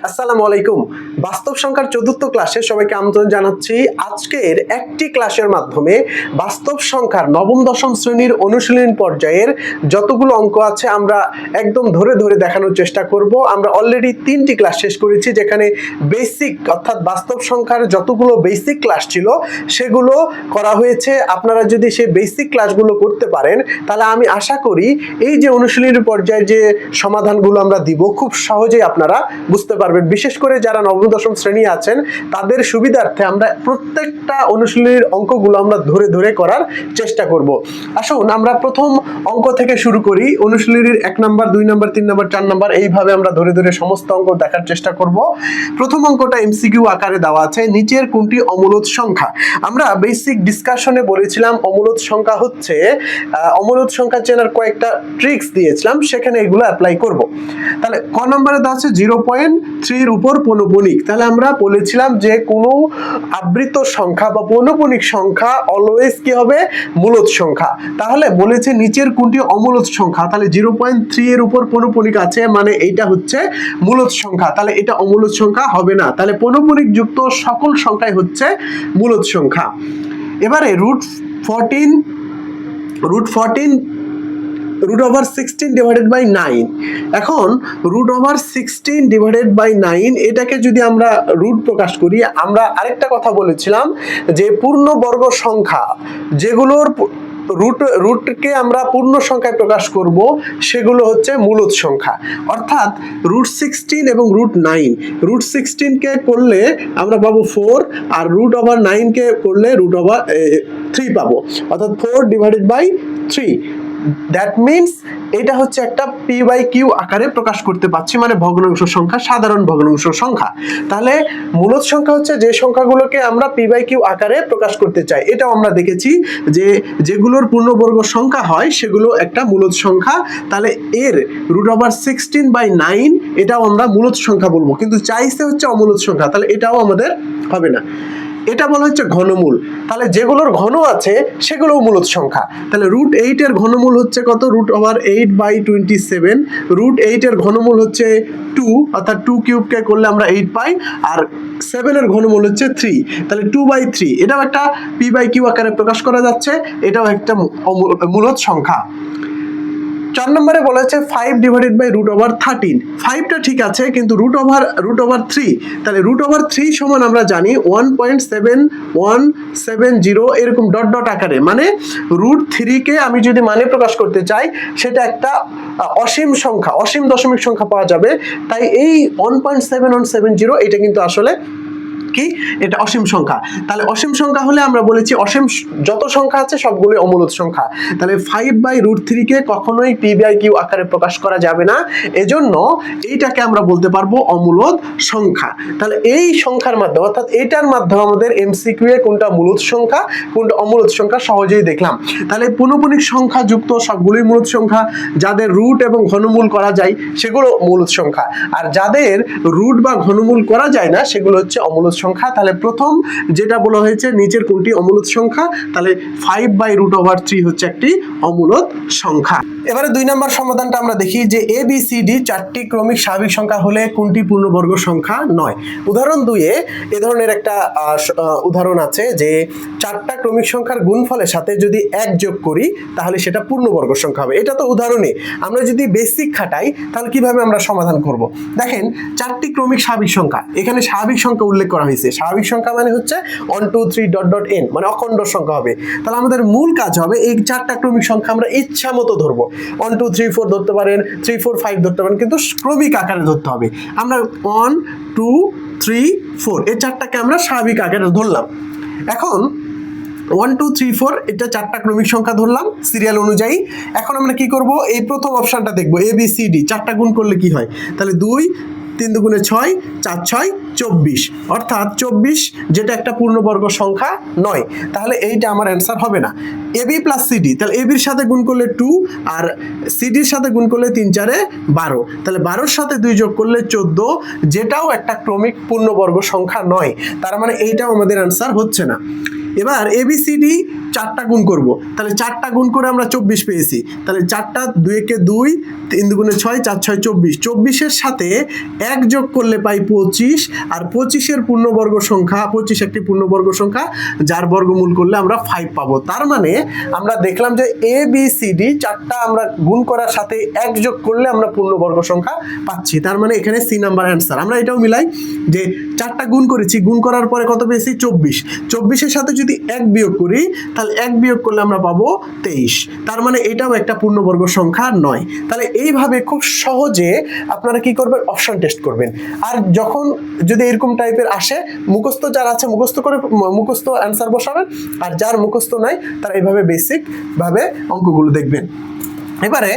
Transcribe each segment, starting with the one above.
আসসালামু আলাইকুম। বাস্তব সংখ্যার চতুর্থ ক্লাসে সবাইকে আমন্ত্রণ জানাচ্ছি। আজকের একটি ক্লাসের মাধ্যমে বাস্তব সংখ্যার নবম দশম শ্রেণীর অনুশীলনী পর্যায়ের যতগুলো অঙ্ক আছে আমরা একদম ধরে ধরে দেখানোর চেষ্টা করব। আমরা অলরেডি 3টি ক্লাস শেষ করেছি, যেখানে বেসিক অর্থাৎ বাস্তব সংখ্যার যতগুলো বেসিক ক্লাস ছিল সেগুলো করা হয়েছে। আপনারা যদি সেই বেসিক ক্লাসগুলো করতে পারেন তাহলে আমি আশা করি এই যে অনুশীলনী পর্যায়ে যে সমাধানগুলো আমরা দিব খুব সহজেই আপনারা বুঝতে পারবেন। বিশেষ করে যারা নবম দশম শ্রেণী আছেন তাদের সুবিধার্থে আমরা প্রত্যেকটা অনুশীলনীর অঙ্কগুলো আমরা ধরে ধরে করার চেষ্টা করব। আসুন আমরা প্রথম অঙ্ক থেকে শুরু করি। অনুশীলনীর 1 নাম্বার 2 নাম্বার 3 নাম্বার 4 নাম্বার এইভাবে আমরা ধরে ধরে সমস্ত অঙ্ক দেখার চেষ্টা করব। প্রথম অঙ্কটা এমসিকিউ আকারে দেওয়া আছে, নিচের কোনটি অমূলদ সংখ্যা। আমরা বেসিক ডিসকাশনে বলেছিলাম অমূলদ সংখ্যা হচ্ছে অমূলদ সংখ্যা চেনার কয়েকটা ট্রিক্স দিয়েছিলাম, সেখানে এগুলো অ্যাপ্লাই করব। তাহলে ক নম্বরে দেওয়া আছে 0.3 এর উপর পৌনঃপুনিক। তাহলে আমরা বলেছিলাম যে কোনো আবৃত সংখ্যা বা পৌনঃপুনিক সংখ্যা অলওয়েজ কি হবে, মূলদ সংখ্যা। তাহলে বলেছে নিচের কোনটি অমূলদ সংখ্যা। তাহলে 0.3 এর উপর পৌনঃপুনিক আছে, মানে এইটা হচ্ছে মূলদ সংখ্যা। তাহলে এটা অমূলদ সংখ্যা হবে না। তাহলে পৌনঃপুনিক যুক্ত সকল সংখ্যাই হচ্ছে মূলদ সংখ্যা। এবারে √14 √16 ডিভাইডেড বাই 9। এখন √16 ডিভাইডেড বাই 9 এটাকে যদি আমরা রুট প্রকাশ করি, আমরা আরেকটা কথা বলেছিলাম যে পূর্ণবর্গ সংখ্যা যেগুলোর রুটকে আমরা পূর্ণ সংখ্যায় প্রকাশ করব সেগুলো হচ্ছে মূলদ সংখ্যা। অর্থাৎ √16 এবং √9, √16 কে করলে আমরা পাবো 4, আর √9 কে করলে √3 পাবো, অর্থাৎ 4 ডিভাইডেড বাই 3। দ্যাট মিনস এটা হচ্ছে একটা p/q আকারে প্রকাশ করতে পারছি, মানে ভগ্নাংশ সংখ্যা, সাধারণ ভগ্নাংশ সংখ্যা। তাহলে মূলদ সংখ্যা হচ্ছে যে সংখ্যাগুলোকে আমরা p/q আকারে প্রকাশ করতে চাই। এটাও আমরা দেখেছি যে যেগুলোর পূর্ণবর্গ সংখ্যা হয় সেগুলো একটা মূলদ সংখ্যা। তাহলে এর √16/9 এটাও আমরা মূলদ সংখ্যা বলবো, কিন্তু চাইছে হচ্ছে অমূলদ সংখ্যা, তাহলে এটাও আমাদের হবে না। এটা বলা হচ্ছে ঘনমূল। তাহলে যেগুলোর ঘন আছে সেগুলো মূলদ সংখ্যা। তাহলে √8 এর ঘনমূল হচ্ছে কত, √8/27। √8 এর ঘনমূল হচ্ছে 2, অর্থাৎ 2 কিউবকে করলে আমরা 8 পাই, আর 7 এর ঘনমূল হচ্ছে 3। তাহলে 2/3 এটাও একটা p/q আকারে প্রকাশ করা যাচ্ছে, এটাও একটা মূলদ সংখ্যা। 4 নম্বরে বলা হচ্ছে 5 ডিভাইডেড বাই √13। 5টা ঠিক আছে, কিন্তু √3, তাহলে √3 সমান আমরা জানি 1.7170 এরকম ডট ডট আকারে, মানে √3 কে আমি যদি মানে প্রকাশ করতে চাই সেটা একটা অসীম সংখ্যা, অসীম দশমিক সংখ্যা পাওয়া যাবে। তাই এই 1.7170 এটা কিন্তু আসলে কি, এটা অসীম সংখ্যা। তাহলে অসীম সংখ্যা হলে আমরা বলেছি অসীম যত সংখ্যা আছে সবগুলোই অমূলদ সংখ্যা। তাহলে 5/√3 কে কখনোই p/q আকারে প্রকাশ করা যাবে না, এজন্য এইটাকে আমরা বলতে পারবো অমূলদ সংখ্যা। তাহলে এই সংখ্যার মাধ্যমে, অর্থাৎ এটার মাধ্যমে আমাদের এমসিকিউ এ কোনটা মূলদ সংখ্যা কোনটা অমূলদ সংখ্যা সহজেই দেখলাম। তাহলে পৌনঃপুনিক সংখ্যা যুক্ত সবগুলোই মূলদ সংখ্যা, যাদের রুট এবং ঘনমূল করা যায় সেগুলো মূলদ সংখ্যা, আর যাদের রুট বা ঘনমূল করা যায় না সেগুলো হচ্ছে অমূলদ সংখ্যা। তাহলে প্রথম যেটা বলা হয়েছে নিচের কোনটি অমূলদ সংখ্যা, তাহলে 5/√3 হচ্ছে একটি অমূলদ সংখ্যা। এবারে 2 নম্বর সমাধানটা আমরা দেখি যে ABCD 4টি ক্রমিক স্বাভাবিক সংখ্যা হলে কোনটি পূর্ণবর্গ সংখ্যা নয়। উদাহরণ 2 এ এই ধরনের একটা উদাহরণ আছে যে 4টা ক্রমিক সংখ্যার গুণফলের সাথে যদি 1 যোগ করি তাহলে সেটা পূর্ণবর্গ সংখ্যা হবে। এটা তো উদাহরণে, আমরা যদি বেসিক খাটাই তাহলে কিভাবে আমরা সমাধান করব। দেখেন 4টি ক্রমিক স্বাভাবিক সংখ্যা, এখানে স্বাভাবিক সংখ্যা উল্লেখ করা হয়েছে। স্বাভাবিক সংখ্যা মানে হচ্ছে 1 2 3 ... n, মানে অখণ্ড সংখ্যা হবে। তাহলে আমাদের মূল কাজ হবে এই 4টা ক্রমিক সংখ্যা আমরা ইচ্ছা মতো ধরবো, 1 2 3 4 ধরতে পারেন, 3 4 5 ধরতে পারেন, কিন্তু ক্রমিক আকারে ধরতে হবে। আমরা 1 2 3 4 এই 4টাকে আমরা স্বাভাবিক আকারে ধরলাম। এখন 1 2 3 4 এটা 4টা ক্রমিক সংখ্যা ধরলাম সিরিয়াল অনুযায়ী। এখন আমরা কি করব, এই প্রথম অপশনটা দেখব ABCD 4টা গুণ করলে কি হয়। তাহলে 2 3 দুগুণে 6 4 6 24, অর্থাৎ 24 যেটা একটা পূর্ণবর্গ সংখ্যা নয়। তাহলে এইটা আমার অ্যান্সার হবে না। AB প্লাস CD, তাহলে AB এর সাথে গুণ করলে 2, আর CD এর সাথে গুণ করলে 3 4 12, তাহলে 12 এর সাথে 2 যোগ করলে 14, যেটাও একটা ক্রমিক পূর্ণবর্গ সংখ্যা নয়। তার মানে এইটাও আমাদের অ্যান্সার হচ্ছে না। এবার ABCD 4টা গুণ করব, তাহলে 4টা গুণ করে আমরা 24 পেয়েছি। তাহলে 4টা 2 একে 2, 3 দুগুণে 6, 4 6 24। 24-এর সাথে 1 যোগ করলে পাই 25, আর 25-এর পূর্ণবর্গ সংখ্যা, 25 একটি পূর্ণবর্গ সংখ্যা যার বর্গমূল করলে আমরা 5 পাবো। তার মানে আমরা দেখলাম যে ABCD 4টা আমরা গুণ করার সাথে 1 যোগ করলে আমরা পূর্ণবর্গ সংখ্যা পাচ্ছি। তার মানে এখানে C নাম্বার অ্যান্সার। আমরা এটাও মিলাই যে 4টা গুণ করেছি, গুণ করার পরে কত পেয়েছি 24। 24-এর সাথে যদি 1 বিয়োগ করি, তাহলে 1 বিয়োগ করলে আমরা পাবো 23। তার মানে এটাও একটা পূর্ণবর্গ সংখ্যা নয়। তাহলে এইভাবে খুব সহজে আপনারা কি করবেন, অপশন টেস্ট করবেন। আর যখন যদি এরকম টাইপের আসে, মুখস্থ যারা আছে মুখস্থ করে মুখস্থ অ্যান্সার বসাবেন, আর যার মুখস্থ নাই তারা এইভাবে বেসিক ভাবে অঙ্কগুলো দেখবেন। এবারে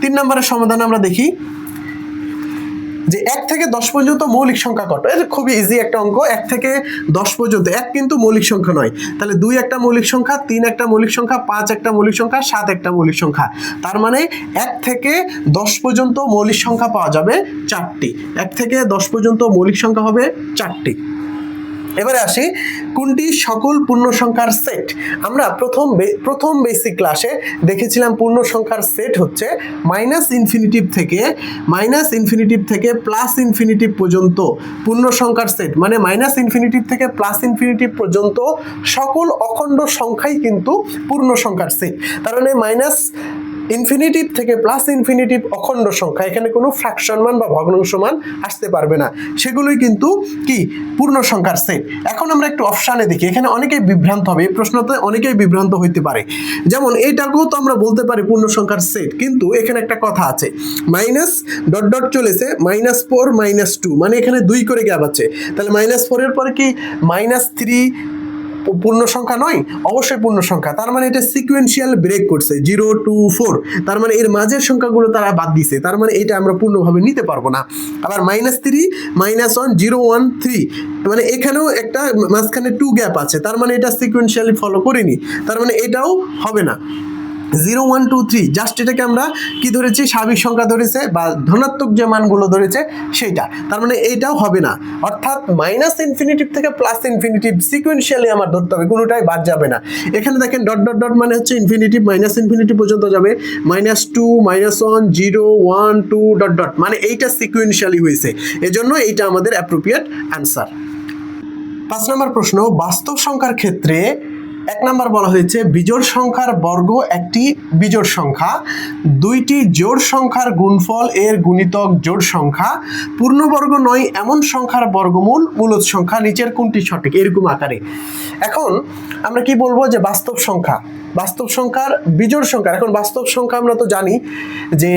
3 নম্বরের সমাধান আমরা দেখি যে 1 থেকে 10 পর্যন্ত মৌলিক সংখ্যা কত। এটা খুবই ইজি একটা অঙ্ক। 1 থেকে 10 পর্যন্ত, 1 কিন্তু মৌলিক সংখ্যা নয়, তাহলে 2 একটা মৌলিক সংখ্যা, 3 একটা মৌলিক সংখ্যা, 5 একটা মৌলিক সংখ্যা, 7 একটা মৌলিক সংখ্যা। তার মানে 1 থেকে 10 পর্যন্ত মৌলিক সংখ্যা পাওয়া যাবে 4টি। 1 থেকে 10 পর্যন্ত মৌলিক সংখ্যা হবে 4টি। এবারে আসি, কোনটি সকল পূর্ণ সংখ্যার সেট। আমরা প্রথম বেসিক ক্লাসে দেখেছিলাম পূর্ণ সংখ্যার সেট হচ্ছে -ইনফিনিটিভ থেকে প্লাস ইনফিনিটিভ পর্যন্ত পূর্ণ সংখ্যার সেট, মানে -ইনফিনিটিভ থেকে প্লাস ইনফিনিটিভ পর্যন্ত সকল অখণ্ড সংখ্যাই কিন্তু পূর্ণ সংখ্যার সেট। তার মানে ইনফিনিটিভ থেকে প্লাস ইনফিনিটিভ অখণ্ড সংখ্যা, এখানে কোনো ফ্র্যাকশন মান বা ভগ্নাংশ মান আসতে পারবে না, সেগুলোই কিন্তু কি পূর্ণ সংখ্যার সেট। এখন আমরা একটু অপশানে দেখি, এখানে অনেকেই বিভ্রান্ত হবে, এই প্রশ্নতে অনেকেই বিভ্রান্ত হইতে পারে। যেমন এইটাকেও তো আমরা বলতে পারি পূর্ণ সংখ্যার সেট, কিন্তু এখানে একটা কথা আছে, মাইনাস ডট ডট চলেছে -4 -2, মানে এখানে 2 করে গ্যাপ আছে। তাহলে -4 এর পরে কি -3 পূর্ণ সংখ্যা নয়? অবশ্যই পূর্ণ সংখ্যা। তার মানে এটা সিকোয়েন্সিয়াল ব্রেক করছে 0 2 4, তার মানে এর মাঝের সংখ্যাগুলো তারা বাদ দিছে, তার মানে এটা আমরা পূর্ণভাবে নিতে পারবো না। আবার -3 -1 0 1 3, মানে এখানেও একটা মাঝখানে 2 গ্যাপ আছে, তার মানে এটা সিকোয়েন্সিয়ালি ফলো করিনি, তার মানে এটাও হবে না। 0 1 2 3 জাস্ট এটাকে আমরা কি ধরেছি, স্বাভাবিক সংখ্যা ধরেছে বা ধনাত্মক যে মানগুলো ধরেছে সেইটা, তার মানে এইটাও হবে না। অর্থাৎ -ইনফিনিটিভ থেকে প্লাস ইনফিনিটিভ সিকোয়েন্সিয়ালি আমার ধরতে হবে, কোনোটাই বাদ যাবে না। এখানে দেখেন ডট ডট ডট মানে হচ্ছে ইনফিনিটিভ, -ইনফিনিটিভ পর্যন্ত যাবে, -2 -1 0 1 2 ডট ডট, মানে এইটা সিকোয়েন্সিয়ালি হয়েছে, এজন্য এইটা আমাদের অ্যাপ্রোপ্রিয়েট অ্যান্সার। 5 নম্বর প্রশ্ন, বাস্তব সংখ্যার ক্ষেত্রে 1 নাম্বার বলা হয়েছে বিজোড় সংখ্যার বর্গ একটি বিজোড় সংখ্যা, 2টি জোড় সংখ্যার গুণফল এর গুণিতক জোড় সংখ্যা, পূর্ণবর্গ নয় এমন সংখ্যার বর্গমূল মূলদ সংখ্যা, নিচের কোনটি সঠিক, এরকম আকারে। এখন আমরা কি বলবো যে বাস্তব সংখ্যার বিজোড় সংখ্যা। এখন বাস্তব সংখ্যা আমরা তো জানি যে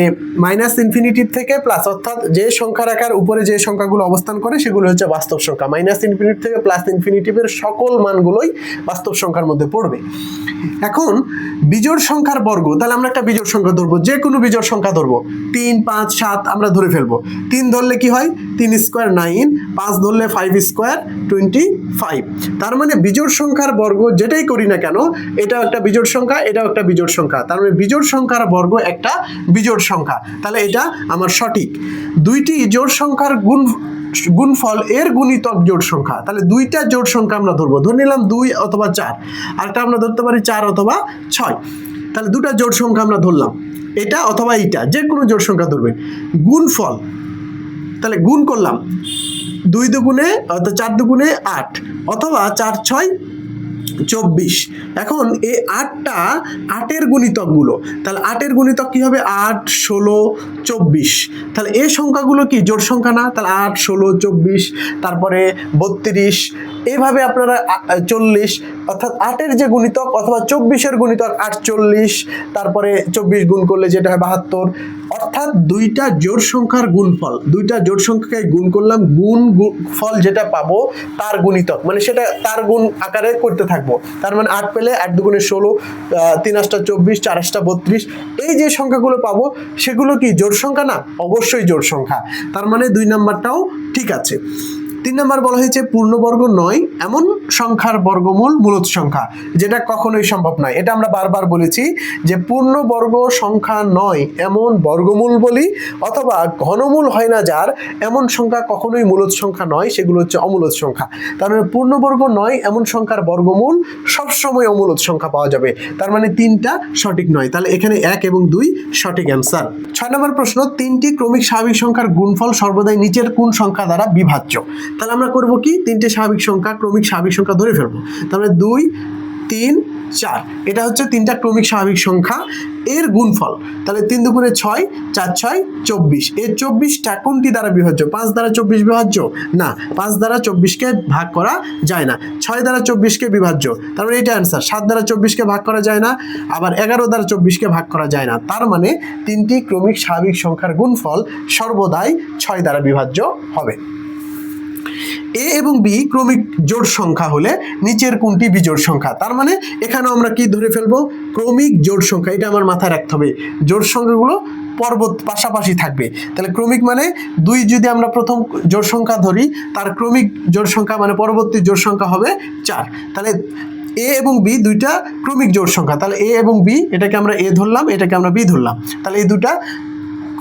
-ইনফিনিটিভ থেকে প্লাস, অর্থাৎ যে সংখ্যা রেখার উপরে যে সংখ্যাগুলো অবস্থান করে সেগুলো হচ্ছে বাস্তব সংখ্যা। -ইনফিনিটিভ থেকে প্লাস ইনফিনিটিভের সকল মানগুলোই বাস্তব সংখ্যার মধ্যে পড়বে। এখন বিজোড় সংখ্যার বর্গ, তাহলে আমরা একটা বিজোড় সংখ্যা ধরবো, যে কোনো বিজোড় সংখ্যা ধরবো, 3 5 7 আমরা ধরে ফেলবো। 3 ধরলে কি হয়, 3 স্কোয়ার 9, 5 ধরলে 5 স্কোয়ার 25। তার মানে বিজোড় সংখ্যার বর্গ যেটাই করি না কেন, এটাও একটা বিজোড় সংখ্যা, এটাও একটা বিজোড় সংখ্যা, তার মানে বিজোড় সংখ্যার বর্গ একটা বিজোড় সংখ্যা, তাহলে এটা আমার সঠিক। 2টি জোড় সংখ্যার গুণফল এর গুণিতক জোড় সংখ্যা, তাহলে 2টা জোড় সংখ্যা আমরা ধরবো, ধরে নিলাম 2 অথবা 4, আরেকটা আমরা ধরতে পারি 4 অথবা 6, তাহলে 2টা জোড় সংখ্যা আমরা ধরলাম, এটা অথবা এইটা, যে কোনো জোড় সংখ্যা ধরবেন। গুণফল, তাহলে গুণ করলাম, 2 দুগুণে অর্থাৎ 4 দুগুণে 8, অথবা 4 6 24। এখন এই 8এর গুণিতকগুলো, তাহলে 8-এর গুণিতক কি হবে, 8 16 24, তাহলে এই সংখ্যাগুলো কি জোড় সংখ্যা না, তাহলে 8 16 24, তারপরে 32, এইভাবে আপনারা 40, অর্থাৎ 8-এর যে গুণিতক অথবা 24-এর গুণিতক 48, তারপরে 24 গুণ করলে যেটা হয় 72, অর্থাৎ 2টা জোড় সংখ্যার গুণফল, 2টা জোড় সংখ্যাকে গুণ করলাম, ফল যেটা পাবো তার গুণিতক, মানে সেটা তার গুণ আকারে করতে থাকবো। তার মানে 8 পেলে 8 দুগুণে 16, 3 8 24, 4 8 32, এই যে সংখ্যাগুলো পাবো সেগুলো কি জোড় সংখ্যা না? অবশ্যই জোড় সংখ্যা, তার মানে 2 নাম্বারটাও ঠিক আছে। 3 নম্বর বলা হয়েছে পূর্ণবর্গ নয় এমন সংখ্যার বর্গমূল মূলদ সংখ্যা, যেটা কখনোই সম্ভব নয়। এটা আমরা বারবার বলেছি যে পূর্ণবর্গ সংখ্যা নয় এমন বর্গমূল বলি, অথবা ঘনমূল হয় না যার এমন সংখ্যা কখনোই মূলদ সংখ্যা নয়, সেগুলো হচ্ছে অমূলদ সংখ্যা। তার মানে পূর্ণবর্গ নয় এমন সংখ্যার বর্গমূল সবসময় অমূলদ সংখ্যা পাওয়া যাবে, তার মানে 3টা সঠিক নয়। তাহলে এখানে 1 এবং 2 সঠিক অ্যান্সার। 6 নম্বর প্রশ্ন, 3টি ক্রমিক স্বাভাবিক সংখ্যার গুণফল সর্বদাই নিচের কোন সংখ্যা দ্বারা বিভাজ্য? তাহলে আমরা করব কি, 3টে স্বাভাবিক সংখ্যা ক্রমিক স্বাভাবিক সংখ্যা ধরে ফেলবো। তাহলে 2, 3, 4 এটা হচ্ছে 3টা ক্রমিক স্বাভাবিক সংখ্যা এর গুণফল। তাহলে 3 দুগুণে 6, 4 6 24। এই 24টা কোনটি দ্বারা বিভাজ্য? 5 দ্বারা 24 বিভাজ্য না, 5 দ্বারা 24কে ভাগ করা যায় না। 6 দ্বারা 24কে বিভাজ্য, তার মানে এটা অ্যান্সার। 7 দ্বারা 24কে ভাগ করা যায় না, আবার 11 দ্বারা 24কে ভাগ করা যায় না। তার মানে 3টি ক্রমিক স্বাভাবিক সংখ্যার গুণফল সর্বদাই 6 দ্বারা বিভাজ্য হবে। এ এবং বি ক্রমিক জোড় সংখ্যা হলে নিচের কোনটি বিজোড় সংখ্যা? তার মানে এখানেও আমরা কি ধরে ফেলবো, ক্রমিক জোড় সংখ্যা। এটা আমার মাথায় রাখতে হবে, জোড় সংখ্যাগুলো পাশাপাশি থাকবে। তাহলে ক্রমিক মানে 2 যদি আমরা প্রথম জোড় সংখ্যা ধরি, তার ক্রমিক জোড় সংখ্যা মানে পরবর্তী জোড় সংখ্যা হবে 4। তাহলে এ এবং বি দুইটা ক্রমিক জোড় সংখ্যা। তাহলে এ এবং বি, এটাকে আমরা এ ধরলাম, এটাকে আমরা বি ধরলাম। তাহলে এই দুটা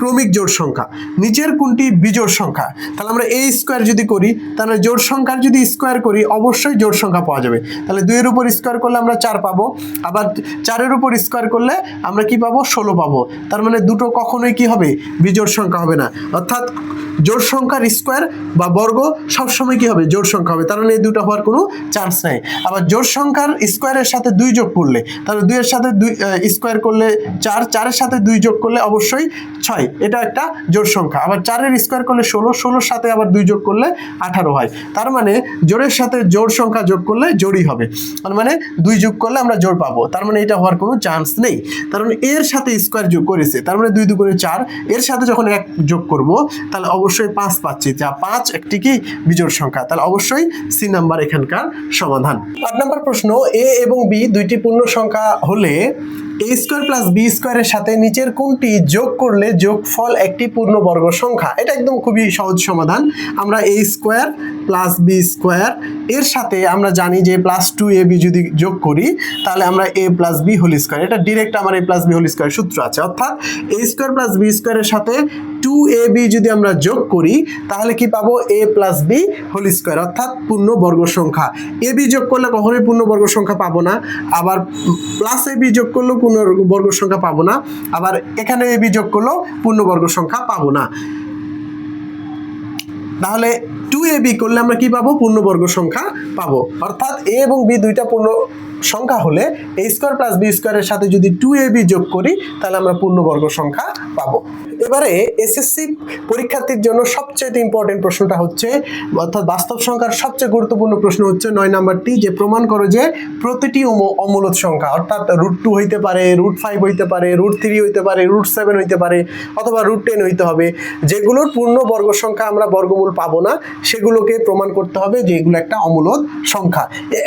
ক্রমিক জোড় সংখ্যা। নিচের কোনটি বিজোড় সংখ্যা? তাহলে আমরা এ স্কোয়ার যদি করি, তাহলে জোড় সংখ্যার যদি স্কোয়ার করি অবশ্যই জোড় সংখ্যা পাওয়া যাবে। তাহলে 2 এর উপর স্কোয়ার করলে আমরা 4 পাবো, আবার 4 এর উপর স্কোয়ার করলে আমরা কি পাবো, 16 পাবো। তার মানে দুটো কখনোই কি হবে, বিজোড় সংখ্যা হবে না। অর্থাৎ জোড় সংখ্যার স্কোয়ার বা বর্গ সবসময় কি হবে, জোড় সংখ্যা হবে। তার মানে এই দুটো হওয়ার কোনো চান্স নাই। আবার জোড় সংখ্যার স্কোয়ারের সাথে 2 যোগ করলে, তাহলে 2 এর সাথে 2 স্কোয়ার করলে 4, 4 এর সাথে 2 যোগ করলে অবশ্যই 6, এটা একটা জোড় সংখ্যা। আবার 4 এর স্কোয়ার করলে 16, 16 এর সাথে আবার 2 যোগ করলে 18 হয়। তার মানে জোড়ের সাথে জোড় সংখ্যা যোগ করলে জোড়ই হবে, তার মানে 2 যোগ করলে আমরা জোড় পাবো। তার মানে এটা হওয়ার কোনো চান্স নেই। তার মানে এর সাথে স্কোয়ার যোগ করেছে, তার মানে 2 দুগুণে 4, এর সাথে যখন 1 যোগ করব তাহলে অবশ্যই 5 পাচ্ছি, যা 5 একটি কি বিজোড় সংখ্যা। তাহলে অবশ্যই সি নাম্বার এখানকার সমাধান। 8 নম্বর প্রশ্ন, এ এবং বি দুইটি পূর্ণ সংখ্যা হলে এ স্কোয়ার প্লাস বি স্কোয়ারের সাথে নিচের কোনটি যোগ করলে যোগফল একটি পূর্ণবর্গ সংখ্যা? এটা একদম খুবই সহজ সমাধান। আমরা এ স্কোয়ার প্লাস বি স্কোয়ার এর সাথে আমরা জানি যে প্লাস 2ab যদি যোগ করি তাহলে আমরা এ প্লাস বি হোল স্কোয়ার, এটা ডিরেক্ট আমার এ প্লাস বি হোল স্কোয়ার সূত্র আছে। অর্থাৎ এ স্কোয়ার প্লাস বি স্কোয়ারের সাথে 2ab যদি আমরা যোগ করি তাহলে কি পাবো, এ প্লাস বি হোল স্কোয়ার, অর্থাৎ পূর্ণবর্গ সংখ্যা। এবি যোগ করলে কখনোই পূর্ণবর্গ সংখ্যা পাবো না, আবার প্লাস এবি যোগ করলেও পূর্ণবর্গ সংখ্যা পাবো না, আবার এখানে এবি যোগ করলেও পূর্ণবর্গ সংখ্যা পাবো না। তাহলে 2ab করলে আমরা কি পাবো, পূর্ণবর্গ সংখ্যা পাবো। অর্থাৎ এ এবং বি দুইটা পূর্ণ সংখ্যা হলে এ স্কোয়ার প্লাস বি স্কোয়ারের সাথে যদি 2ab যোগ করি তাহলে আমরা পূর্ণবর্গ সংখ্যা পাবো। এবারে এসএসসি পরীক্ষার্থীর জন্য সবচেয়ে ইম্পর্টেন্ট প্রশ্নটা হচ্ছে, অর্থাৎ বাস্তব সংখ্যার সবচেয়ে গুরুত্বপূর্ণ প্রশ্ন হচ্ছে 9 নাম্বারটি, যে প্রমাণ করো যে প্রতিটি অমূলদ সংখ্যা, অর্থাৎ √2 হইতে পারে, √5 হইতে পারে, √3 হইতে পারে, √7 হইতে পারে, অথবা √10 হইতে হবে, যেগুলোর পূর্ণবর্গ সংখ্যা আমরা বর্গমূল পাবো না সেগুলোকে প্রমাণ করতে হবে যে এগুলো একটা অমূলদ সংখ্যা।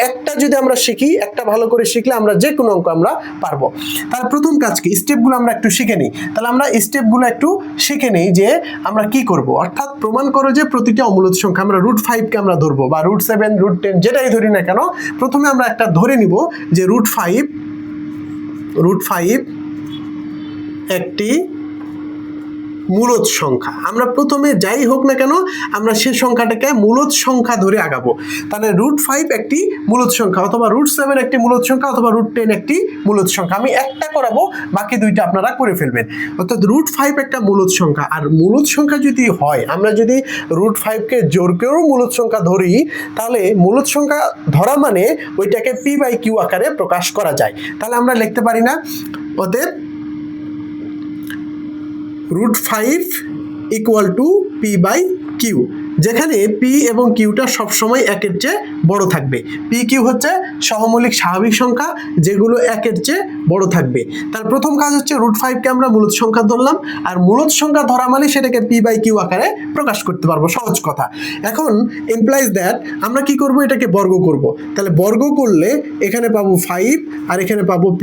একটা যদি আমরা শিখি, একটা ভালো করে শিখলে আমরা যে কোনো অঙ্ক আমরা পারবো। তার প্রথম কাজ কি, স্টেপগুলো আমরা একটু শিখে নিই। তাহলে আমরা স্টেপগুলো একটু শিখে নেই যে আমরা কি করব। অর্থাৎ প্রমাণ করো যে প্রতিটা অমূলদ সংখ্যা, আমরা √5 কে আমরা ধরবো বা √7, √10 যেটাই ধরি না কেন, প্রথমে আমরা একটা ধরে নিব যে √5 একটি মূলদ সংখ্যা। আমরা প্রথমে যাই হোক না কেন আমরা সেই সংখ্যাটাকে মূলদ সংখ্যা ধরে আগাবো। তাহলে √5 একটি মূলদ সংখ্যা, অথবা √7 একটি মূলদ সংখ্যা, অথবা √10 একটি মূলদ সংখ্যা। আমি একটা করাবো, বাকি দুইটা আপনারা করে ফেলবেন। অর্থাৎ √5 একটা মূলদ সংখ্যা, আর মূলদ সংখ্যা যদি হয়, আমরা যদি √5 কে জোর করেও মূলদ সংখ্যা ধরি, তাহলে মূলদ সংখ্যা ধরা মানে ওইটাকে p/q আকারে প্রকাশ করা যায়। তাহলে আমরা লিখতে পারি না, অতএব √5 = p/q, যেখানে p এবং qটা সবসময় 1-এর চেয়ে বড় থাকবে। p/q হচ্ছে সহমৌলিক স্বাভাবিক সংখ্যা যেগুলো 1-এর চেয়ে বড় থাকবে। তার প্রথম কাজ হচ্ছে √5 কে আমরা মূলদ সংখ্যা ধরলাম, আর মূলদ সংখ্যা ধরা মানে সেটাকে p/q আকারে প্রকাশ করতে পারবো, সহজ কথা। এখন ইমপ্লাইজ দ্যাট আমরা কি করব, এটাকে বর্গ করব। তাহলে বর্গ করলে এখানে পাবো 5 আর এখানে পাবো p²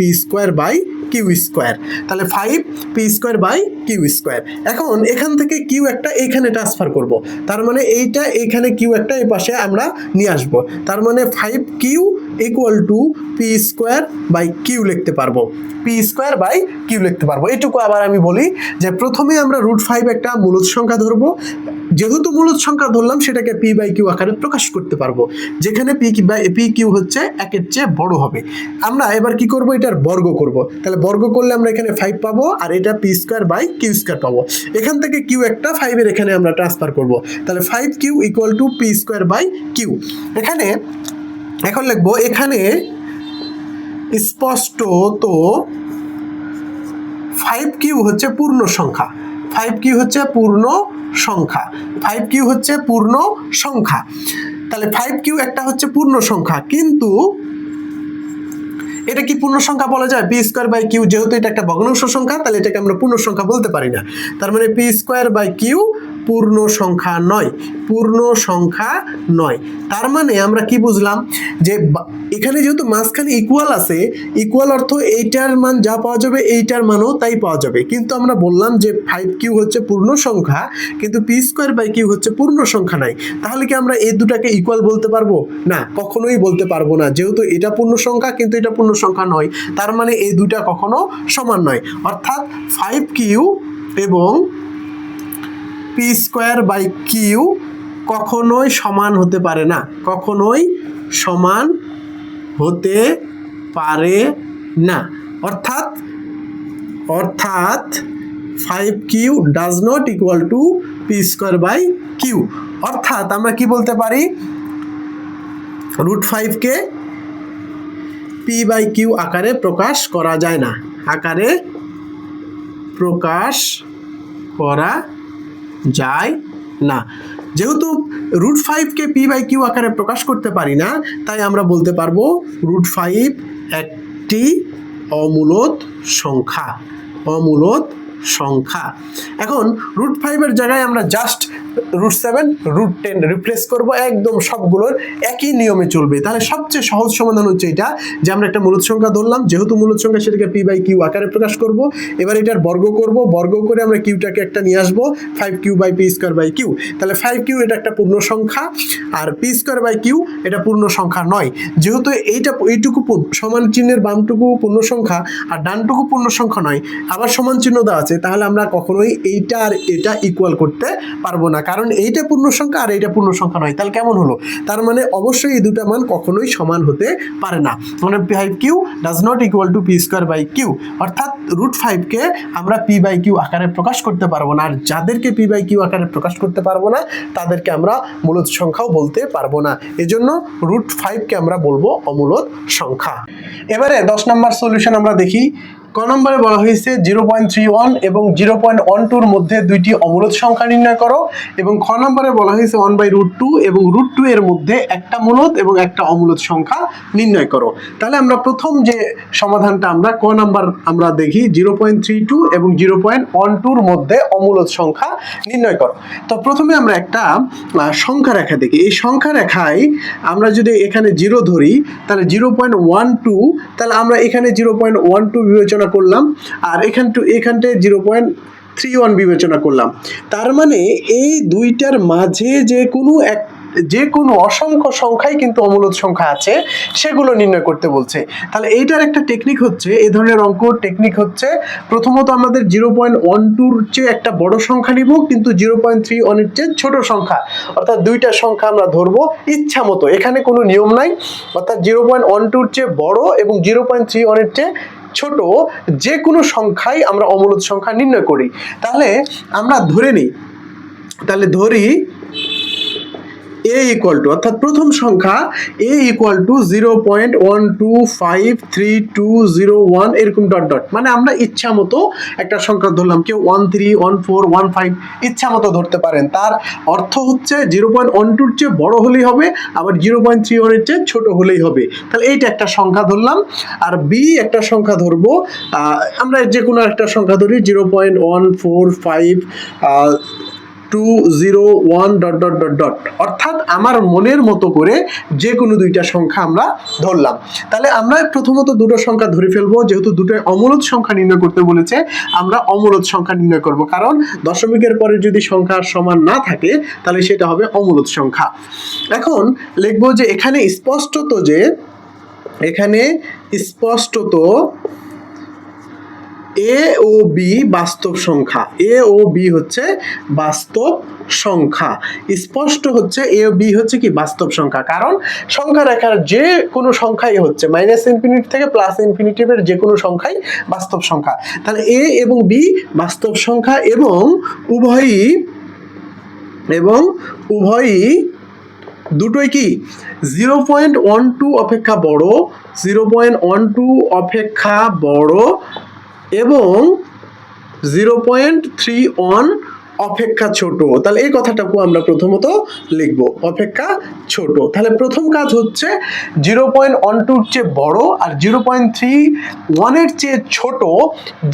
কিউ স্কোয়ার। তাহলে 5 P square by Q square. এখন এখান থেকে কিউ একটা এইখানে ট্রান্সফার করব, তার মানে এইটা এইখানে কিউ একটা এই পাশে আমরা নিয়ে আসব, তার মানে 5 Q equal to P square by Q লিখতে পারবো, পি স্কোয়ার বাই কিউ লিখতে পারবো। এটুকু আবার আমি বলি যে প্রথমে আমরা √5 একটা মূলদ সংখ্যা ধরবো, যেহেতু মূলদ সংখ্যা ধরলাম সেটাকে পি বাই কিউ আকারে প্রকাশ করতে পারবো, যেখানে পি কিউ হচ্ছে একের চেয়ে বড় হবে। আমরা এবার কি করব, এটার বর্গ করব, তাহলে বর্গ করলে আমরা এখানে 5 পাবো আর এটা P square by Q square পাবো। এখান থেকে কিউ একটা 5 এর এখানে আমরা ট্রান্সফার করব, তাহলে 5 Q equal to P square by Q. এখানে এখন লিখবো, এখানে স্পষ্ট তো 5 কিউ হচ্ছে পূর্ণ সংখ্যা, 5 কিউ হচ্ছে পূর্ণ সংখ্যা, 5 কিউ হচ্ছে পূর্ণ সংখ্যা। তাহলে 5 কিউ একটা হচ্ছে পূর্ণ সংখ্যা, কিন্তু এটা কি পূর্ণ সংখ্যা বলা যায়? পি স্কোয়ার বাই কিউ, যেহেতু এটা একটা ভগ্নাংশ সংখ্যা তাহলে এটাকে আমরা পূর্ণ সংখ্যা বলতে পারি না, তার মানে পি স্কোয়ার বাই কিউ পূর্ণ সংখ্যা নয়, পূর্ণ সংখ্যা নয়। তার মানে আমরা কি বুঝলাম, যে এখানে যেহেতু মাঝখানে ইকুয়াল আছে, ইকুয়াল অর্থ এইটার মান যা পাওয়া যাবে এইটার মানও তাই পাওয়া যাবে, কিন্তু আমরা বললাম যে 5 কিউ হচ্ছে পূর্ণ সংখ্যা কিন্তু পি স্কোয়ার বাই কিউ হচ্ছে পূর্ণ সংখ্যা নাই, তাহলে কি আমরা এই দুটাকে ইকুয়াল বলতে পারবো? না, কখনোই বলতে পারবো না, যেহেতু এটা পূর্ণ সংখ্যা কিন্তু এটা পূর্ণ সংখ্যা নয়, তার মানে এই দুটা কখনো সমান নয়। অর্থাৎ 5 কিউ এবং পি স্কোয়ার বাই কিউ কখনোই সমান হতে পারে না, কখনোই সমান হতে পারে না। অর্থাৎ 5 Q does not equal to P square by Q. অর্থাৎ আমরা কি বলতে পারি, √5 কে পি বাই কিউ আকারে প্রকাশ করা যায় না, আকারে প্রকাশ করা যায় না। যেহেতু √5 কে পি বাই কিউ আকারে প্রকাশ করতে পারি না, তাই আমরা বলতে পারবো √5 একটি অমূলদ সংখ্যা, অমূলদ সংখ্যা। এখন √5 এর জায়গায় আমরা জাস্ট √7 √10 রিপ্লেস করব, একদম সবগুলোর একই নিয়মে চলবে। তাহলে সবচেয়ে সহজ সমাধান হচ্ছে এটা, যে আমরা একটা মূলদ সংখ্যা ধরলাম, যেহেতু মূলদ সংখ্যা সেটাকে পি বাই কিউ আকারে প্রকাশ করব, এবার এটার বর্গ করব, বর্গ করে আমরা কিউটাকে একটা নিয়ে আসবো 5 Q by P square by Q. তাহলে 5 কিউ এটা একটা পূর্ণ সংখ্যা আর পি স্কোয়ার বাই কিউ এটা পূর্ণ সংখ্যা নয়, যেহেতু এইটুকু সমান চিহ্নের বামটুকু পূর্ণ সংখ্যা আর ডানটুকু পূর্ণ সংখ্যা নয়, আবার সমান চিহ্ন দেওয়া আছে, তাহলে আমরা কখনোই এইটা আর এটা ইকুয়াল করতে পারবো না, কারণ এইটা পূর্ণ সংখ্যা আর এইটা পূর্ণ সংখ্যা নয়। তাহলে কেমন হলো? তার মানে অবশ্যই এই দুটা মান কখনোই সমান হতে পারে না, মানে 5 Q does not equal to P square by Q. অর্থাৎ √5 কে আমরা পি বাই কিউ আকারে প্রকাশ করতে পারবো না, আর যাদেরকে পি বাই কিউ আকারে প্রকাশ করতে পারবো না তাদেরকে আমরা মূলদ সংখ্যাও বলতে পারবো না, এজন্য √5 কে আমরা বলবো অমূলদ সংখ্যা। এবারে 10 নম্বর সলিউশন আমরা দেখি। ক নম্বরে বলা হয়েছে 0.31 এবং 0.12 এর মধ্যে দুইটি অমূলদ সংখ্যা নির্ণয় করো, এবং খ নম্বরে বলা হয়েছে 1/√2 এবং √2 এর মধ্যে একটা মূলদ এবং একটা অমূলদ সংখ্যা নির্ণয় করো। তাহলে আমরা প্রথম যে সমাধানটা আমরা ক নাম্বার আমরা দেখি, 0.32 এবং 0.12 এর মধ্যে অমূলদ সংখ্যা নির্ণয় করো। তো প্রথমে আমরা একটা সংখ্যা রেখা দেখি, এই সংখ্যা রেখায় আমরা যদি এখানে 0 ধরি তাহলে 0.12, তাহলে আমরা এখানে 0.12 বিবেচনা করলাম আর এখানটায় 0.31 বিবেচনা করলাম। তার মানে এই দুইটার মাঝে যে কোনো অসংখ্য সংখ্যাই কিন্তু অমূলদ সংখ্যা আছে, সেগুলো নির্ণয় করতে বলছে। তাহলে এইটার একটা টেকনিক হচ্ছে, এই ধরনের অঙ্ক টেকনিক হচ্ছে, প্রথমত আমাদের 0.12 এর চেয়ে একটা বড় সংখ্যা নিব, কিন্তু 0.31 এর চেয়ে ছোট সংখ্যা, অর্থাৎ দুইটা সংখ্যা আমরা ধরবো ইচ্ছা মতো, এখানে কোনো নিয়ম নাই। অর্থাৎ 0.12 এর চেয়ে বড় এবং 0.31 এর চেয়ে ছোট যে কোনো সংখ্যাই আমরা অমূলদ সংখ্যা নির্ণয় করি। তাহলে আমরা ধরে নিই, তাহলে ধরি a ইকুয়াল টু, অর্থাৎ প্রথম সংখ্যা a ইকুয়াল টু 0.1253201 এরকম ডট ডট, মানে আমরা ইচ্ছা মতো একটা সংখ্যা ধরলাম, কেউ 13 14 15 ইচ্ছা মতো ধরতে পারেন। তার অর্থ হচ্ছে 0.12 এর চেয়ে বড় হলেই হবে, আবার 0.31 এর চেয়ে ছোট হলেই হবে। তাহলে এইটা একটা সংখ্যা ধরলাম, আর b একটা সংখ্যা ধরবো, আমরা যে কোনো একটা সংখ্যা ধরি 0.145 201 ডট ডট ডট ডট, অর্থাৎ আমার মনের মতো করে যে কোনো দুইটা সংখ্যা আমরা ধরলাম। তাহলে আমরা প্রথমত দুটো সংখ্যা ধরে ফেলবো, যেহেতু দুটো অমূলদ সংখ্যা নির্ণয় করতে বলেছে আমরা অমূলদ সংখ্যা নির্ণয় করব, কারণ দশমিকের পরে যদি সংখ্যা সমান না থাকে তাহলে সেটা হবে অমূলদ সংখ্যা। এখন লিখবো যে এখানে স্পষ্টত এ ও বি বাস্তব সংখ্যা, এ ও বি হচ্ছে বাস্তব সংখ্যা, স্পষ্ট হচ্ছে এ ও বি হচ্ছে কি বাস্তব সংখ্যা, কারণ সংখ্যা রেখার যে কোনো সংখ্যাই হচ্ছে -ইনফিনিটি থেকে +ইনফিনিটিভের যে কোনো সংখ্যাই বাস্তব সংখ্যা। তাহলে এ এবং বি বাস্তব সংখ্যা এবং উভয়ই দুটোই কি 0.12 অপেক্ষা বড়, 0.12 অপেক্ষা বড় এবং 0.31 অপেক্ষা ছোট। তাহলে এই কথাটাকে আমরা প্রথমত লিখব অপেক্ষা ছোট। তাহলে প্রথম কাজ হচ্ছে 0.12 চেয়ে বড় আর 0.31 এর চেয়ে ছোট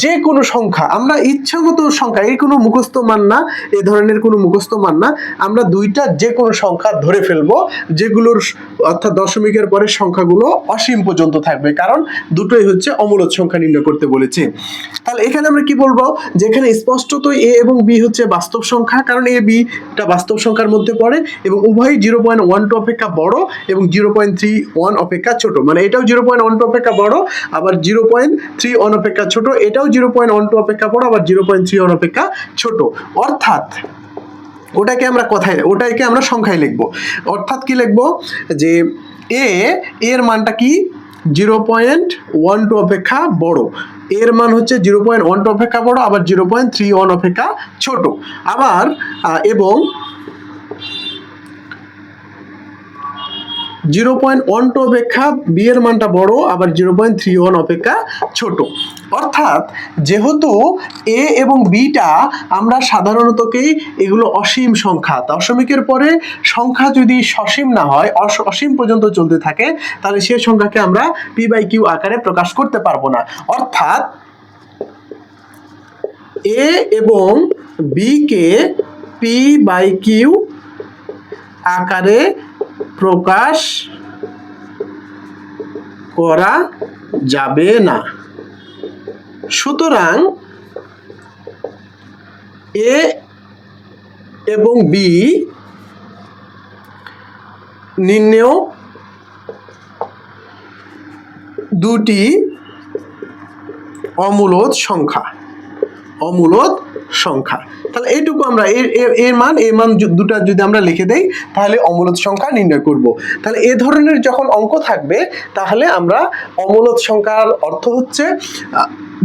যে কোনো সংখ্যা, আমরা ইচ্ছামতো সংখ্যা, এই কোনো মুখস্থ মান না, এই ধরনের কোনো মুখস্থ মান না, আমরা দুইটা যে কোনো সংখ্যা ধরে ফেলবো যেগুলোর অর্থাৎ দশমিকের পরে সংখ্যাগুলো অসীম পর্যন্ত থাকবে, কারণ দুটোই হচ্ছে অমূলদ সংখ্যা নির্ণয় করতে বলেছে। তাহলে এখানে আমরা কি বলবো যে এখানে স্পষ্টত এ এবং বি হচ্ছে বাস্তব সংখ্যা, কারণ এ বিটা বাস্তব সংখ্যার মধ্যে পড়ে এবং উভয়ই 0.12 অপেক্ষা বড় এবং 0.31 অপেক্ষা ছোট, মানে এটাও 0.12 অপেক্ষা বড় আবার 0.31 অপেক্ষা ছোট, এটাও 0.12 অপেক্ষা বড় আবার 0.31 অপেক্ষা ছোট। অর্থাৎ ওটাকে আমরা সংখ্যায় লিখবো। অর্থাৎ কি লিখবো যে এর মানটা কি 0.12 অপেক্ষা বড়, এর মান হচ্ছে 0.12 অপেক্ষা বড় আবার 0.31 অপেক্ষা ছোট, আবার এবং 0.12 অপেক্ষা বি এর মানটা বড় আবার 0.31 অপেক্ষা ছোট। অর্থাৎ যেহেতু এ এবং বিটা আমরা সাধারণতকেই এগুলো অসীম সংখ্যা, দশমিকের পরে সংখ্যা যদি সসীম না হয়, অসীম পর্যন্ত চলতে থাকে, তাহলে সেই সংখ্যাকে আমরা পি বাই কিউ আকারে প্রকাশ করতে পারবো না। অর্থাৎ এ এবং বি কে পি বাই কিউ আকারে প্রকাশ করা যাবে না। সুতরাং এ এবং বি নির্ণেয় দুটি অমূলদ সংখ্যা। তাহলে এইটুকু আমরা এর মান দুটা যদি আমরা লিখে দেই তাহলে অমূলদ সংখ্যা নির্ণয় করব। তাহলে এ ধরনের যখন অঙ্ক থাকবে তাহলে আমরা অমূলদ সংখ্যার অর্থ হচ্ছে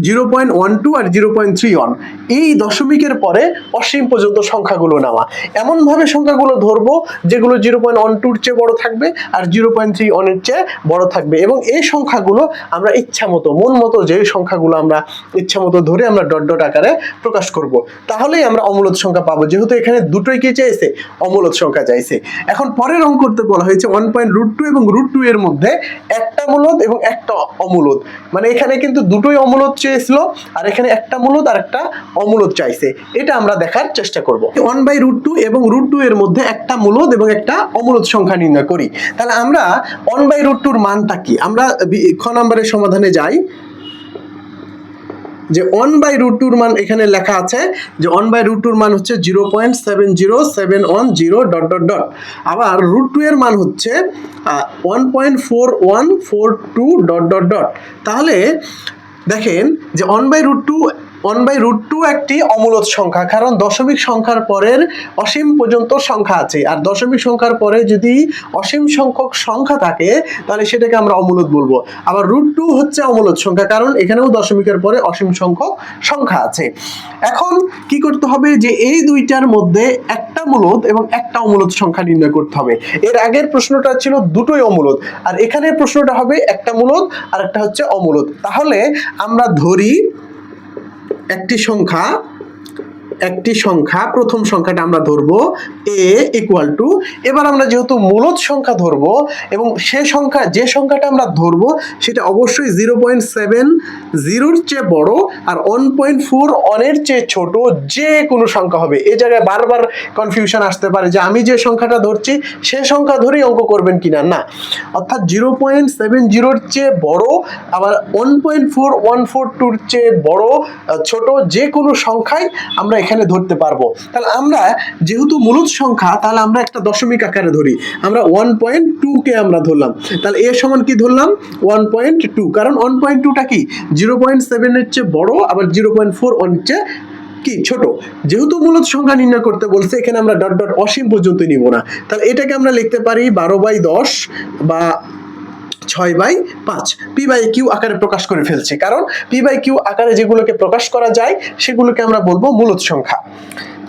0.12 আর 0.31 এই দশমিকের পরে অসীম পর্যন্ত সংখ্যাগুলো নেওয়া, এমনভাবে সংখ্যাগুলো ধরবো যেগুলো 0.12 চেয়ে বড় থাকবে আর 0.31 এর চেয়ে বড় থাকবে, এবং এই সংখ্যাগুলো আমরা ইচ্ছামতো মন মতো যে সংখ্যাগুলো আমরা ইচ্ছামতো ধরে আমরা ডট ডট আকারে প্রকাশ করব, তাহলেই আমরা অমূলদ সংখ্যা পাবো। যেহেতু এখানে দুটোই কি চাইছে, অমূলদ সংখ্যা চাইছে। এখন পরের অঙ্ক করতে বলা হয়েছে 1.√2 এবং √2 এর মধ্যে একটা মূলদ এবং একটা অমূলদ, মানে এখানে কিন্তু দুটোই অমূলদ চেয়েছিল আর এখানে একটা মূলদ আর একটা অমূলদ চাইছে, এটা আমরা দেখার চেষ্টা করব। 1/√2 এবং √2 এর মধ্যে একটা মূলদ এবং একটা অমূলদ সংখ্যা নির্ণয় করি। তাহলে আমরা 1/√2 এর মানটা কি, আমরা খ নম্বরের সমাধানে যাই। যে 1/√2 এর মান এখানে লেখা আছে যে 1/√2 এর মান হচ্ছে 0.70710 ডট ডট ডট, আবার √2 এর মান হচ্ছে 1.4142 ডট ডট ডট। তাহলে দেখেন যে 1/√2 একটি অমূলদ সংখ্যা, কারণ দশমিক সংখ্যার পরের অসীম পর্যন্ত সংখ্যা আছে, আর দশমিক সংখ্যার পরে যদি অসীম সংখ্যক সংখ্যা থাকে তাহলে সেটাকে আমরা অমূলদ বলবো। আবার √2 হচ্ছে অমূলদ সংখ্যা, কারণ এখানেও দশমিকের পরে অসীম সংখ্যক সংখ্যা আছে। এখন কি করতে হবে যে এই দুইটার মধ্যে একটা মূলদ এবং একটা অমূলদ সংখ্যা নির্ণয় করতে হবে। এর আগের প্রশ্নটা ছিল দুটোই অমূলদ, আর এখানের প্রশ্নটা হবে একটা মূলদ আর একটা হচ্ছে অমূলদ। তাহলে আমরা ধরি একটি সংখ্যা একটি সংখ্যা, প্রথম সংখ্যাটা আমরা ধরবো a ইকুয়াল টু, এবার আমরা যেহেতু মূলদ সংখ্যা ধরবো এবং যে সংখ্যাটা আমরা ধরবো সেটা অবশ্যই 0.70 চেয়ে বড় আর 1.4 অনের চেয়ে ছোট যে কোনো সংখ্যা হবে। এই জায়গায় বারবার কনফিউশন আসতে পারে যে আমি যে সংখ্যাটা ধরছি সে সংখ্যা ধরেই অঙ্ক করবেন কিনা, না, অর্থাৎ 0.70 চেয়ে বড় আবার 1.414 চেয়ে বড় ছোট যে কোনো সংখ্যাই আমরা এখানে ধরতে পারবো। তাহলে আমরা যেহেতু মূলদ সংখ্যা, তাহলে আমরা একটা দশমিক আকারে ধরি, আমরা 1.2 কে আমরা ধরলাম, তাহলে এর সমান কি ধরলাম 1.2, কারণ 1.2টা কি 0.7 এর চেয়ে বড় আবার 0.41 এর চেয়ে কি ছোট। যেহেতু মূলদ সংখ্যা নির্ণয় করতে বলছে এখানে আমরা ডট ডট অসীম পর্যন্ত নিব না, তাহলে এটাকে আমরা লিখতে পারি 12/10 বা 6/5 p/q আকারে প্রকাশ করে ফেলছে, কারণ p/q আকারে যেগুলোকে প্রকাশ করা যায় সেগুলোকে আমরা বলবো মূলদ সংখ্যা।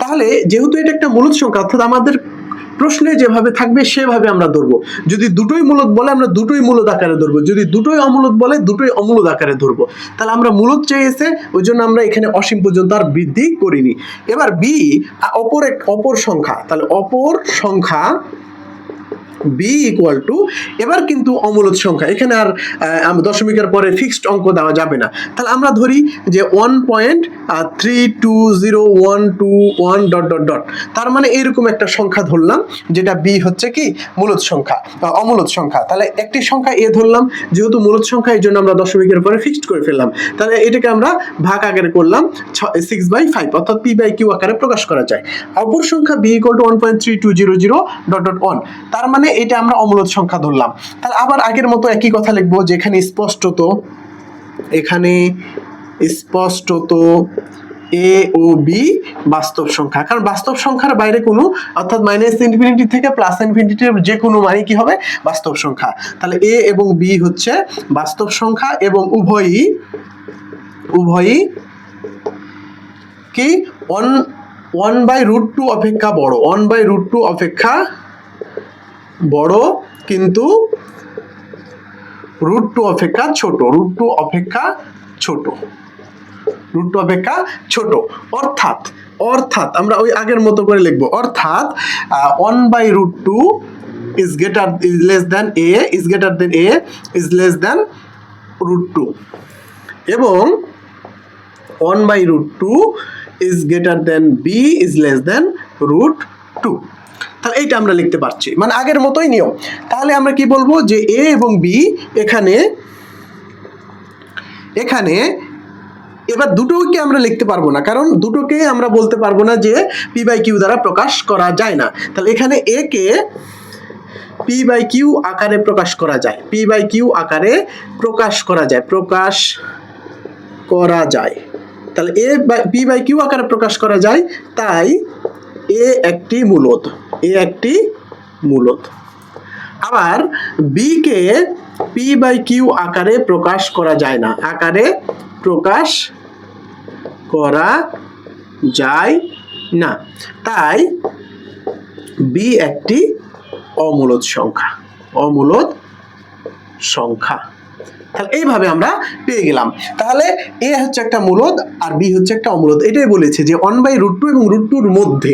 তাহলে যেহেতু এটা একটা মূলদ সংখ্যা, অর্থাৎ আমাদের প্রশ্নে যেভাবে থাকবে সেভাবে আমরা ধরবো। যদি দুটোই মূলদ বলে আমরা দুটোই মূলদ আকারে ধরবো, যদি দুটোই অমূলদ বলে দুটোই অমূলদ আকারে ধরবো। তাহলে আমরা মূলদ চেয়েছে ওই জন্য আমরা এখানে অসীম পর্যন্ত আর বৃদ্ধি করিনি। এবার বি অপর সংখ্যা, তাহলে অপর সংখ্যা b ইকুয়াল টু, এবার কিন্তু অমূলদ সংখ্যা, এখানে আর দশমিকের পরে ফিক্সড অঙ্ক দেওয়া যাবে না। তাহলে আমরা ধরি যে 1.32012 ডট ডট ডট, তার মানে এরকম একটা সংখ্যা ধরলাম যেটা b হচ্ছে কি মূলদ সংখ্যা বা অমূলদ সংখ্যা। তাহলে একটি সংখ্যা a ধরলাম, যেহেতু মূলদ সংখ্যা এই জন্য আমরা দশমিকের পরে ফিক্সড করে ফেললাম। তাহলে এটাকে আমরা ভাগ আকারে করলাম 6/5, অর্থাৎ p/q আকারে প্রকাশ করা যায়। অপর সংখ্যা b equal to 1.3200 dot dot 1, তার মানে এটা আমরা অমূলদ সংখ্যা ধরলাম। তাহলে আবার আগের মতো একই কথা লিখবো যে এখানে স্পষ্টত a ও b বাস্তব সংখ্যা, কারণ বাস্তব সংখ্যার বাইরে কোনো, অর্থাৎ -ইনফিনিটি থেকে +ইনফিনিটির যে কোনো মানে কি হবে বাস্তব সংখ্যা। তাহলে a এবং b হচ্ছে বাস্তব সংখ্যা এবং উভয়ই কি 1/√2 অপেক্ষা বড়, 1/√2 অপেক্ষা বড়, কিন্তু √2 অপেক্ষা ছোট, √2 অপেক্ষা ছোট। অর্থাৎ আমরা ওই আগের মতো করে লিখবো, অর্থাৎ 1/√2 is less than a is greater than a is less than √2 এবং 1/√2 is greater than b is less than √2। তাহলে এইটা আমরা লিখতে পারছি, মানে আগের মতোই নিয়ম। তাহলে আমরা কি বলবো যে a এবং b এখানে এবার দুটোকে আমরা লিখতে পারবো না, কারণ দুটোকে আমরা বলতে পারবো না যে p/q দ্বারা প্রকাশ করা যায় না। তাহলে এখানে a কে p/q আকারে প্রকাশ করা যায়, p/q আকারে প্রকাশ করা যায়। তাহলে p/q আকারে প্রকাশ করা যায়, তাই a একটি মূলদ। আবার b কে p/q আকারে প্রকাশ করা যায় না, তাই b একটি অমূলদ সংখ্যা। তাহলে এইভাবে আমরা পেয়ে গেলাম। তাহলে a হচ্ছে একটা মূলদ আর b হচ্ছে একটা অমূলদ। এটাই বলেছে যে 1/√2 এবং √2 মধ্যে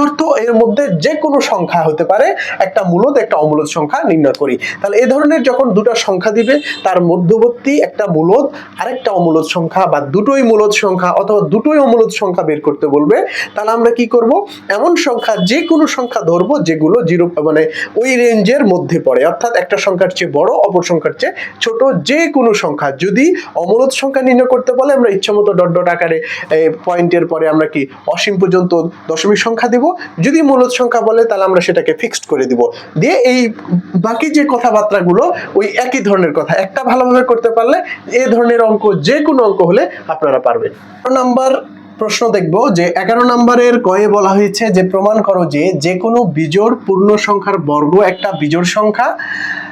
অর্থ এর মধ্যে যে কোনো সংখ্যা হতে পারে, একটা মূলদ একটা অমূলদ সংখ্যা নির্ণয় করি। তাহলে এই ধরনের যখন দুটো সংখ্যা দিবে তার মধ্যবর্তী একটা মূলদ আরেকটা অমূলদ সংখ্যা বা দুটোই মূলদ সংখ্যা অথবা দুটোই অমূলদ সংখ্যা বের করতে বলবে, তাহলে আমরা কি করব, এমন সংখ্যা যে কোনো সংখ্যা ধরবো যেগুলো মানে ওই রেঞ্জের মধ্যে পড়ে, অর্থাৎ একটা সংখ্যার চেয়ে বড় অপর সংখ্যার চেয়ে ছোট যে কোনো সংখ্যা। যদি অমূলদ সংখ্যা নির্ণয় করতে বলে আমরা ইচ্ছামতো ডট ডট আকারে পয়েন্টের পরে আমরা কি অসীম পর্যন্ত দশমিক সংখ্যা দিব, যদি মূলদ সংখ্যা বলে তাহলে আমরা সেটাকে ফিক্সড করে দিব, দিয়ে এই বাকি যে কথাবার্তাগুলো ওই একই ধরনের কথা একটা ভালোভাবে করতে পারলে এই ধরনের অঙ্ক যে কোনো অঙ্ক হলে আপনারা পারবেন। নাম্বার প্রশ্ন দেখব যে 11 নম্বরের কয়ে বলা হয়েছে যে প্রমাণ করো যে কোনো বিজোড় পূর্ণ সংখ্যার বর্গ একটা বিজোড় সংখ্যা।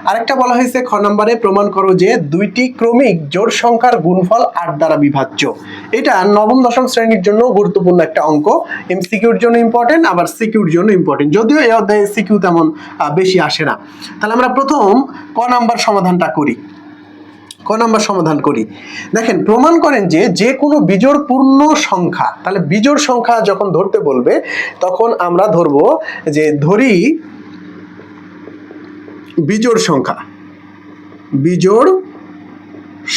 আরেকটা বলা হয়েছে খ নম্বরে প্রমাণ করো যে দুইটি ক্রমিক জোড় সংখ্যার গুণফল 8 দ্বারা বিভাজ্য। এটা নবম দশম শ্রেণীর জন্য গুরুত্বপূর্ণ একটা অঙ্ক, এমসিকিউর জন্য ইম্পর্টেন্ট আবার সিকিউর জন্য ইম্পর্টেন্ট, যদিও এই অধ্যায়ে সিকিউ তেমন বেশি আসে না। তাহলে আমরা প্রথম ক নাম্বার সমাধানটা করি। ক নাম্বার সমাধান করি। দেখেন, প্রমাণ করেন যে যে কোনো বিজোড় পূর্ণ সংখ্যা, তাহলে বিজোড় সংখ্যা যখন ধরতে বলবে তখন আমরা ধরবো যে ধরি বিজোড় সংখ্যা, বিজোড়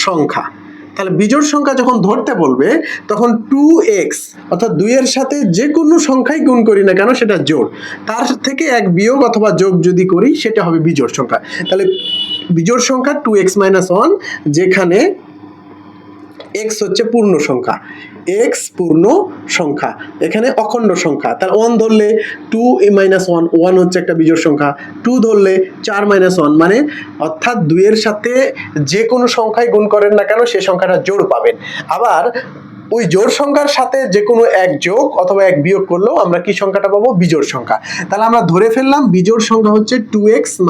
সংখ্যা। তাহলে বিজোড় সংখ্যা যখন ধরতে বলবে তখন 2x অর্থাৎ 2 এর সাথে যে কোনো সংখ্যাই গুণ করি না কেন সেটা জোড়, তার থেকে এক বিয়োগ অথবা যোগ যদি করি সেটা হবে বিজোড় সংখ্যা। তাহলে বিজোড় সংখ্যা 2x - 1, যেখানে x হচ্ছে পূর্ণ সংখ্যা, x পূর্ণ সংখ্যা, এখানে অখণ্ড সংখ্যা। তাহলে 1 ধরলে 2 - 1, 1 হচ্ছে একটা বিজোড় সংখ্যা। 2 ধরলে 4 - 1, মানে অর্থাৎ 2 এর সাথে যে কোনো সংখ্যাই গুণ করেন না কেন সেই সংখ্যাটা জোড় পাবেন। আবার ওই জোড় সংখ্যার সাথে যে কোনো এক যোগ অথবা এক বিয়োগ করলেও আমরা কি সংখ্যাটা পাবো? বিজোড় সংখ্যা। তাহলে আমরা ধরে ফেললাম বিজোড় সংখ্যা হচ্ছে 2x -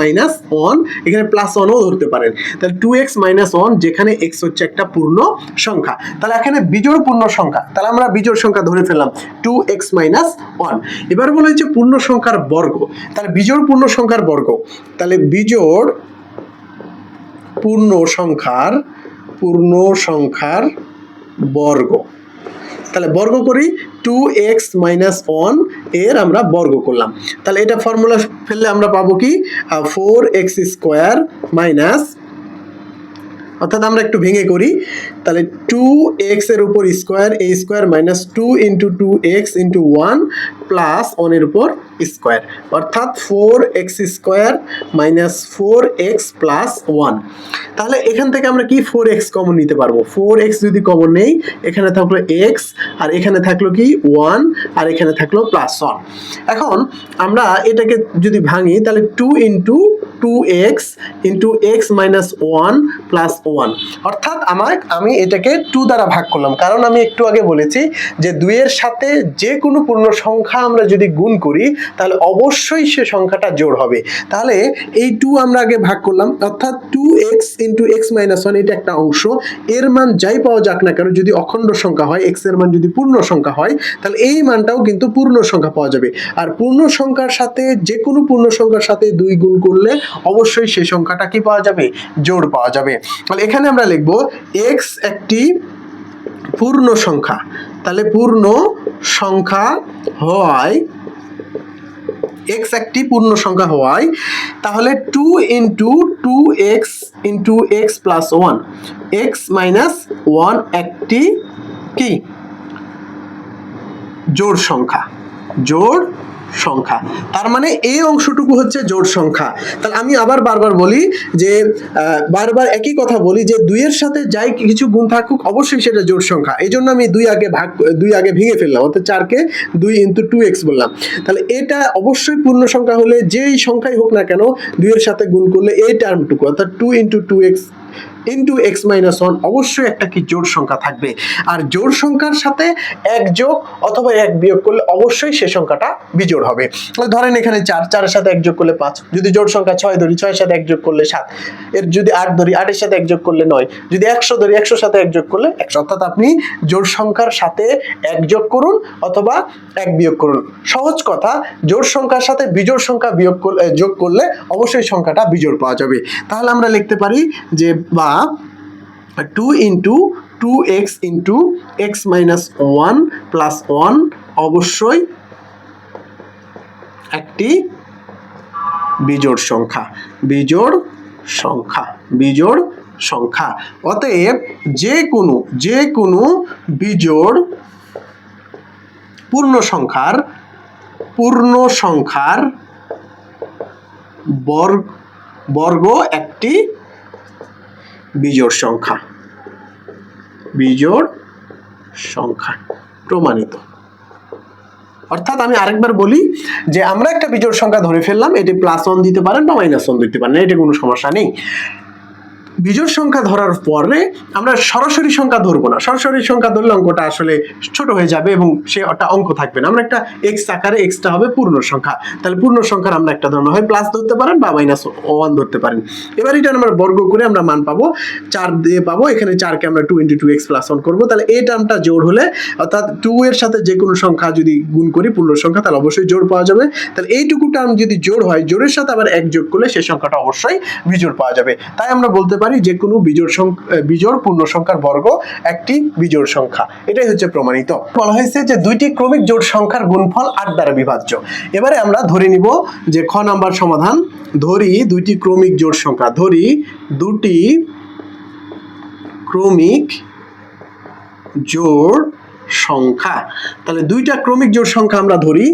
1, এখানে +1ও ধরতে পারেন। তাহলে 2x - 1, যেখানে x হচ্ছে একটা পূর্ণ সংখ্যা। তাহলে এখানে বিজোড় পূর্ণ সংখ্যা, তাহলে আমরা বিজোড় সংখ্যা ধরে ফেললাম 2x - 1। এবার বলা হচ্ছে পূর্ণ সংখ্যার বর্গ, তাহলে বিজোড় পূর্ণ সংখ্যার বর্গ, তাহলে বিজোড় পূর্ণ সংখ্যার বর্গ। তাহলে বর্গ করি, 2x - 1 এর আমরা বর্গ করলাম। তাহলে এটা ফর্মুলা ফেললে আমরা পাবো কি? 4x² মাইনাস, অর্থাৎ আমরা একটু ভেঙে করি, তাহলে 2x এর উপর square, a square minus 2 × 2x × 1 plus 1 এর উপর স্কোয়ার, অর্থাৎ 4x² মাইনাস 4x প্লাস 1। তাহলে এখান থেকে আমরা কি 4x কমন নিতে পারবো? 4x যদি কমন নেই, এখানে থাকলো x আর এখানে থাকলো কি 1 আর এখানে থাকলো প্লাস 1। এখন আমরা এটাকে যদি ভাঙি তাহলে 2 × 2x × x মাইনাস 1 প্লাস 1, অর্থাৎ আমি এটাকে 2 দ্বারা ভাগ করলাম, কারণ আমি একটু আগে বলেছি যে 2 এর সাথে যে কোনো পূর্ণ সংখ্যা আমরা যদি গুণ করি তাহলে অবশ্যই সে সংখ্যাটা জোড় হবে। তাহলে এই 2 আমরা আগে ভাগ করলাম, অর্থাৎ 2x × x - 1 এটা একটা অংশ, এর মান যাই পাওয়া যাক না কেন, যদি অখণ্ড সংখ্যা হয়, x এর মান যদি পূর্ণ সংখ্যা হয় তাহলে এই মানটাও কিন্তু পূর্ণ সংখ্যা পাওয়া যাবে। আর পূর্ণ সংখ্যার সাথে যে কোনো পূর্ণ সংখ্যার সাথে 2 গুণ করলে অবশ্যই সেই সংখ্যাটা কি পাওয়া যাবে? জোড় পাওয়া যাবে। তাহলে এখানে আমরা লিখব x একটি পূর্ণ সংখ্যা, তাহলে পূর্ণ সংখ্যা হয়, x একটি পূর্ণ সংখ্যা হওয়ায় তাহলে 2 × 2x × x plus 1, x minus 1 একটি কি জোড় সংখ্যা, জোড় সংখ্যা। তার মানে এই অংশটুকু হচ্ছে জোড় সংখ্যা। তাহলে আমি আবার বারবার বলি যে বারবার একই কথা বলি যে 2 এর সাথে যাই কিছু গুণ থাকুক অবশ্যই সেটা জোড় সংখ্যা। এই জন্য আমি 2 আগে ভেঙে ফেললাম, অর্থাৎ 4কে 2 × 2x বললাম। তাহলে এটা অবশ্যই পূর্ণ সংখ্যা হলে যেই সংখ্যাই হোক না কেন 2 এর সাথে গুণ করলে এই টার্মটুকু, অর্থাৎ 2 × 2x × x - 1 অবশ্যই একটা কি জোড় সংখ্যা থাকবে। আর জোড় সংখ্যার সাথে এক যোগ অথবা এক বিয়োগ করলে অবশ্যই সেই সংখ্যাটা বিজোড় হবে। ধরেন এখানে 4 এর সাথে এক যোগ করলে 5, যদি জোড় সংখ্যা 6 ধরি 6 এর সাথে এক যোগ করলে 7, এর যদি 8 ধরি 8 এর সাথে এক যোগ করলে 9, যদি 100 ধরি 100 এর সাথে এক যোগ করলে 100। অর্থাৎ আপনি জোড় সংখ্যার সাথে এক যোগ করুন অথবা এক বিয়োগ করুন। সহজ কথা, জোড় সংখ্যার সাথে বিজোড় সংখ্যা যোগ করলে অবশ্যই সংখ্যাটা বিজোড় পাওয়া যাবে। তাহলে আমরা লিখতে পারি যে বা 2 × 2x × x - 1 প্লাস 1 অবশ্যই একটি বিজোড় সংখ্যা, বিজোড় সংখ্যা, বিজোড় সংখ্যা। অতএব যে কোনো বিজোড় পূর্ণ সংখ্যার বর্গ একটি বিজোড় সংখ্যা, বিজোড় সংখ্যা প্রমাণিত। অর্থাৎ আমি আরেকবার বলি যে আমরা একটা বিজোড় সংখ্যা ধরে ফেললাম, এটি +1 দিতে পারেন বা -1 দিতে পারেন, এটা কোনো সমস্যা নেই। বিজোড় সংখ্যা ধরার পরে আমরা সরাসরি সংখ্যা ধরবো না, সরাসরি সংখ্যা ধরলে অঙ্কটা আসলে ছোট হয়ে যাবে এবং সে একটা অঙ্ক থাকবে না। আমরা একটা x আকারে, xটা হবে পূর্ণ সংখ্যা। তাহলে পূর্ণ সংখ্যার আমরা একটা ধরনের হয় প্লাস ধরতে পারেন বা -1 ধরতে পারেন। এবার এটা আমরা বর্গ করে আমরা মান পাবো 4 দিয়ে পাবো, এখানে 4কে আমরা 2 × 2x + 1 করবো। তাহলে এই টার্মটা জোড় হলে, অর্থাৎ 2 এর সাথে যে কোনো সংখ্যা যদি গুণ করি পূর্ণ সংখ্যা তাহলে অবশ্যই জোড় পাওয়া যাবে। তাহলে এইটুকু টার্ম যদি জোড় হয়, জোড়ের সাথে আবার এক যোগ করলে সেই সংখ্যাটা অবশ্যই বিজোড় পাওয়া যাবে। তাই আমরা বলতে পারি যে কোনো বিজোড় পূর্ণ সংখ্যার বর্গ একটি বিজোড় সংখ্যা। এটাই হচ্ছে প্রমাণিত। বলা হয়েছে যে দুইটি ক্রমিক জোড় সংখ্যার গুণফল 8 দ্বারা বিভাজ্য। এবারে আমরা ধরে নিব যে খ নাম্বার সমাধান, ধরি দুইটি ক্রমিক জোড় সংখ্যা, ধরি দুটি ক্রমিক জোড় সংখ্যা। তাহলে দুইটা ক্রমিক জোড় সংখ্যা আমরা ধরি।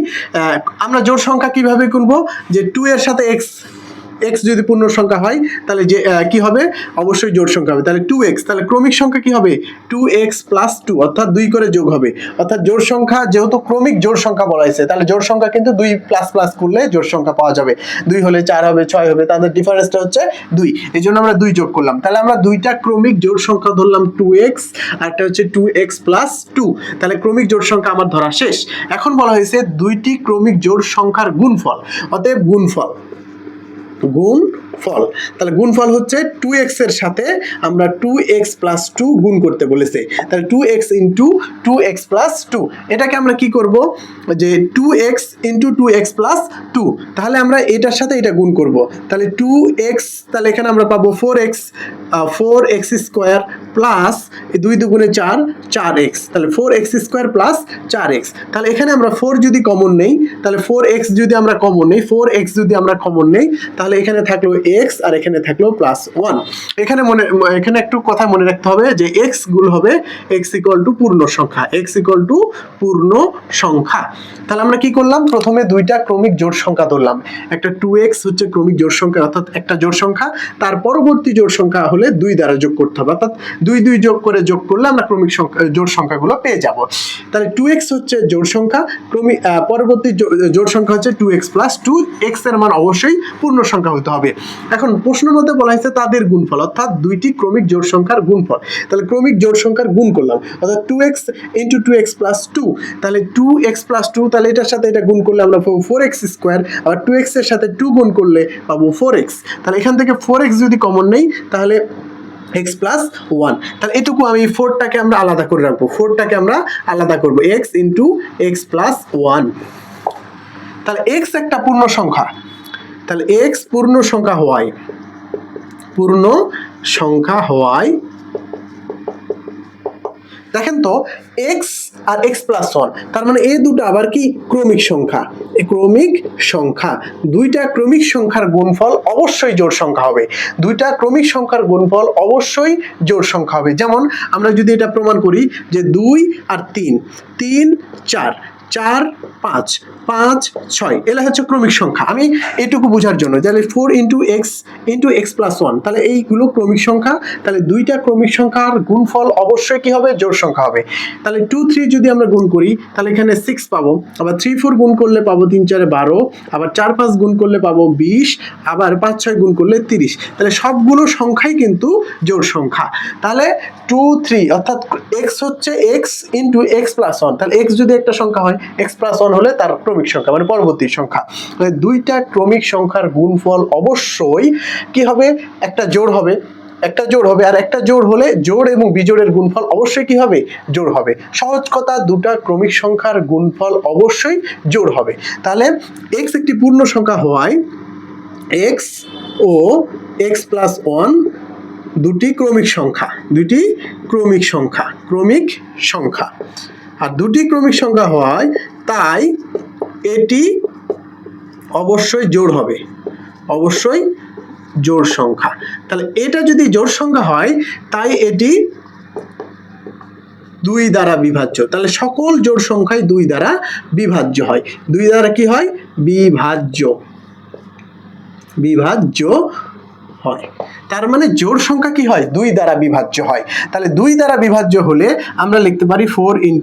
আমরা জোড় সংখ্যা কিভাবে করব, যে 2 এর সাথে x যদি পূর্ণ সংখ্যা হয় তাহলে যে কি হবে, অবশ্যই জোড় সংখ্যা হবে। তাহলে 2x, তাহলে ক্রমিক সংখ্যা কি হবে 2x + 2, অর্থাৎ 2 করে যোগ হবে। অর্থাৎ জোড় সংখ্যা যেহেতু ক্রমিক জোড় সংখ্যা বলা হয়েছে, তাহলে জোড় সংখ্যা কিন্তু 2 প্লাস করলে জোড় সংখ্যা পাওয়া যাবে। 2 হলে 4 হবে, 6 হবে, তাদের ডিফারেন্সটা হচ্ছে 2। এই জন্য আমরা 2 যোগ করলাম। তাহলে আমরা দুইটা ক্রমিক জোড় সংখ্যা ধরলাম 2x, আর একটা হচ্ছে 2x + 2। তাহলে ক্রমিক জোড় সংখ্যা আমার ধরা শেষ। এখন বলা হয়েছে দুইটি ক্রমিক জোড় সংখ্যার গুণফল, অতএব গুণফল। তাহলে গুণফল হচ্ছে 2x এর সাথে আমরা 2x + 2 গুণ করতে বলেছে। তাহলে 2x × 2x + 2, এটাকে আমরা কি করব, যে 2x × 2x + 2, তাহলে আমরা এটার সাথে এটা গুণ করব। তাহলে 2x, তাহলে এখানে আমরা পাবো 4x স্কয়ার প্লাস 2 × 2 = 4, 4x, তাহলে 4x² + 4x। তাহলে এখানে আমরা 4 যদি কমন নেই, তাহলে 4x যদি আমরা কমন নেই, 4x যদি আমরা কমন নেই, তাহলে এখানে থাকলো x আর এখানে থাকলো +1। এখানে একটু কথা মনে রাখতে হবে যে x গুণ হবে x = পূর্ণ সংখ্যা, x = পূর্ণ সংখ্যা। তাহলে আমরা কি করলাম, প্রথমে দুইটা ক্রমিক জোড় সংখ্যা ধরলাম। একটা 2x হচ্ছে ক্রমিক জোড় সংখ্যা, অর্থাৎ একটা জোড় সংখ্যা, তার পরবর্তী জোড় সংখ্যা হলে 2 দ্বারা যোগ করতে হবে, অর্থাৎ 2 যোগ করলে আমরা ক্রমিক জোড় সংখ্যাগুলো পেয়ে যাব। তাহলে 2x হচ্ছে জোড় সংখ্যা, পরবর্তী জোড় সংখ্যা হচ্ছে 2x + 2, x এর মান অবশ্যই পূর্ণ সংখ্যা হতে হবে। এখন প্রশ্ন মতে বলা হয়েছে তাদের গুণফল, অর্থাৎ দুইটি ক্রমিক জোড় সংখ্যার গুণফল। তাহলে ক্রমিক জোড় সংখ্যার গুণ করলাম, অর্থাৎ 2x × 2x + 2, তাহলে 2x + 2, তাহলে এটার সাথে এটা গুণ করলে আমরা পাবো 4x², আবার 2x এর সাথে 2 গুণ করলে পাবো 4x। তাহলে এখান থেকে 4x যদি কমন নেই, তাহলে x + 1, তাহলে এটুকু আমি 4টাকে আমরা আলাদা করে রাখবো, 4টাকে আমরা আলাদা করব, x × x + 1। তাহলে x একটা পূর্ণ সংখ্যা, তাহলে x পূর্ণ সংখ্যা হওয়ায় দেখেন তো x আর x + 1, তার মানে এই দুটো আবার কি ক্রমিক সংখ্যা। দুইটা ক্রমিক সংখ্যার গুণফল অবশ্যই জোড় সংখ্যা হবে, দুইটা ক্রমিক সংখ্যার গুণফল অবশ্যই জোড় সংখ্যা হবে। যেমন আমরা যদি এটা প্রমাণ করি যে 2 আর 3, 3 4, 4 5, 5 6, এগুলো হচ্ছে ক্রমিক সংখ্যা। আমি এইটুকু বোঝার জন্য, তাহলে 4 × x × x + 1, তাহলে এইগুলো ক্রমিক সংখ্যা। তাহলে দুইটা ক্রমিক সংখ্যার গুণফল অবশ্যই কি হবে, জোড় সংখ্যা হবে। তাহলে 2 3 যদি আমরা গুণ করি, তাহলে এখানে 6 পাবো, আবার 3 4 গুণ করলে পাবো 3 4 12, আবার 4 5 গুণ করলে পাবো 20, আবার 5 6 গুণ করলে 30। তাহলে সবগুলো সংখ্যাই কিন্তু জোড় সংখ্যা। তাহলে 2 3, অর্থাৎ x হচ্ছে x × x + 1, তাহলে x যদি একটা সংখ্যা হয়, x + 1 হলে তার ক্রমিক সংখ্যা, মানে পরবর্তী সংখ্যা। তাহলে দুইটা ক্রমিক সংখ্যার গুণফল অবশ্যই কি হবে, একটা জোড় হবে, আর একটা জোড় হলে জোড় এবং বিজোড়ের গুণফল অবশ্যই কি হবে, জোড় হবে। সহজ কথা, দুটা ক্রমিক সংখ্যার গুণফল অবশ্যই জোড় হবে। তাহলে x একটি পূর্ণ সংখ্যা হওয়ায় x ও x + 1 দুটি ক্রমিক সংখ্যা, আর দুটি ক্রমিক সংখ্যা হওয়ায় তাই এটি অবশ্যই জোড় সংখ্যা। তাহলে এটা যদি জোড় সংখ্যা হয়, তাই এটি 2 দ্বারা বিভাজ্য। তাহলে সকল জোড় সংখ্যাই 2 দ্বারা বিভাজ্য হয়। 2 দ্বারা কি হয়, বিভাজ্য হয়। তার মানে জোড় সংখ্যা কি হয়, 2 দ্বারা বিভাজ্য হয়। তাহলে 2 দ্বারা বিভাজ্য হলে আমরা লিখতে পারি 4 ×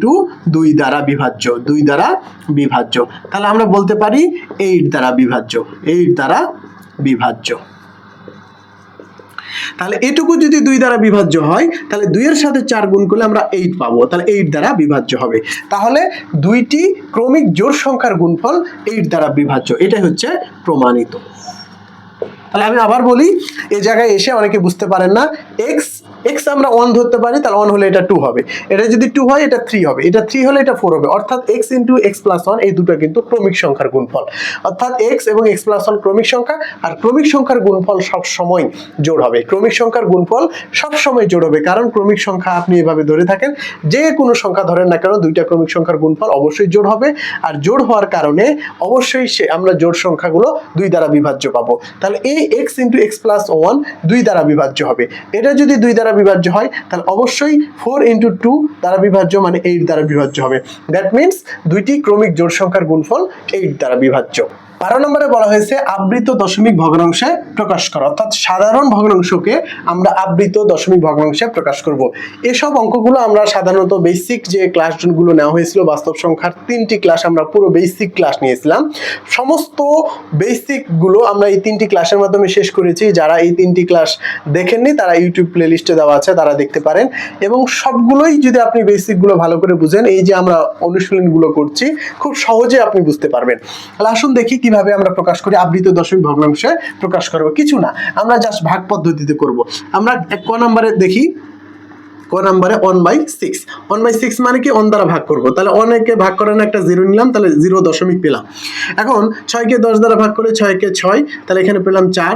2 দ্বারা বিভাজ্য। তাহলে আমরা বলতে পারি 8 দ্বারা বিভাজ্য। তাহলে এটুকু যদি 2 দ্বারা বিভাজ্য হয়, তাহলে 2 এর সাথে 4 গুণ করলে আমরা 8 পাবো, তাহলে 8 দ্বারা বিভাজ্য হবে। তাহলে দুইটি ক্রমিক জোড় সংখ্যার গুণফল 8 দ্বারা বিভাজ্য, এটাই হচ্ছে প্রমাণিত। তাহলে আমি আবার বলি, এই জায়গায় এসে অনেকে বুঝতে পারেন না, x x আমরা 1 ধরতে পারি, তাহলে 1 হলে এটা 2 হবে, এটা যদি 2 হয় এটা 3 হবে, এটা 3 হলে এটা 4 হবে, অর্থাৎ x ইনটু x প্লাস 1 এই দুটো কিন্তু ক্রমিক সংখ্যার গুণফল। অর্থাৎ x এবং x প্লাস 1 ক্রমিক সংখ্যা, আর ক্রমিক সংখ্যার গুণফল সব সময় জোড় হবে। ক্রমিক সংখ্যার গুণফল সব সময় জোড় হবে, কারণ ক্রমিক সংখ্যা আপনি এভাবে ধরে থাকেন, যে কোনো সংখ্যা ধরেন না কেন দুইটা ক্রমিক সংখ্যার গুণফল অবশ্যই জোড় হবে, আর জোড় হওয়ার কারণে অবশ্যই আমরা জোড় সংখ্যাগুলো 2 দ্বারা বিভাজ্য পাবো। তাহলে এই x ইনটু x প্লাস 1 2 দ্বারা বিভাজ্য হবে। এটা যদি 2 দ্বারা বিভাজ্য হয় তাহলে অবশ্যই 4 ইনটু 2 দ্বারা বিভাজ্য, মানে 8 দ্বারা বিভাজ্য হবে। দ্যাট মিনস দুইটি ক্রমিক জোড় সংখ্যার গুণফল 8 দ্বারা বিভাজ্য। 12 নম্বরে বলা হয়েছে আবৃত দশমিক ভগ্নাংশে প্রকাশ করা, অর্থাৎ সাধারণ ভগ্নাংশকে আমরা আবৃত দশমিক ভগ্নাংশে প্রকাশ করব। এসব অঙ্কগুলো আমরা সাধারণত বেসিক যে ক্লাসগুলো নেওয়া হয়েছিল, বাস্তব সংখ্যার 3টি ক্লাস আমরা পুরো বেসিক ক্লাস নিয়েছিলাম। সমস্ত বেসিকগুলো আমরা এই 3টি ক্লাসের মাধ্যমে শেষ করেছি। যারা এই 3টি ক্লাস দেখেননি তারা ইউটিউব প্লেলিস্টে দেওয়া আছে, তারা দেখতে পারেন। এবং সবগুলোই যদি আপনি বেসিকগুলো ভালো করে বুঝেন, এই যে আমরা অনুশীলনগুলো করছি খুব সহজে আপনি বুঝতে পারবেন। তাহলে আসুন দেখি কিভাবে আমরা প্রকাশ করি, আবৃত দশমিক ভগ্নাংশে প্রকাশ করব। কিছু না, আমরা জাস্ট ভাগ পদ্ধতিতে করব। আমরা ক নম্বরে দেখি, ক নম্বরে 1/6। 1/6 মানে কি 1 দ্বারা ভাগ করব, তাহলে 1 কে ভাগ করার একটা 0 নিলাম, তাহলে 0 দশমিক পেলাম। এখন 6 কে 10 দ্বারা ভাগ করে 6 কে 6, তাহলে এখানে পেলাম 4,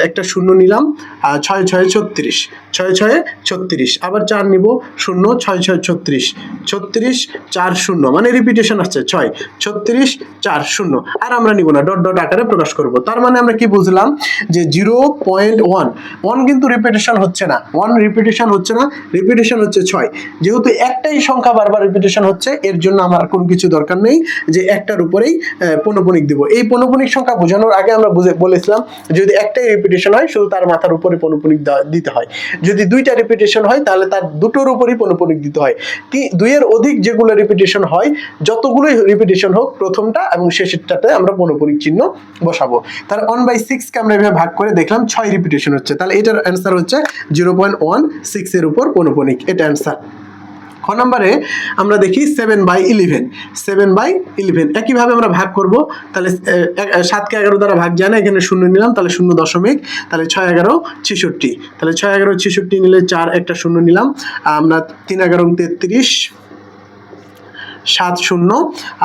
একটা 0 নিলাম, আর 6 6 36, 6 6 36, আবার 4 নিব, 0 6 6 36, 36 4 0, মানে রিপিটেশন আসছে 6 36 4 0, আর আমরা নিব না, ডট ডট আকারে প্রকাশ করব। তার মানে আমরা কি বুঝলাম যে 0.1 কিন্তু রিপিটেশন হচ্ছে না, 1 রিপিটেশন হচ্ছে না, রিপিটেশন হচ্ছে 6। যেহেতু একটাই সংখ্যা বারবার রিপিটেশন হচ্ছে, এর জন্য আমার কোনো কিছু দরকার নেই যে একটার উপরেই পৌনঃপুনিক দিব। এই পৌনঃপুনিক সংখ্যা বোঝানোর আগে আমরা বলেছিলাম যদি একটাই রিপিটেশন হয় শুধু তার মাথার উপরে পৌনঃপুনিক দিতে হয়, যদি দুইটা রিপিটেশন হয় তাহলে তার দুটোর উপরই পৌনঃপুনিক দিতে হয়। 2 এর অধিক যেগুলো রিপিটেশন হয়, যতগুলোই রিপিটেশন হোক, প্রথমটা এবং শেষেরটাতে আমরা পৌনঃপুনিক চিহ্ন বসাবো। তাহলে 1/6 কে আমরা এভাবে ভাগ করে দেখলাম 6 রিপিটেশন হচ্ছে, তাহলে এটার অ্যান্সার হচ্ছে 0.16 এর উপর পৌনঃপুনিক, এটা অ্যান্সার। খ নম্বরে আমরা দেখি 7/11। 7/11 একইভাবে আমরা ভাগ করব, তাহলে 7 কে 11 দ্বারা ভাগ যায় না, এখানে 0 নিলাম, তাহলে 0 দশমিক, তাহলে 6 11 66, তাহলে 6 11 66 নিলে 4 একটা 0 নিলাম, আমরা 3 11 33 7 0,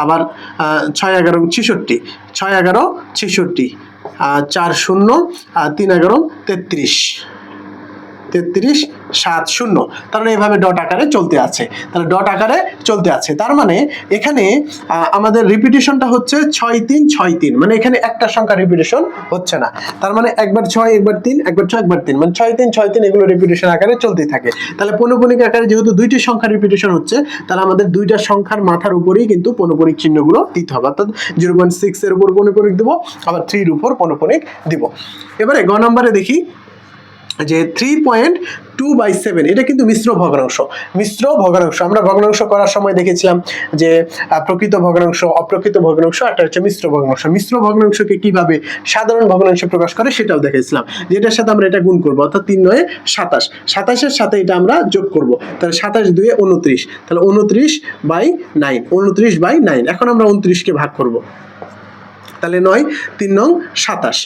আবার 6 11 66, 6 11 66, 4 0, 3 11 33 33 7 0, তার মানে এভাবে ডট আকারে চলতে আছে। তাহলে ডট আকারে চলতে আছে, তার মানে এখানে আমাদের রিপিটেশনটা হচ্ছে 6 3 6 3, মানে এখানে একটা সংখ্যা রিপিটেশন হচ্ছে না। তার মানে একবার 6 একবার 3 একবার 6 একবার 3, মানে 6 3 6 3 এগুলো রিপিটেশন আকারে চলতেই থাকে। তাহলে পৌনঃপুনিক আকারে যেহেতু দুইটি সংখ্যা রিপিটেশন হচ্ছে, তাহলে আমাদের দুইটা সংখ্যার মাথার উপরেই কিন্তু পৌনঃপুনিক চিহ্নগুলো দিতে হবে, অর্থাৎ 0.6 এর উপর পৌনঃপুনিক দেব, আবার 3 এর উপর পৌনঃপুনিক দিব। এবারে গ নম্বরে দেখি যে 3.2/7, এটা কিন্তু মিশ্র ভগ্নাংশ। মিশ্র ভগ্নাংশ আমরা ভগ্নাংশ করার সময় দেখেছিলাম যে প্রকৃত ভগ্নাংশ, অপ্রকৃত ভগ্নাংশ, আর হচ্ছে মিশ্র ভগ্নাংশ। মিশ্র ভগ্নাংশকে কিভাবে সাধারণ ভগ্নাংশে প্রকাশ করে সেটাও দেখেছিলাম, যেটার সাথে আমরা এটা গুণ করব, অর্থাৎ 3 9 27, 27-এর সাথে এটা আমরা যোগ করব, তাহলে 27 2 29, তাহলে 29/9, 29/9। এখন আমরা 29 কে ভাগ করব, তাহলে 9 3 9 27,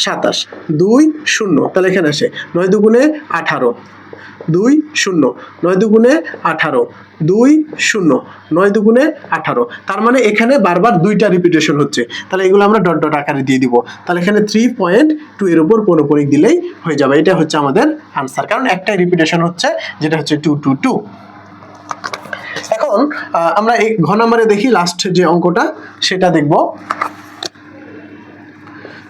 27 2 0, তাহলে এখানে আসে 9 2 18, 2 0, 9 2 18, 2 0, 9 2 18, তার মানে এখানে বারবার দুইটা রিপিটেশন হচ্ছে, তাহলে এগুলো আমরা ডট ডট আকারে দিয়ে দিব। তাহলে এখানে 3.2 এর উপর পৌনঃপুনিক দিলেই হয়ে যাবে, এটা হচ্ছে আমাদের আনসার, কারণ একটাই রিপিটেশন হচ্ছে, যেটা হচ্ছে 2 2 2। এখন আমরা এই ঘ নম্বরে দেখি লাস্ট যে অঙ্কটা সেটা দেখব।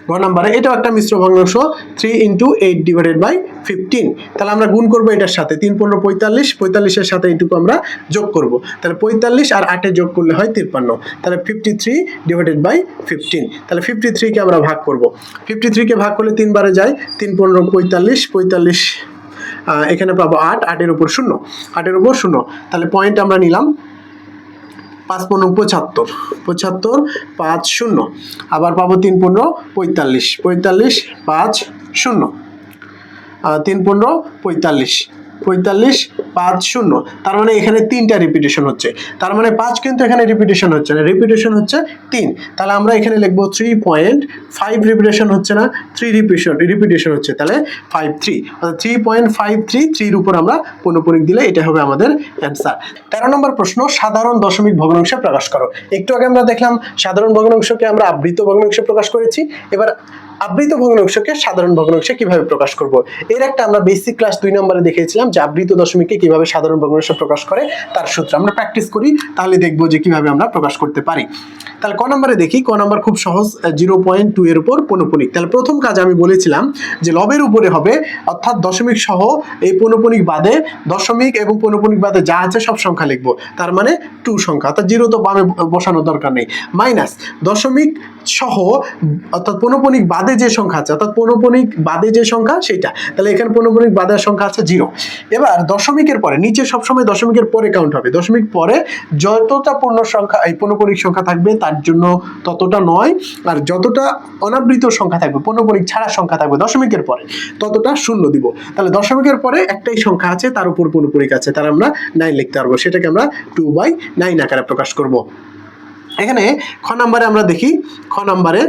গ নম্বরে এটাও একটা মিশ্র ভগ্নাংশ, 3 × 8/15, তাহলে আমরা গুণ করব এটার সাথে, 3 15 45, 45-এর সাথে এইটুকু আমরা যোগ করব, তাহলে 45 আর 8 যোগ করলে হয় 53, তাহলে 53/15, তাহলে 53 কে আমরা ভাগ করব, 53 কে ভাগ করলে 3 বারে যায়, 3 15 45, 45 এখানে পাবো 8, 8 এর উপর 0, 8 এর উপর 0, তাহলে পয়েন্ট আমরা নিলাম 5 15 75, 75 5 0, আবার পাবো 3 15 45, 45 5 0, 3 15 45, 45 5 0, তার মানে এখানে 3টা রিপিটেশন হচ্ছে, তার মানে 5 কিন্তু এখানে রিপিটেশন হচ্ছে না, রিপিটেশন হচ্ছে 3, তাহলে আমরা এখানে লিখবো 3.5 রিপিটেশন হচ্ছে না, 3 রিপিটেশন হচ্ছে, তাহলে 53, অর্থাৎ 3.53, 3 এর উপর আমরা পৌনঃপুনিক দিলে এটা হবে আমাদের অ্যান্সার। 13 নম্বর প্রশ্ন, সাধারণ দশমিক ভগ্নাংশে প্রকাশ করো। একটু আগে আমরা দেখলাম সাধারণ ভগ্নাংশকে আমরা আবৃত ভগ্নাংশে প্রকাশ করেছি, এবার আবৃত ভগ্নাংশকে সাধারণ ভগ্নাংশে কিভাবে প্রকাশ করব, এর একটা আমরা বেসিক ক্লাস 2 নম্বরে দেখিয়েছিলাম যে আবৃত দশমিককে কিভাবে সাধারণ ভগ্নাংশে প্রকাশ করে তার সূত্র আমরা প্র্যাকটিস করি, তাহলে দেখবো যে কিভাবে আমরা প্রকাশ করতে পারি। তাহলে ক নম্বরে দেখি, ক নম্বর খুব সহজ, 0.2 এর উপর পৌনঃপুনিক। তাহলে প্রথম কাজ আমি বলেছিলাম যে লবের উপরে হবে, অর্থাৎ দশমিক সহ এই পৌনঃপুনিক বাদে, দশমিক এবং পৌনঃপুনিক বাদে যা আছে সব সংখ্যা লিখবো, তার মানে 2 সংখ্যা, অর্থাৎ 0 তো বামে বসানোর দরকার নেই, মাইনাস দশমিক সহ অর্থাৎ পৌনঃপুনিক বাদে যে সংখ্যা আছে, অর্থাৎ পৌনঃপুনিক বাদে যে সংখ্যা সেটা, তাহলে এখানে পৌনঃপুনিক বাদের সংখ্যা আছে 0। এবার দশমিকের পরে, নিচে সবসময় দশমিকের পরে কাউন্ট হবে, দশমিক পরে যতটা পূর্ণ সংখ্যা এই পৌনঃপুনিক সংখ্যা থাকবে তার জন্য ততটা নয়, আর যতটা অনাবৃত সংখ্যা থাকবে পৌনঃপুনিক ছাড়া সংখ্যা থাকবে দশমিকের পরে ততটা 0 দিব। তাহলে দশমিকের পরে একটাই সংখ্যা আছে, তার উপর পৌনঃপুনিক আছে, তার আমরা 9 লিখতে পারবো, সেটাকে আমরা 2/9 আকারে প্রকাশ করব। এখানে খ নম্বরে আমরা দেখি, খ নম্বরে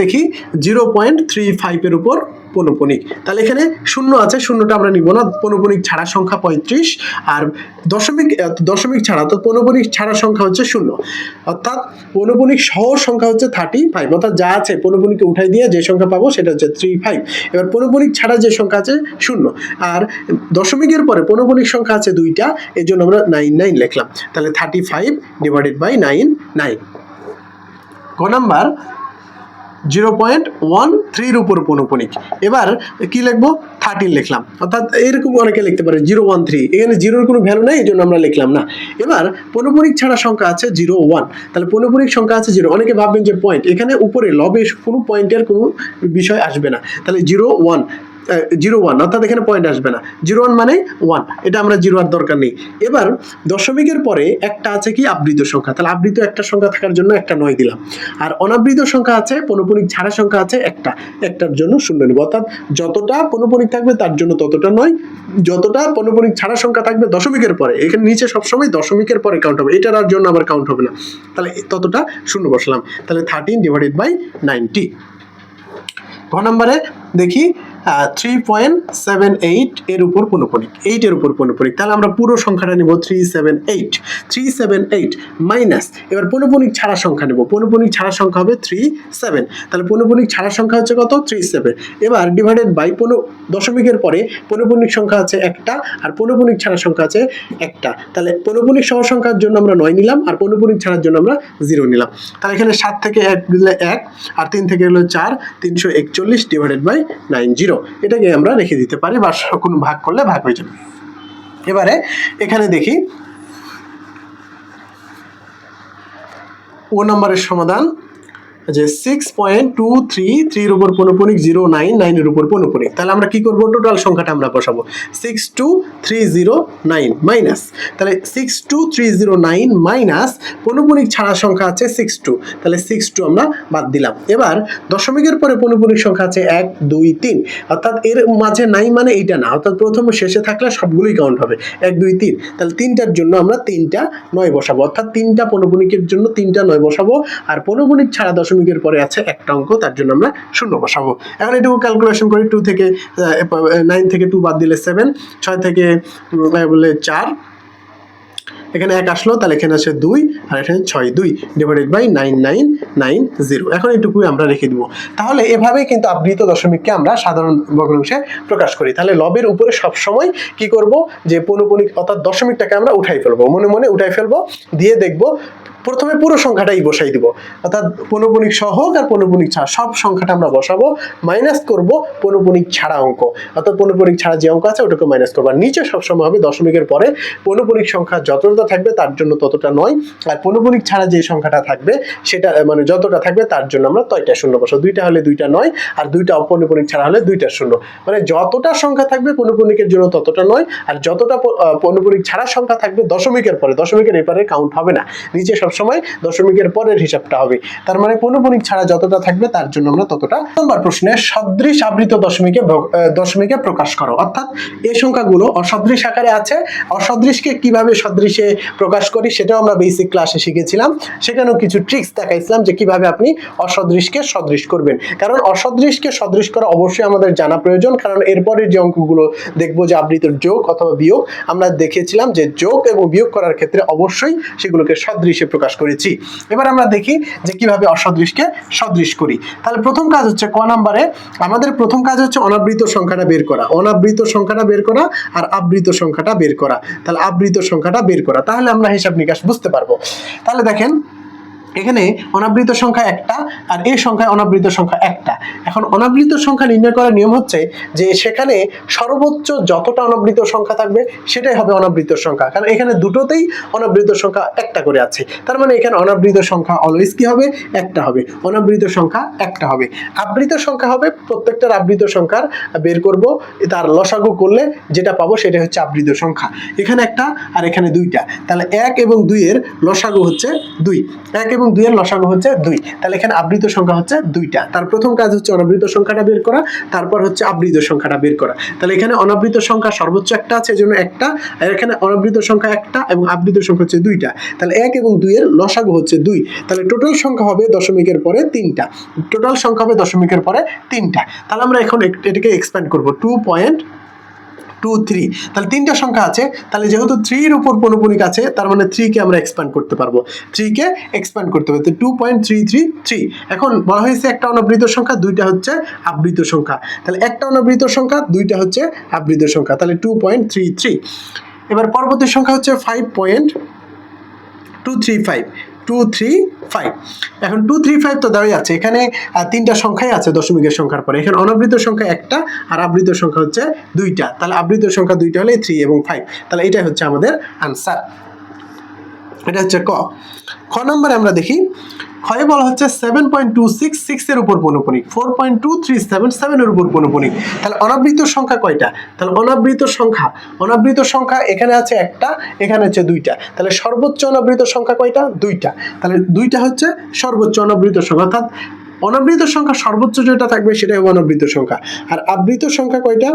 দেখি 0.35 এর উপর পৌনঃপুনিক। তাহলে এখানে 0 আছে, 0টা আমরা নিব না, পৌনঃপুনিক ছাড়া সংখ্যা 35, আর দশমিক ছাড়া তো পৌনঃপুনিক ছাড়া সংখ্যা হচ্ছে 0, অর্থাৎ পৌনঃপুনিক সহ সংখ্যা হচ্ছে 35, অর্থাৎ যা আছে পৌনঃপুনিককে উঠাই দিয়ে যে সংখ্যা পাবো সেটা হচ্ছে 35। এবার পৌনঃপুনিক ছাড়া যে সংখ্যা আছে 0, আর দশমিকের পরে পৌনঃপুনিক সংখ্যা আছে 2টা, এর জন্য আমরা 9 লিখলাম, তাহলে 35/9, 9। ক নাম্বার 0.13 এর উপর পৌনঃপুনিক, এবার কি লিখবো 13 লিখলাম, অর্থাৎ এরকম অনেকে লিখতে পারে 013, এখানে 0-এর কোনো ভ্যালু নেই, এই জন্য আমরা লিখলাম না। এবার পৌনঃপুনিক ছাড়া সংখ্যা আছে 0.1, তাহলে পৌনঃপুনিক সংখ্যা আছে 0, অনেকে ভাববেন যে পয়েন্ট, এখানে উপরে লবে কোনো পয়েন্টের কোনো বিষয় আসবে না, তাহলে 0.1, অর্থাৎ এখানে পয়েন্ট আসবে না, 0.1 মানে 1, এটা আমরা 0 আর দরকার নেই। এবার দশমিকের পরে একটা আছে কি আবৃত সংখ্যা, তাহলে আবৃত একটা সংখ্যা থাকার জন্য একটা 9 দিলাম, আর অনাবৃত সংখ্যা আছে, পৌনঃপুনিক ছাড়া সংখ্যা আছে একটার জন্য 0 নেব, অর্থাৎ যতটা পৌনঃপুনিক থাকবে তার জন্য ততটা 9, যতটা পৌনঃপুনিক ছাড়া সংখ্যা থাকবে দশমিকের পরে, এখানে নিচে সবসময় দশমিকের পরে কাউন্ট হবে, এটার আর জন্য আবার কাউন্ট হবে না, তাহলে ততটা 0 বসালাম, তাহলে 13/90। ক নম্বরে দেখি 3.78 এর উপর পৌনঃপুনিক, 8 এর উপর পৌনঃপুনিক, তাহলে আমরা পুরো সংখ্যাটা নিব 378 মাইনাস, এবার পৌনঃপুনিক ছাড়া সংখ্যা নেব, পৌনঃপুনিক ছাড়া সংখ্যা হবে 37, তাহলে পৌনঃপুনিক ছাড়া সংখ্যা হচ্ছে কত 37, এবার ডিভাইডেড বাই দশমিকের পরে পৌনঃপুনিক সংখ্যা আছে একটা, আর পৌনঃপুনিক ছাড়া সংখ্যা আছে একটা, তাহলে পৌনঃপুনিক সহ সংখ্যার জন্য আমরা 9 নিলাম, আর পৌনঃপুনিক ছাড়ার জন্য আমরা 0 নিলাম, তাহলে এখানে 7 থেকে 1 দিলে 1, আর 3 থেকে হলো 4, 341/90, এটাকে আমরা রেখে দিতে পারি, বা কোনো ভাগ করলে ভাগ হয়ে যাবে। এবারে এখানে দেখি ও নম্বরের সমাধান, যে 6.233 এর উপর পৌনঃপুনিক, 0.9 এর উপর পৌনঃপুনিক, তাহলে আমরা কি করব, টোটাল সংখ্যাটা আমরা বসাবো 62309 মাইনাস, তাহলে 62309 মাইনাস পৌনঃপুনিক ছাড়া সংখ্যা আছে 62, তাহলে 62 আমরা বাদ দিলাম। এবার দশমিকের পরে পৌনঃপুনিক সংখ্যা আছে 1 2 3, অর্থাৎ এর মাঝে নাই মানে এইটা না, অর্থাৎ প্রথমে শেষে থাকলে সবগুলোই কাউন্ট হবে 1 2 3, তাহলে 3টার জন্য আমরা 3টা 9 বসাবো, অর্থাৎ 3টা পৌনঃপুনিকের জন্য 3টা 9 বসাবো, আর পৌনঃপুনিক ছাড়া দশমিকের পরে আছে একটা অঙ্ক, তার জন্য আমরা 0 বসাবো। এখন এটুকু ক্যালকুলেশন করি, 2 থেকে 9 থেকে 2 বাদ দিলে 7, 6 থেকে বলে 4, এখানে 1 আসলো, তাহলে এখানে আছে 2, আর এখানে 6/2/9990। এখন এটুকুই আমরা রেখে দিব। তাহলে এভাবেই কিন্তু আবৃত দশমিককে আমরা সাধারণ ভগ্নাংশে প্রকাশ করি। তাহলে লবের উপরে সবসময় কি করব, যে পৌনঃপুনিক অর্থাৎ দশমিকটাকে আমরা উঠাই ফেলবো, মনে মনে উঠাই ফেলবো, দিয়ে দেখবো প্রথমে পুরো সংখ্যাটাই বসাই দিব, অর্থাৎ পৌনঃপুনিক সহ আর পৌনঃপুনিক ছাড়া সব সংখ্যাটা আমরা বসাবো, মাইনাস করব পৌনঃপুনিক ছাড়া অঙ্ক, অর্থাৎ পৌনঃপুনিক ছাড়া যে অঙ্ক আছে ওটাকে মাইনাস করবো, আর নিচে সবসময় হবে দশমিকের পরে পৌনঃপুনিক সংখ্যা যতটা থাকবে তার জন্য ততটা 9, আর পৌনঃপুনিক ছাড়া যে সংখ্যাটা থাকবে সেটা মানে যতটা থাকবে তার জন্য আমরা তয়টা শূন্য বসাবো। 2টা হলে 2টা 9, আর 2টা পৌনঃপুনিক ছাড়া হলে 2টা শূন্য। মানে যতটা সংখ্যা থাকবে পৌনঃপুনিকের জন্য ততটা 9, আর যতটা পৌনঃপুনিক ছাড়া সংখ্যা থাকবে দশমিকের পরে, দশমিকের এপারে কাউন্ট হবে না, নিচে সবসময় দশমিকের পরের হিসাবটা হবে। তার মানে পৌনঃপুনিক ছাড়া যতটা থাকবে তার জন্য আমরা ততটা। নম্বর প্রশ্নে সদৃশ আবৃত দশমিকে প্রকাশ করো। অর্থাৎ এই সংখ্যাগুলো অসদৃশ আকারে আছে, অসদৃশকে কিভাবে সদৃশে প্রকাশ করি সেটাও আমরা বেসিক ক্লাসে শিখেছিলাম। সেখানেও কিছু ট্রিক্স দেখাইছিলাম যে কিভাবে আপনি অসদৃশকে সদৃশ করবেন। কারণ অসদৃশকে সদৃশ করা অবশ্যই আমাদের জানা প্রয়োজন, কারণ এরপরের যে অঙ্কগুলো দেখবো যে আবৃতর যোগ অথবা বিয়োগ, আমরা দেখেছিলাম যে যোগ এবং বিয়োগ করার ক্ষেত্রে অবশ্যই সেগুলোকে সদৃশে প্রকাশ করেছি। এবার আমরা দেখি যে কিভাবে অসদৃশকে সদৃশ করি। তাহলে প্রথম কাজ হচ্ছে ক নাম্বারে আমাদের প্রথম কাজ হচ্ছে অনাবৃত সংখ্যাটা বের করা, অনাবৃত সংখ্যাটা বের করা আর আবৃত সংখ্যাটা বের করা। তাহলে আবৃত সংখ্যাটা বের করা, তাহলে আমরা হিসাব নিকাশ বুঝতে পারবো। তাহলে দেখেন এখানে অনাবৃত সংখ্যা একটা আর এই সংখ্যায় অনাবৃত সংখ্যা একটা। এখন অনাবৃত সংখ্যা নির্ণয় করার নিয়ম হচ্ছে যে সেখানে সর্বোচ্চ যতটা অনাবৃত সংখ্যা থাকবে সেটাই হবে অনাবৃত সংখ্যা, কারণ এখানে দুটোতেই অনাবৃত সংখ্যা একটা করে আছে। তার মানে এখানে অনাবৃত সংখ্যা অলওয়েজ কি হবে? একটা হবে। অনাবৃত সংখ্যা একটা হবে। আবৃত সংখ্যা হবে প্রত্যেকটার আবৃত সংখ্যার বের করব, তার লসাগু করলে যেটা পাবো সেটা হচ্ছে আবৃত সংখ্যা। এখানে একটা আর এখানে 2টা, তাহলে 1 এবং 2 এর লসাগু হচ্ছে 2। 1 এবং 2 এর লসাগু হচ্ছে 2, তাহলে এখানে আবৃত সংখ্যা হচ্ছে 2টা। তার প্রথম কাজ হচ্ছে অনাবৃত সংখ্যাটা বের করা, তারপর হচ্ছে আবৃত সংখ্যাটা বের করা। তাহলে এখানে অনাবৃত সংখ্যা সর্বোচ্চ একটা আছে, এজন্য একটা, আর এখানে অনাবৃত সংখ্যা একটা এবং আবৃত সংখ্যা হচ্ছে 2টা। তাহলে 1 এবং 2 এর লসাগু হচ্ছে 2, তাহলে টোটাল সংখ্যা হবে দশমিকের পরে 3টা। টোটাল সংখ্যা হবে দশমিকের পরে 3টা। তাহলে আমরা এখন এটাকে এক্সপ্যান্ড করব 2.23। তাহলে 3টা সংখ্যা আছে, তাহলে যেহেতু 3 এর উপর পৌনঃপুনিক আছে তার মানে 3 কে আমরা এক্সপ্যান্ড করতে পারবো, 3 কে এক্সপ্যান্ড করতে হবে। 2.333। এখন বলা হয়েছে একটা অনাবৃত সংখ্যা, 2টা হচ্ছে আবৃত সংখ্যা। তাহলে একটা অনাবৃত সংখ্যা, 2টা হচ্ছে আবৃত সংখ্যা, তাহলে 2.33। এবার পরবর্তী সংখ্যা হচ্ছে 5.235। এখন 235 তো দেওয়াই আছে, এখানে 3টা সংখ্যাই আছে দশমিকের সংখ্যার পরে। এখানে অনাবৃত সংখ্যা একটা আর আবৃত সংখ্যা হচ্ছে 2টা, তাহলে আবৃত সংখ্যা 2টা হলে 3 এবং 5, তাহলে এটাই হচ্ছে আমাদের আনসার। এটা হচ্ছে খ নম্বরে আমরা দেখি ক্ষয়ে বলা হচ্ছে 7.266 এর উপর পৌনঃপুনিক, 4.237 এর উপর পৌনঃপুনিক। তাহলে অনাবৃত সংখ্যা কয়টা? তাহলে অনাবৃত সংখ্যা এখানে আছে একটা, এখানে হচ্ছে 2টা। তাহলে সর্বোচ্চ অনাবৃত সংখ্যা কয়টা? 2টা। তাহলে 2টা হচ্ছে সর্বোচ্চ অনাবৃত সংখ্যা, অর্থাৎ অনাবৃত সংখ্যা সর্বোচ্চ যেটা থাকবে সেটাই হবে অনাবৃত সংখ্যা। আর আবৃত সংখ্যা কয়টা?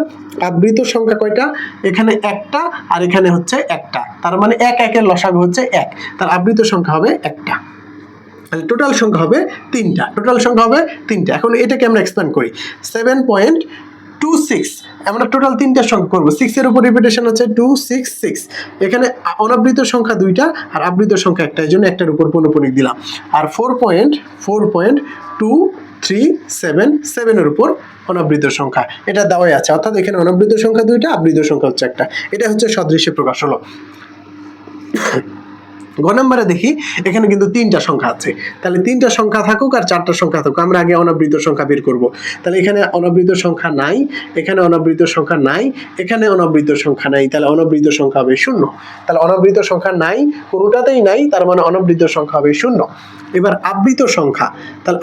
আবৃত সংখ্যা কয়টা? এখানে একটা আর এখানে হচ্ছে একটা, তার মানে 1 1 এর লসাগু হচ্ছে 1, তার আবৃত সংখ্যা হবে একটা। তাহলে টোটাল সংখ্যা হবে 3টা, এখন এটাকে আমরা এক্সপ্যান্ড করি 7.26। আমরা টোটাল 3টা সংখ্যা করবো, 6 এর উপর রিপিটেশন হচ্ছে 266। এখানে অনাবৃত সংখ্যা 2টা আর আবৃত সংখ্যা একটা, এই জন্য একটার উপর পৌনঃপুনিক দিলাম। আর 4.2377 এর উপর অনাবৃত সংখ্যা, এটা দেওয়াই আছে। অর্থাৎ এখানে অনাবৃত সংখ্যা 2টা, আবৃত সংখ্যা হচ্ছে একটা। এটা হচ্ছে সদৃশ্যে প্রকাশ হলো। গ নম্বরে দেখি এখানে কিন্তু 3টা সংখ্যা আছে, তাহলে 3টা সংখ্যা থাকুক আর 4টা সংখ্যা থাকুক, আমরা আগে অনাবৃত সংখ্যা বের করব। তাহলে এখানে অনাবৃত সংখ্যা নাই, এখানে অনাবৃত সংখ্যা নাই, এখানে অনাবৃত সংখ্যা নাই, তাহলে অনাবৃত সংখ্যা হবে 0। তাহলে অনাবৃত সংখ্যা নাই, কোনোটাতেই নাই, তার মানে অনাবৃত সংখ্যা হবে 0। এবার আবৃত সংখ্যা, তাহলে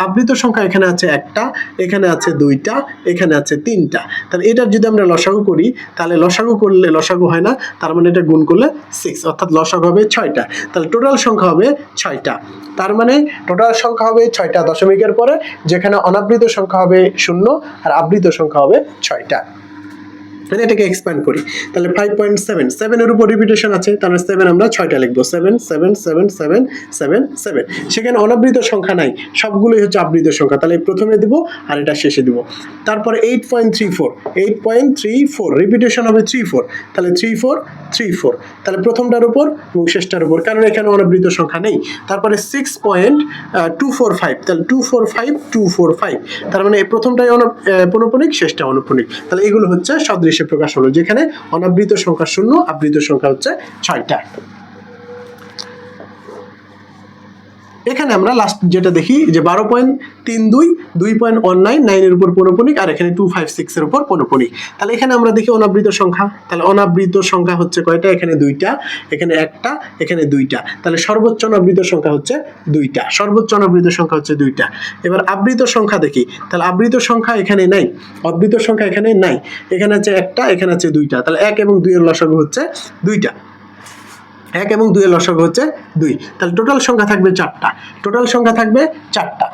আবৃত সংখ্যা এখানে আছে একটা, এখানে আছে 2টা, এখানে আছে 3টা। তাহলে এটার যদি আমরা লসাগু করি, তাহলে লসাগু করলে লসাগু হয় না, তার মানে এটা গুণ করলে 6, অর্থাৎ লসাগু হবে 6টা। তাহলে টোটাল সংখ্যা হবে 6টা, তার মানে টোটাল সংখ্যা হবে 6টা দশমিকের পরে, যেখানে অনাবৃত সংখ্যা হবে 0 আর আবৃত সংখ্যা হবে 6টা। মানে এটাকে এক্সপ্যান্ড করি, তাহলে 5.7 এর উপর রিপিটেশন আছে, তাহলে 7 আমরা 6টা লিখবো, 7 7 7 7 7 7। সেখানে অনাবৃত সংখ্যা নাই, সবগুলোই হচ্ছে আবৃত সংখ্যা, তাহলে প্রথমে দিব আর এটা শেষে দিব। তারপরে 8.34 রিপিটেশন হবে 34, তাহলে 34, তাহলে প্রথমটার উপর এবং শেষটার উপর, কারণ এখানে অনাবৃত সংখ্যা নেই। তারপরে 6.245, তাহলে 245, তার মানে প্রথমটাই পৌনঃপুনিক, শেষটা অনুপুনিক। তাহলে এগুলো হচ্ছে সদৃশ প্রকাশ হলো, যেখানে অনাবৃত সংখ্যা 0, আবৃত সংখ্যা হচ্ছে 6টা। এখানে আমরা লাস্ট যেটা দেখি যে 12.32 2.19 9 এর উপর পৌনঃপুনিক আর এখানে 256 এর উপর পৌনঃপুনিক। তাহলে এখানে আমরা দেখি অনাবৃত সংখ্যা, তাহলে অনাবৃত সংখ্যা হচ্ছে কয়টা, এখানে দুইটা, এখানে একটা, এখানে দুইটা, তাহলে সর্বোচ্চ অনাবৃত সংখ্যা হচ্ছে দুইটা, সর্বোচ্চ অনাবৃত সংখ্যা হচ্ছে দুইটা। এবার আবৃত সংখ্যা দেখি, তাহলে আবৃত সংখ্যা এখানে নাই, অবৃত সংখ্যা এখানে নাই, এখানে আছে একটা, এখানে আছে দুইটা, তাহলে 1 এবং 2 এর লসাগু হচ্ছে দুইটা, 1 এবং 2 এর লসাগু হচ্ছে 2, তাহলে টোটাল সংখ্যা থাকবে 4টা, টোটাল সংখ্যা থাকবে 4টা,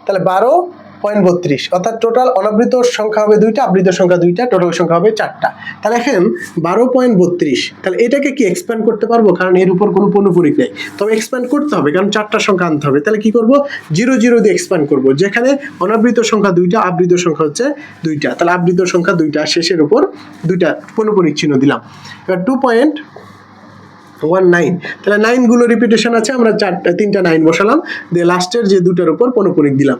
তাহলে 12.32, অর্থাৎ টোটাল অনাবৃত সংখ্যা হবে 2টা, আবৃত সংখ্যা 2টা, টোটাল সংখ্যা হবে 4টা। তাহলে এখন 12.32, তাহলে এটাকে কি এক্সপ্যান্ড করতে পারবো, কারণ এর উপর কোনো পৌনঃপুনিক নেই, তবে এক্সপ্যান্ড করতে হবে কারণ 4টা সংখ্যা আনতে হবে। তাহলে কি করব, 0 0 দিয়ে এক্সপ্যান্ড করব, যেখানে অনাবৃত সংখ্যা 2টা, আবৃত সংখ্যা হচ্ছে 2টা, তাহলে আবৃত সংখ্যা 2টা, শেষের উপর 2টা পৌনঃপুনিক চিহ্ন দিলাম। এবার 2.19, তাহলে 9 গুলো রিপিটেশন আছে, আমরা 3টা 9 বসালাম, দিয়ে লাস্টের যে দুটার উপর পৌনঃপুনিক দিলাম।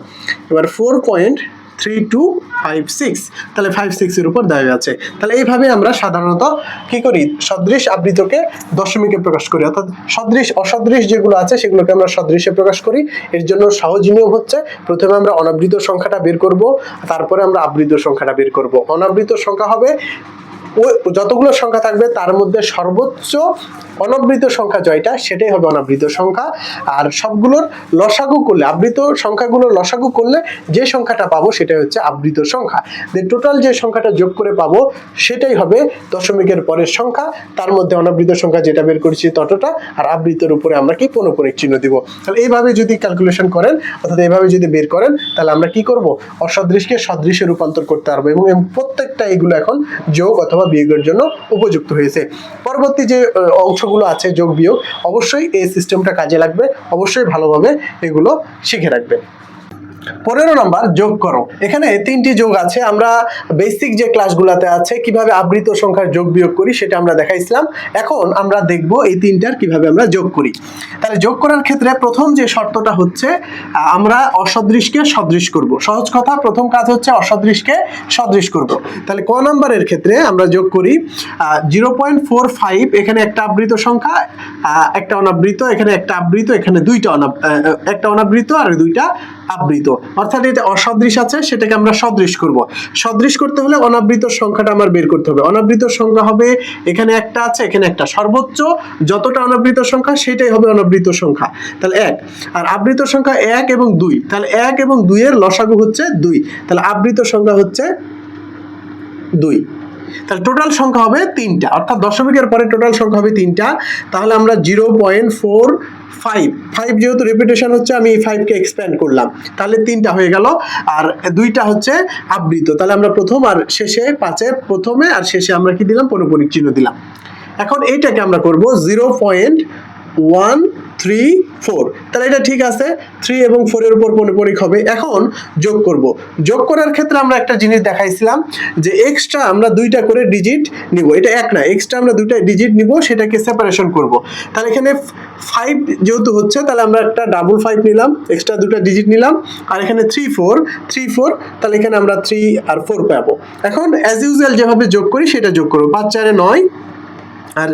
এবার 4.3256, তাহলে 56 এর উপর দেওয়া আছে। তাহলে এইভাবে আমরা সাধারণত কি করি, সদৃশ আবৃতকে দশমিকে প্রকাশ করি, অর্থাৎ সদৃশ অসদৃশ যেগুলো আছে সেগুলোকে আমরা সদৃশে প্রকাশ করি। এর জন্য সহজ নিয়ম হচ্ছে প্রথমে আমরা অনাবৃত সংখ্যাটা বের করব, তারপরে আমরা আবৃত সংখ্যাটা বের করব। অনাবৃত সংখ্যা হবে যতগুলো সংখ্যা থাকবে তার মধ্যে সর্বোচ্চ অনাবৃত সংখ্যা জয়টা, সেটাই হবে অনাবৃত সংখ্যা। আর সবগুলোর লসাগু করলে, আবৃত সংখ্যাগুলোর লসাগু করলে যে সংখ্যাটা পাবো সেটাই হচ্ছে আবৃত সংখ্যা। টোটাল যে সংখ্যাটা যোগ করে পাবো সেটাই হবে দশমিকের পরের সংখ্যা, তার মধ্যে অনাবৃত সংখ্যা যেটা বের করেছি ততটা, আর আবৃতের উপরে আমরা কি পৌনঃপুনিক চিহ্ন দিব। তাহলে এইভাবে যদি ক্যালকুলেশন করেন, অর্থাৎ এইভাবে যদি বের করেন, তাহলে আমরা কি করব, অসদৃশকে সদৃশে রূপান্তর করতে পারবো, এবং প্রত্যেকটা এগুলো এখন যোগ অথবা বিয়োগের জন্য উপযুক্ত হয়েছে। পরবর্তী যে অংশগুলো আছে যোগ বিয়োগ, অবশ্যই এই সিস্টেমটা কাজে লাগবে, অবশ্যই ভালোভাবে এগুলো শিখে রাখবেন। 15 নম্বর যোগ করো। এখানে 3টি যোগ আছে, আমরা বেসিক যে ক্লাসগুলোতে আছে কিভাবে আবৃত সংখ্যার যোগ বিয়োগ করি সেটা আমরা দেখাইছিলাম। এখন আমরা দেখব এই 3টার কিভাবে আমরা যোগ করি। তাহলে যোগ করার ক্ষেত্রে প্রথম যে শর্তটা হচ্ছে আমরা অসদৃশকে সদৃশ করব। সহজ কথা, প্রথম কাজ হচ্ছে অসদৃশকে সদৃশ করব। তাহলে ক নম্বরের ক্ষেত্রে আমরা যোগ করি 0.45, এখানে একটা আবৃত সংখ্যা, একটা অনাবৃত, এখানে একটা আবৃত, এখানে দুইটা একটা অনাবৃত আর দুইটা আবৃত, অর্থাৎ এটা অসদৃশ আছে, সেটাকে আমরা সদৃশ করব। সদৃশ করতে হলে অনাবৃত সংখ্যাটা আমার বের করতে হবে। অনাবৃত সংখ্যা হবে এখানে একটা আছে, এখানে একটা, সর্বোচ্চ যতটা অনাবৃত সংখ্যা সেটাই হবে অনাবৃত সংখ্যা, তাহলে 1। আর আবৃত সংখ্যা 1 এবং 2, তাহলে 1 এবং 2 এর লসাগু হচ্ছে 2, তাহলে আবৃত সংখ্যা হচ্ছে 2। তাহলে টোটাল সংখ্যা হবে 3টা, অর্থাৎ দশমিকের পরে টোটাল সংখ্যা হবে 3টা। তাহলে আমরা 0.45 যেহেতু রিপিটেশন হচ্ছে, আমি এই 5 কে এক্সপ্যান্ড করলাম, তাহলে 3টা হয়ে গেল, আর 2টা হচ্ছে আবৃত। তাহলে আমরা প্রথম আর শেষে 5-এর প্রথমে আর শেষে আমরা কি দিলাম, পৌনঃপুনিক চিহ্ন দিলাম। এখন এইটাকে আমরা করব 0.134, তাহলে এটা ঠিক আছে, 3 এবং 4 এর উপর পৌনঃপুনিক হবে। এখন যোগ করব। যোগ করার ক্ষেত্রে আমরা একটা জিনিস দেখাইছিলাম যে এক্সট্রা আমরা 2টা করে ডিজিট নিব, এটা এক না, এক্সট্রা আমরা 2টা ডিজিট নিব, সেটাকে সেপারেশন করব। তাহলে এখানে 5 যেহেতু হচ্ছে, তাহলে আমরা একটা ডাবল 5 নিলাম, এক্সট্রা 2টা ডিজিট নিলাম, আর এখানে 3 4, তাহলে এখানে আমরা 3 আর 4 পাবো। এখন অ্যাজ ইউজুয়াল যেভাবে যোগ করি সেটা যোগ করব, 5 4 9 আর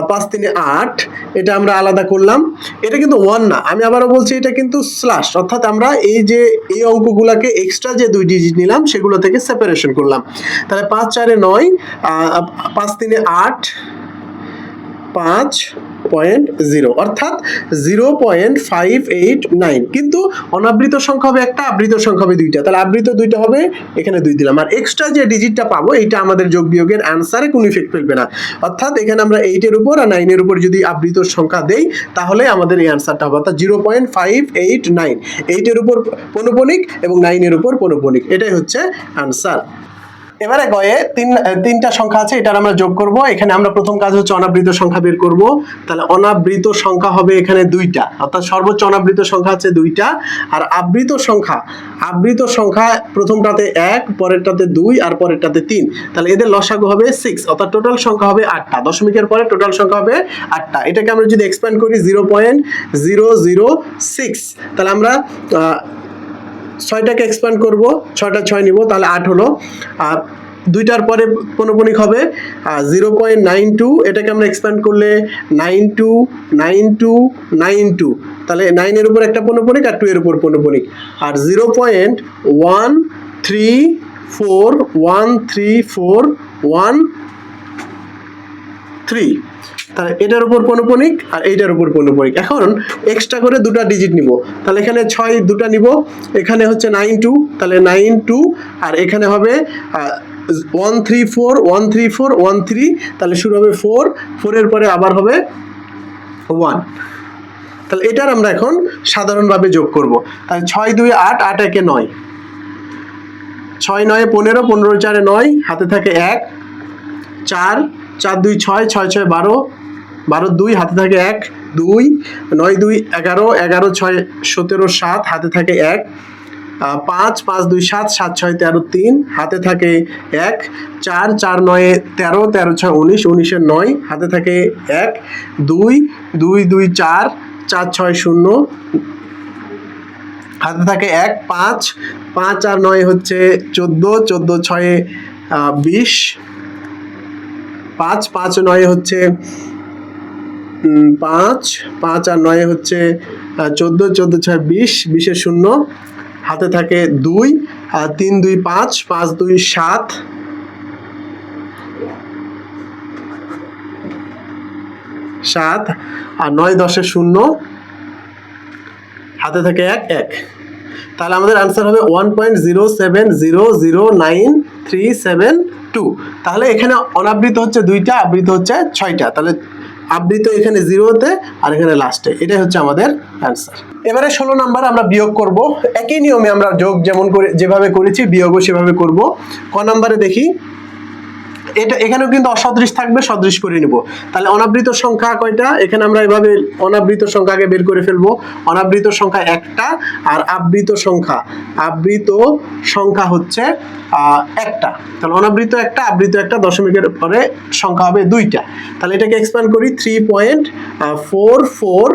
5 3 8, এটা আমরা আলাদা করলাম। এটা কিন্তু 1 না, আমি আবারও বলছি, এটা কিন্তু স্ল্যাশ, অর্থাৎ আমরা এই যে এই অঙ্কগুলোকে এক্সট্রা যে 2 ডিজিট নিলাম সেগুলো থেকে সেপারেশন করলাম। তাহলে 5 4 9, 5 3 8, 5.0, অর্থাৎ 0.589, কিন্তু অনাবৃত সংখ্যা হবে একটা, আবৃত সংখ্যা হবে 2টা, তাহলে আবৃত 2টা হবে, এখানে 2 দিলাম, আর এক্সট্রা যে ডিজিটটা পাবো এটা আমাদের যোগ বিয়োগের অ্যান্সারে কোনো ইফেক্ট ফেলবে না। অর্থাৎ এখানে আমরা 8 এর উপর আর 9 এর উপর যদি আবৃত সংখ্যা দেই তাহলে আমাদের এই অ্যান্সারটা হবে, অর্থাৎ 0.589, 8 এর উপর পৌনঃপুনিক এবং 9 এর উপর পৌনঃপুনিক, এটাই হচ্ছে অ্যান্সার। এবারে গয়ে 3টা সংখ্যা আছে, এটার আমরা যোগ করব। এখানে আমরা প্রথম কাজ হচ্ছে অনাবৃত সংখ্যা বের করব। তাহলে অনাবৃত সংখ্যা হবে এখানে 2টা, অর্থাৎ সর্বোচ্চ অনাবৃত সংখ্যা আছে 2টা, আর আবৃত সংখ্যা প্রথমটাতে 1, পরেরটাতে 2 আর পরেরটাতে 3, তাহলে এদের লসাগু হবে 6, অর্থাৎ টোটাল সংখ্যা হবে 8টা, দশমিকের পরে টোটাল সংখ্যা হবে 8টা। এটাকে আমরা যদি এক্সপ্যান্ড করি 0.006, তাহলে আমরা 6টাকে এক্সপ্যান্ড করব, 6টা 6 নিব, তাহলে 8 হলো, আর দুইটার পরে পৌনঃপুনিক হবে 0.92, এটাকে আমরা এক্সপ্যান্ড করলে 92 92 92, তাহলে 9 এর উপর একটা পৌনঃপুনিক আর 2 এর উপর পৌনঃপুনিক, আর 0.13413, তাহলে এটার উপর পৌনঃপুনিক আর এইটার উপর পৌনঃপুনিক। এখন এক্সট্রা করে দুটা ডিজিট নিব, তাহলে এখানে 6 দুটা নিব, এখানে হচ্ছে 92, তাহলে 92, আর এখানে হবে 134 তাহলে শুরু হবে 4 এর পরে আবার হবে 1। তাহলে এটার আমরা এখন সাধারণভাবে যোগ করব। তাহলে 6 2 8, 8 1 9, 6 9 15, 15 4 9, হাতে থাকে 1, 4 4 2 6, 6 6 12, 12 2, হাতে থাকে 1 2, 9 2 11, 11 6 17 7, হাতে থাকে 1, 5 5 2 7, 7 6 13 3, হাতে থাকে 1, 4 4 9 13, 13 6 19, 19 এর 9, হাতে থাকে 1, 2 2 2 4, 4 6 0, হাতে থাকে 1, 5 5 আর 9 হচ্ছে 14, 14 6 20, 5 5 9 হচ্ছে 5 5 আর 9 হচ্ছে 14, 14 6 20, 20 এর 0, হাতে থাকে 2, 3 2 5, 5 2 7, 7 আর 9 10 এর 0, হাতে থাকে 1 1। তাহলে আমাদের आंसर হবে 1.0700937 তাহলে এখানে অনাবৃত হচ্ছে 2টা, আবৃত হচ্ছে 6টা, তাহলে আবৃত এখানে 0তে আর এখানে লাস্টে, এটাই হচ্ছে আমাদের आंसर। এবারে 16 নাম্বার আমরা বিয়োগ করব, একই নিয়মে আমরা যোগ যেমন করে যেভাবে করেছি বিয়োগও সেভাবে করব। ক নম্বরে দেখি, এটা এখানেও কিন্তু অসদৃশ থাকবে, সদৃশ করে নিব। তাহলে অনাবৃত সংখ্যা কয়টা, এখানে আমরা এভাবে অনাবৃত সংখ্যা আগে বের করে ফেলবো। অনাবৃত সংখ্যা একটা, আর আবৃত সংখ্যা হচ্ছে একটা। তাহলে অনাবৃত একটা, আবৃত একটা, দশমিকের পরে সংখ্যা হবে 2টা। তাহলে এটাকে এক্সপ্যান্ড করি 3.44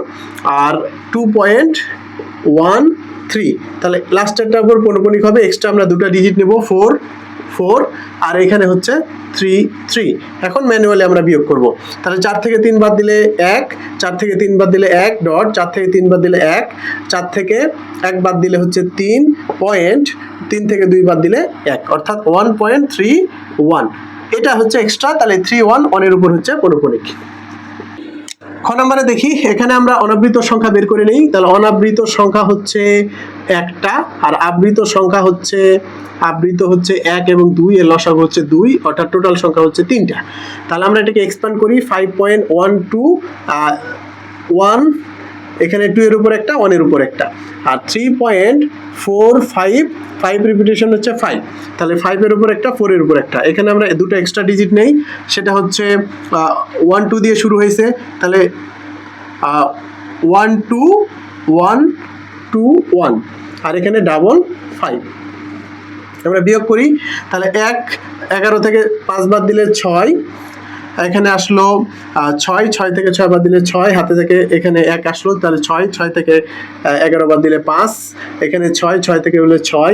আর 2.13, তাহলে লাস্টেরটার উপর পৌনঃপুনিক হবে। এক্সট্রা আমরা দুটো ডিজিট নেব, 4 4, আর এখানে হচ্ছে 3 3। এখন ম্যানুয়ালি আমরা বিয়োগ করব। তাহলে 4 থেকে 3 বাদ দিলে 1, 4 থেকে 3 বাদ দিলে 1 ডট, 4 থেকে 3 বাদ দিলে 1, 4 থেকে 1 বাদ দিলে হচ্ছে 3 পয়েন্ট, 3 থেকে 2 বাদ দিলে 1, অর্থাৎ 1.31। এটা হচ্ছে এক্সট্রা, তাহলে 311 এর উপর হচ্ছে পৌনঃপুনিক। খ নম্বরে দেখি, এখানে আমরা অনাবৃত সংখ্যা বের করে নেই। তাহলে অনাবৃত সংখ্যা হচ্ছে একটা, আর আবৃত সংখ্যা হচ্ছে 1 এবং 2, এর লসাগু হচ্ছে 2, অর্থাৎ টোটাল সংখ্যা হচ্ছে 3টা। তাহলে আমরা এটাকে এক্সপ্যান্ড করি 5.121, এখানে 2 এর উপর একটা, 1 এর উপর একটা, আর 3.45, 5 রিপিটেশন হচ্ছে 5, তাহলে 5 এর উপর একটা, 4 এর উপর একটা। এখানে আমরা দুটো এক্সট্রা ডিজিট নেই, সেটা হচ্ছে 1 2 দিয়ে শুরু হয়েছে, তাহলে 1 2 1 2 1, আর এখানে ডাবল 5। আমরা বিয়োগ করি, তাহলে 11 থেকে 5 বাদ দিলে 6, এখানে আসলো 6, 6 থেকে 6 বাদ দিলে 6, হাতে থেকে এখানে 1 আসলো, তাহলে 6, 6 থেকে 11 বাদ দিলে 5, এখানে 6, 6 থেকে হলো 6,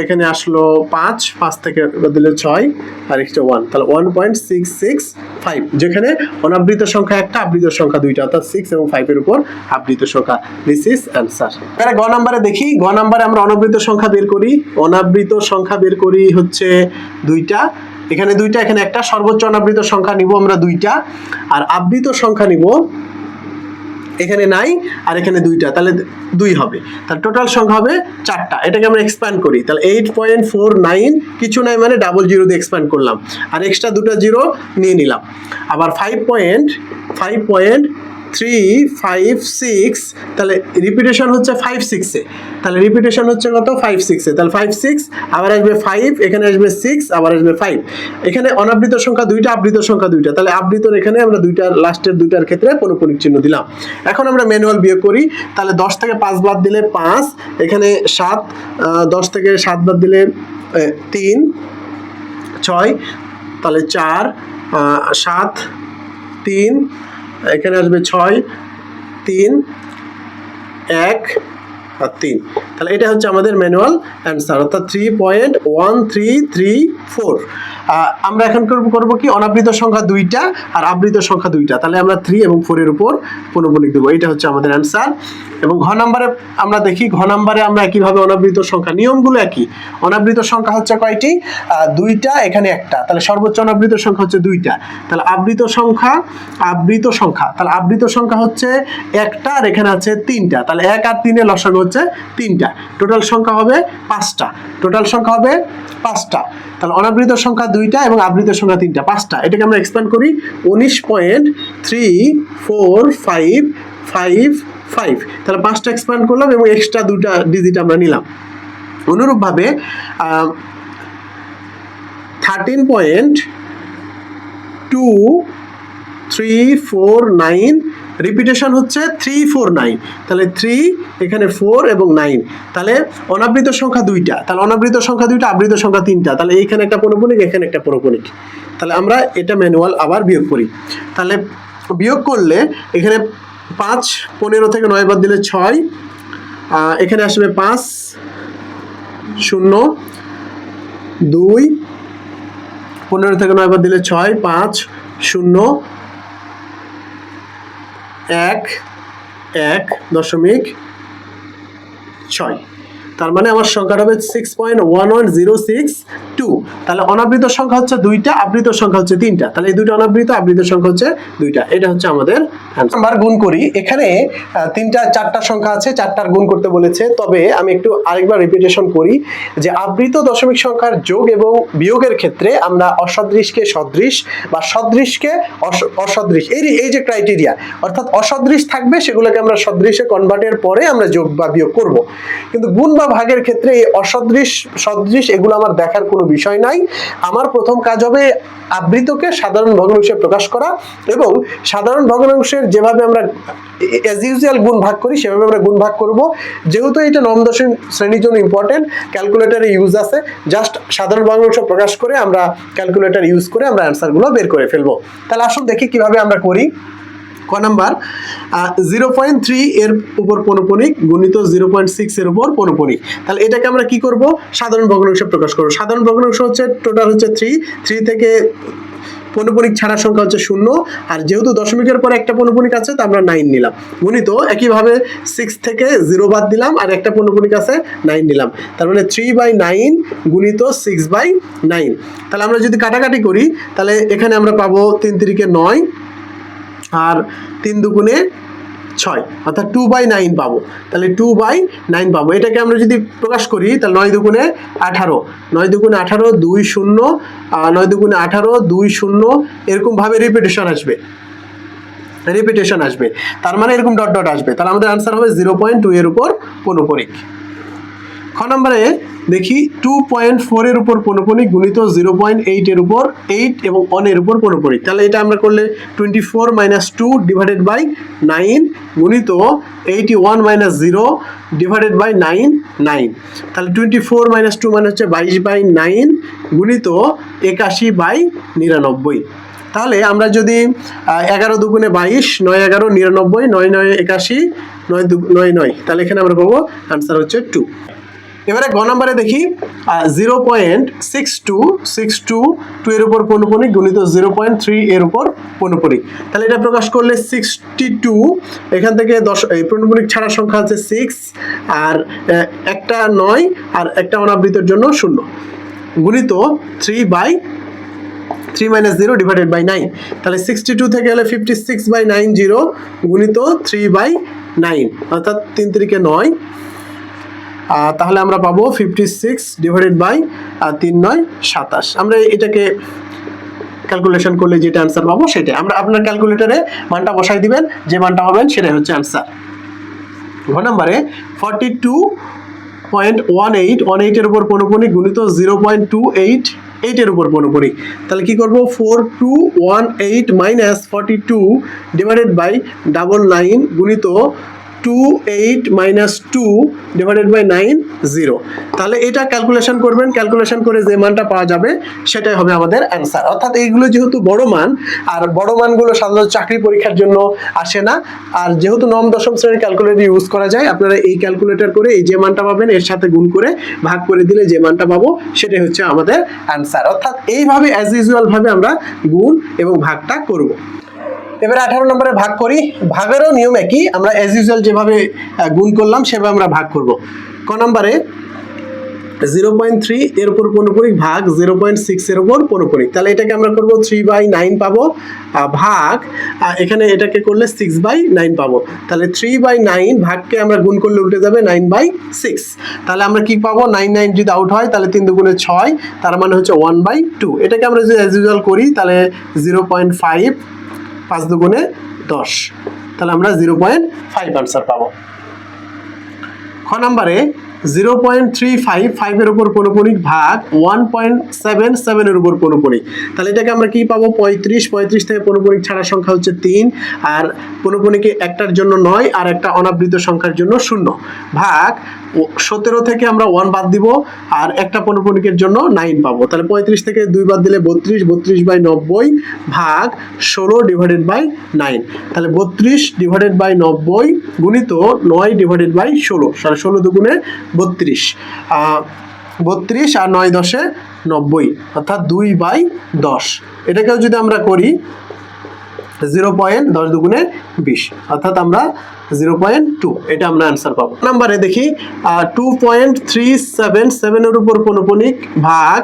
এখানে আসলো 5, 5 থেকে বাদ দিলে 6, আর এক্সট্রা 1, তাহলে 1.665, যেখানে অনাবৃত সংখ্যা একটা, আবৃত সংখ্যা 2টা, অর্থাৎ 6 এবং 5 এর উপর আবৃত সংখ্যা। This is answer. এবারে গ নম্বরে দেখি, গ নম্বরে আমরা অনাবৃত সংখ্যা বের করি। অনাবৃত সংখ্যা বের করি হচ্ছে 2টা, এখানে 2টা, এখানে একটা। সর্বোচ্চ অনাবৃত সংখ্যা নিব আমরা 2টা, আর আবৃত সংখ্যা নিব এখানে নাই, আর এখানে 2টা, তাহলে 2 হবে। তাহলে টোটাল সংখ্যা হবে 4টা। এটাকে আমরা এক্সপ্যান্ড করি, তাহলে 8.49, কিছু নাই মানে ডাবল জিরো দিয়ে এক্সপ্যান্ড করলাম, আর এক্সট্রা দুটো জিরো নিয়ে নিলাম। আবার 5.356, তাহলে রিপিটেশন হচ্ছে 5 6-এ, তাহলে রিপিটেশন হচ্ছে কত, 5 6-এ, তাহলে 5 6, আবার আসবে 5, এখানে আসবে 6, আবার আসবে 5। এখানে অনাবৃত সংখ্যা 2টা, আবৃত সংখ্যা 2টা, তাহলে আবৃতর এখানে আমরা 2টার লাস্টের 2টার ক্ষেত্রে পৌনঃপুনিক চিহ্ন দিলাম। এখন আমরা ম্যানুয়াল বিয়োগ করি, তাহলে 10 থেকে 5 বাদ দিলে 5, এখানে 7, 10 থেকে 7 বাদ দিলে 3 6, তাহলে 4 7 3, এখানে আসবে 6 3 1 3। তাহলে এটা হচ্ছে আমাদের ম্যানুয়াল অ্যান্সার, অর্থাৎ 3.1334। আমরা এখন করবো কি, অনাবৃত সংখ্যা 2টা আর আবৃত সংখ্যা 2টা, তাহলে আমরা 3 এবং 4 এর উপর পৌনঃপুনিক দেবো। এটা হচ্ছে আমাদের অ্যান্সার। এবং ঘ নাম্বারে আমরা দেখি, ঘ নাম্বারে আমরা একইভাবে অনাবৃত সংখ্যা, নিয়মগুলো একই। অনাবৃত সংখ্যা হচ্ছে কয়টি? 2টা, এখানে 1টা, তাহলে সর্বোচ্চ অনাবৃত সংখ্যা হচ্ছে 2টা। তাহলে আবৃত সংখ্যা তাহলে আবৃত সংখ্যা হচ্ছে 1টা আর এখানে আছে 3টা, তাহলে 1 আর 3 এর লসাগু হচ্ছে 3টা। টোটাল সংখ্যা হবে 5টা, তাহলে অনাবৃত সংখ্যা 2টা এবং আবৃত সংখ্যা 3টা, 5টা। এটাকে আমরা এক্সপ্যান্ড করি, 19.3455, তাহলে 5টা এক্সপ্যান্ড করলাম এবং এক্সট্রা 2টা ডিজিট আমরা নিলাম। অনুরূপভাবে 13.2349, রিপিটেশন হচ্ছে 349, তাহলে 3 এখানে 4 এবং 9, তাহলে অনাবৃত সংখ্যা 2টা, তাহলে অনাবৃত সংখ্যা 2টা, আবৃত সংখ্যা 3টা, তাহলে এইখানে একটা পৌনঃপুনিক, এখানে একটা পৌনঃপুনিক। তাহলে আমরা এটা ম্যানুয়াল আবার বিয়োগ করি। তাহলে বিয়োগ করলে এখানে 5, 15 থেকে 9 বাদ দিলে 6, এখানে আসবে 5 0 2, 15 থেকে 9 বাদ দিলে 6, 5 0 1 1.6, তার মানে আমার সংখ্যাটা হবে 6.11062। তাহলে অনাবৃত সংখ্যা হচ্ছে 2টা, আবৃত সংখ্যা হচ্ছে 3টা, তাহলে এই দুটো অনাবৃত, আবৃত সংখ্যা হচ্ছে 2টা। এটা হচ্ছে আমাদের আমরা গুণ করি। এখানে 4টা সংখ্যা আছে, 4টার গুণ করতে বলেছে। তবে আমি একটু আরেকবার রিপিটেশন করি যে আবৃত দশমিক সংখ্যার যোগ এবং বিয়োগের ক্ষেত্রে আমরা অসদৃশকে সদৃশ বা সদৃশকে অসদৃশ, এই যে ক্রাইটেরিয়া, অর্থাৎ অসদৃশ থাকবে সেগুলোকে আমরা সদৃশে কনভার্টের পরে আমরা যোগ বা বিয়োগ করব। কিন্তু গুণ বা ভাগের ক্ষেত্রে এই অসদৃশ সদৃশ এগুলো আমার দেখার কোনো বিষয় নাই। আমার প্রথম কাজ হবে আবৃতকে সাধারণ ভগ্নাংশে প্রকাশ করা, এবং সাধারণ ভগ্নাংশের যেভাবে আমরা অ্যাজ ইউজুয়াল গুণ ভাগ করি সেভাবে আমরা গুণ ভাগ করব। যেহেতু এটা নবম দশম শ্রেণীর জন্য ইম্পর্টেন্ট, ক্যালকুলেটরে ইউজ আছে, জাস্ট সাধারণ ভগ্নাংশ প্রকাশ করে আমরা ক্যালকুলেটর ইউজ করে আমরা অ্যান্সারগুলো বের করে ফেলবো। তাহলে আসুন দেখি কিভাবে আমরা করি। ক নাম্বার 0.3 এর উপর পৌনঃপুনিক গুণিত 0.6 এর উপর পৌনঃপুনিক। তাহলে এটাকে আমরা কি করব, সাধারণ ভগ্নাংশে প্রকাশ করব। সাধারণ ভগ্নাংশ হচ্ছে টোটাল হচ্ছে 3 থেকে পৌনঃপুনিক ছাড়া সংখ্যা হচ্ছে 0, আর যেহেতু দশমিকের পর একটা পৌনঃপুনিক আছে তো আমরা 9 নিলাম। গুণিত একইভাবে 6 থেকে 0 বাদ দিলাম আর একটা পৌনঃপুনিক আছে 9 নিলাম, তার মানে 3/9 গুণিত 6/9। তাহলে আমরা যদি কাটাকাটি করি তাহলে এখানে আমরা পাবো 3 3 9 আর 3 2 6, অর্থাৎ 2/9 পাবো। তাহলে 2/9 পাবো। এটাকে আমরা যদি প্রকাশ করি তাহলে 9 2 18, 9 2 18 2 0, 9 2 18 2 0, এরকম ভাবে রিপিটেশন আসবে, তার মানে এরকম ডট ডট আসবে। তাহলে আমাদের आंसर হবে 0.2 এর উপর পৌনঃপুনিক। খ নম্বরে দেখি 2.4 এর উপর পৌনঃপুনিক গুণিত 0.8 এর উপর 8 এবং 1 এর উপর পৌনঃপুনিক। তাহলে এটা আমরা করলে 24 - 2 ডিভাইডেড বাই 9 গুণিত 81 - 0 ডিভাইডেড বাই 9। তাহলে 24 - 2 মানে হচ্ছে 22/9 গুণিত 81/99। তাহলে আমরা যদি 11 2 22, 9 11 99, 9 9 81, 9 9 9, তাহলে এখানে আমরা পাবো आंसर হচ্ছে 2। এবারে গ নম্বরে দেখি 0.62 এর উপর পৌনঃপুনিক গুণিত 0.3 এর উপর পৌনঃপুনিক। তাহলে এটা প্রকাশ করলে 62, এখান থেকে 10 এই পৌনঃপুনিক ছাড়া সংখ্যা আছে 6, আর একটা 9 আর একটা অনাবৃতের জন্য 0 গুণিত 3 - 0 ডিভাইডেড বাই 9। তাহলে 62 থেকে হলে 56/90 গুণিত 3/9, অর্থাৎ 3 3 9, তাহলে আমরা পাবো 56 ডিভাইডেড বাই 3 9 27। আমরা এটাকে ক্যালকুলেশন করলে যেটা आंसर পাবো সেটা আমরা আপনার ক্যালকুলেটরে মানটা বসাই দিবেন, যে মানটা পাবেন সেটাই হচ্ছে आंसर। ঘ নম্বরে 42.18 এর উপর পৌনঃপুনিক গুণিত 0.28 এর উপর পৌনঃপুনিক। তাহলে কি করব, 4218 - 42 ডিভাইডেড বাই 99 গুণিত 28 minus 2 divided by 9 0। তাহলে এটা ক্যালকুলেশন করবেন, ক্যালকুলেশন করে যে মানটা পাওয়া যাবে সেটাই হবে আমাদের অ্যান্সার। অর্থাৎ এইগুলো যেহেতু বড় মান, আর বড় মানগুলো সাধারণত চাকরি পরীক্ষার জন্য আসে না, আর যেহেতু নবম দশম শ্রেণীর ক্যালকুলেটর ইউজ করা যায়, আপনারা এই ক্যালকুলেটর করে এই যে মানটা পাবেন এর সাথে গুণ করে ভাগ করে দিলে যে মানটা পাবো সেটাই হচ্ছে আমাদের অ্যান্সার। অর্থাৎ এইভাবে অ্যাজ ইউজুয়াল ভাবে আমরা গুণ এবং ভাগটা করব। এবারে 18 নম্বরে ভাগ করি। ভাগেরও নিয়ম একই, আমরা অ্যাজ ইউজুয়াল যেভাবে গুণ করলাম সেভাবে আমরা ভাগ করব। ক নম্বরে 0.3 এর উপর পৌনঃপুনিক ভাগ 0.6 এর উপর পৌনঃপুনিক। তাহলে এটাকে আমরা করব 3/9 পাবো, ভাগ এখানে এটাকে করলে 6/9 পাবো। তাহলে 3/9 ভাগকে আমরা গুণ করলে উল্টে যাবে 9/6। তাহলে আমরা কি পাবো, 9 যদি আউট হয় তাহলে 3 দুগুণে 6, তার মানে হচ্ছে 1/2। এটাকে আমরা যদি অ্যাজ ইউজুয়াল করি তাহলে 0.5, 5 দুগুণে 10, তাহলে আমরা 0.5 আনসার পাবো। খ নম্বরে 0.355 এর উপর পৌনঃপুনিক ভাগ 1.77 এর উপর পৌনঃপুনিক। তাহলে এটাকে আমরা কি পাবো, 35 থেকে পৌনঃপুনিক ছাড়া সংখ্যা হচ্ছে 3, আর পৌনঃপুনিকে একটার জন্য 9 আর একটা অনাবৃত সংখ্যার জন্য 0, ভাগ 17 থেকে আমরা 1 বাদ দিব আর একটা পৌনঃপুনিকের জন্য 9 পাবো। তাহলে 35 থেকে 2 বাদ দিলে 32/90 ভাগ 16 ডিভাইডেড বাই 9। তাহলে 32/90 গুণিত 9/16, 16 দুগুণে 32, 32 আর 9 10 90, অর্থাৎ 2/10। এটাকেও যদি আমরা করি 0.10 দুগুণে 20, অর্থাৎ আমরা 0.2, এটা আমরা অ্যান্সার পাবো। নাম্বারে দেখি 2.377 এর উপর পৌনঃপুনিক ভাগ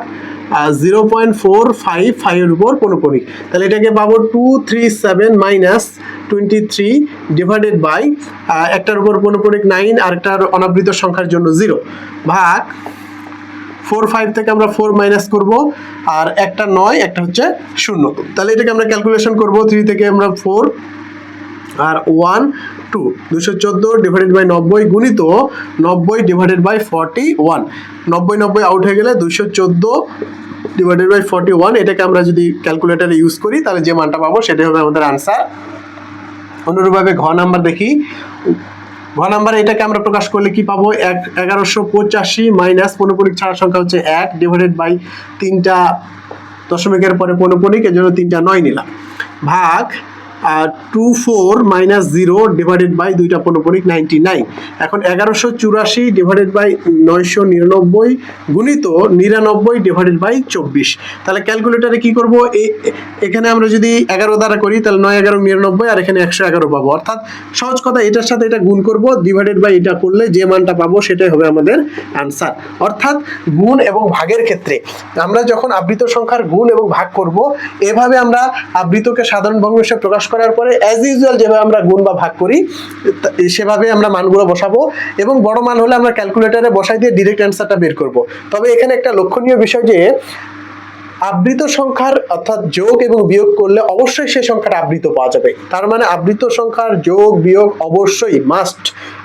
0.455 এর উপর পৌনঃপুনিক। তাহলে এটাকে পাবো 237 মাইনাস 23 ডিভাইডেড বাই একটার উপর পৌনঃপুনিক 9 আর একটার অনাবৃত সংখ্যার জন্য 0, ভাগ 4/5 থেকে আমরা 4 মাইনাস করব, আর একটা 9 একটা হচ্ছে 0। তাহলে এটাকে আমরা ক্যালকুলেশন করব, 3 থেকে আমরা 4 আর 1 2, 214 ডিভাইডেড বাই 90 গুণিত 90 ডিভাইডেড বাই 41। 90 আউট হয়ে গেলে 214 ডিভাইডেড বাই 41। এটাকে আমরা যদি ক্যালকুলেটরে ইউজ করি তাহলে যে মানটা পাবো সেটাই হবে আমাদের আনসার। অনুরূপভাবে ঘ নাম্বার দেখি। ঘ নাম্বারে এটাকে আমরা প্রকাশ করলে কি পাবো, 1185 মাইনাস পৌনঃপুনিক ছাড়া সংখ্যা হচ্ছে 1 ডিভাইডেড বাই 3টা দশমিকের পরে পৌনঃপুনিক, এর জন্য 3টা 9 নিলাম, ভাগ 24 মাইনাস 0 ডিভাইডেড বাই 2টা পৌনঃপুনিক 99। এখন 1184 ডিভাইডেড বাই 999 গুণিত 99 ডিভাইডেড বাই 24। তাহলে ক্যালকুলেটারে কি করব, এখানে আমরা যদি 11 দ্বারা করি তাহলে 9 11 99 আর এখানে 111 পাবো। অর্থাৎ সহজ কথা, এটার সাথে এটা গুণ করব, ডিভাইডেড বাই এটা করলে যে মানটা পাবো সেটাই হবে আমাদের অ্যান্সার। অর্থাৎ গুণ এবং ভাগের ক্ষেত্রে আমরা যখন আবৃত সংখ্যার গুণ এবং ভাগ করব, এভাবে আমরা আবৃতকে সাধারণ ভগ্নাংশে প্রকাশ করার পরে অ্যাজ ইউজুয়াল যেভাবে আমরা গুণ বা ভাগ করি সেভাবে আমরা মানগুলো বসাবো, এবং বড় মান হলে আমরা ক্যালকুলেটরে বসাই দিয়ে ডিরেক্ট অ্যান্সারটা বের করব। তবে এখানে একটা লক্ষণীয় বিষয় যে আবৃত সংখ্যার অর্থাৎ যোগ এবং বিয়োগ করলে অবশ্যই সেই সংখ্যাটা আবৃত পাওয়া যাবে। তার মানে আবৃত সংখ্যার যোগ বিয়োগ অবশ্যই মাস্ট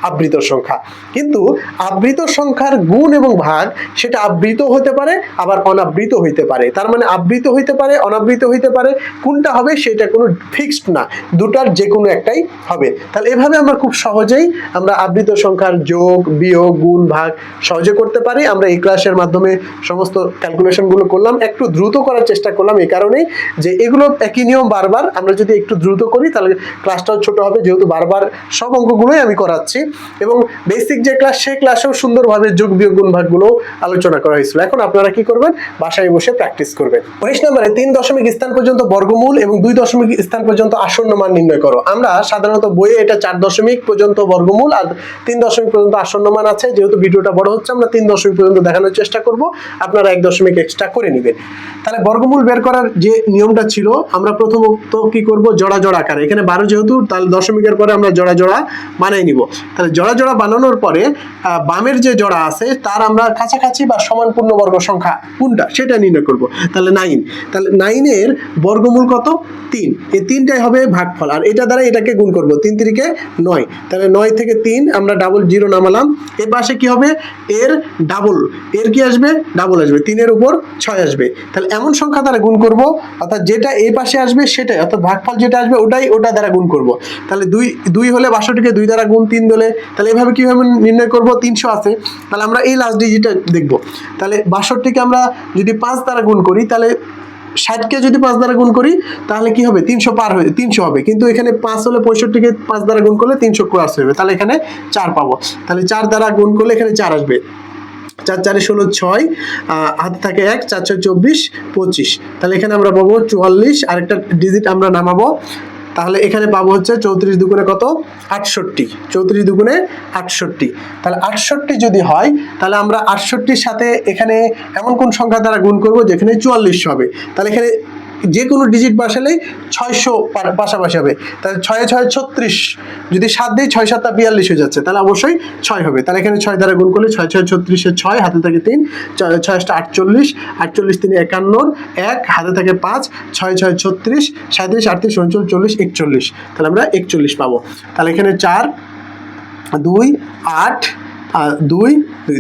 আবৃত সংখ্যা। কিন্তু আবৃত সংখ্যার গুণ এবং ভাগ সেটা আবৃত হতে পারে আবার অনাবৃত হইতে পারে। তার মানে আবৃত হইতে পারে অনাবৃত হইতে পারে, কোনটা হবে সেটা কোনো ফিক্সড না, দুটার যে কোনো একটাই হবে। তাহলে এভাবে আমরা খুব সহজেই আমরা আবৃত সংখ্যার যোগ বিয়োগ গুণ ভাগ সহজে করতে পারি। আমরা এই ক্লাসের মাধ্যমে সমস্ত ক্যালকুলেশনগুলো করলাম, একটু দ্রুত করার চেষ্টা করলাম এই কারণেই যে এগুলো একই নিয়ম বারবার, আমরা যদি একটু দ্রুত করি তাহলে ক্লাসটাও ছোট হবে, যেহেতু বারবার সব অঙ্কগুলোই আমি করাচ্ছি। এবং বেসিক যে ক্লাস সেই ক্লাসেও সুন্দরভাবে যোগ বিয়োগ গুণ ভাগগুলো আলোচনা করা হয়েছিল। এখন আপনারা কি করবেন, বাসায় বসে প্র্যাকটিস করবেন। 19 নম্বরে 3 দশমিক স্থান পর্যন্ত বর্গমূল এবং 2 দশমিক স্থান পর্যন্ত আসন্ন মান নির্ণয় করো। আমরা সাধারণত বইয়ে এটা 4 দশমিক পর্যন্ত বর্গমূল আর 3 দশমিক পর্যন্ত আসন্ন মান আছে। যেহেতু ভিডিওটা বড় হচ্ছে আমরা 3 দশমিক পর্যন্ত দেখানোর চেষ্টা করব, আপনারা 1 দশমিক এক্সট্রা করে নেবেন। তাহলে বর্গমূল বের করার যে নিয়মটা ছিল, আমরা প্রথমত কি করব, জোড়া জোড়া আকারে, এখানে 12 যেহেতু তাহলে দশমিকের পরে আমরা জোড়া জোড়া বানাই নিব। তাহলে জোড়া জোড়া বানানোর পরে বামের যে জোড়া আছে তার আমরা কাছাকাছি বা সমান পূর্ণবর্গ সংখ্যা কোনটা সেটা নির্ণয় করব। তাহলে 9, তাহলে 9 এর বর্গমূল কত, 3, এই 3টাই হবে ভাগফল, আর এটা দ্বারা এটাকে গুণ করব, 3 3 9, তাহলে 9 থেকে 3 আমরা ডাবল জিরো নামালাম। এর পাশে কি হবে, এর ডাবল, এর কি আসবে, ডাবল আসবে, 3 এর উপর 6 আসবে। তাহলে এমন সংখ্যা দ্বারা গুণ করব, অর্থাৎ যেটা এই পাশে আসবে সেটাই, অর্থাৎ ভাগফল যেটা আসবে ওটাই ওটা দ্বারা গুণ করব। তাহলে 2 হলে 62কে 2 দ্বারা গুণ, 3 হলে, তাহলে এভাবে কিভাবে নির্ণয় করব? 300 আছে, তাহলে আমরা এই লাস্ট ডিজিটটা দেখব। তাহলে 62কে আমরা যদি 5 দ্বারা গুণ করি, তাহলে 60কে যদি 5 দ্বারা গুণ করি তাহলে কি হবে? 300 পার হয়ে 300 হবে, কিন্তু এখানে 5 হলে 65কে 5 দ্বারা গুণ করলে 300 ক্রস হবে, তাহলে এখানে 4 পাবো। তাহলে 4 দ্বারা গুণ করলে এখানে 4 আসবে, 4 4 16 6, হাতে থাকে 1, 4 6 24 25, তাহলে এখানে আমরা পাবো 44, আরেকটা ডিজিট আমরা নামাবো, তাহলে এখানে পাবো হচ্ছে 34 দুগুণে কত? 68, 34 দুগুণে 68। তাহলে 68 যদি হয় তাহলে আমরা 68-র সাথে এখানে এমন কোন সংখ্যা দ্বারা গুণ করব যেখানে 44 হবে, তাহলে এখানে যে কোনো ডিজিট বসালেই 600 পাশাপাশি হবে, তাহলে 6 6 36, যদি 7 দিই 6 7 42 হয়ে যাচ্ছে, তাহলে অবশ্যই 6 হবে। তাহলে এখানে 6 দ্বারা গুণ করলে 6 6 36 এর 6, হাতে থাকে 3, 6 48, 48 3 51, 1 হাতে থাকে 5, 6 6 36, 37 38 39 40 41, তাহলে আমরা 41 পাবো। তাহলে এখানে 4 2 8 2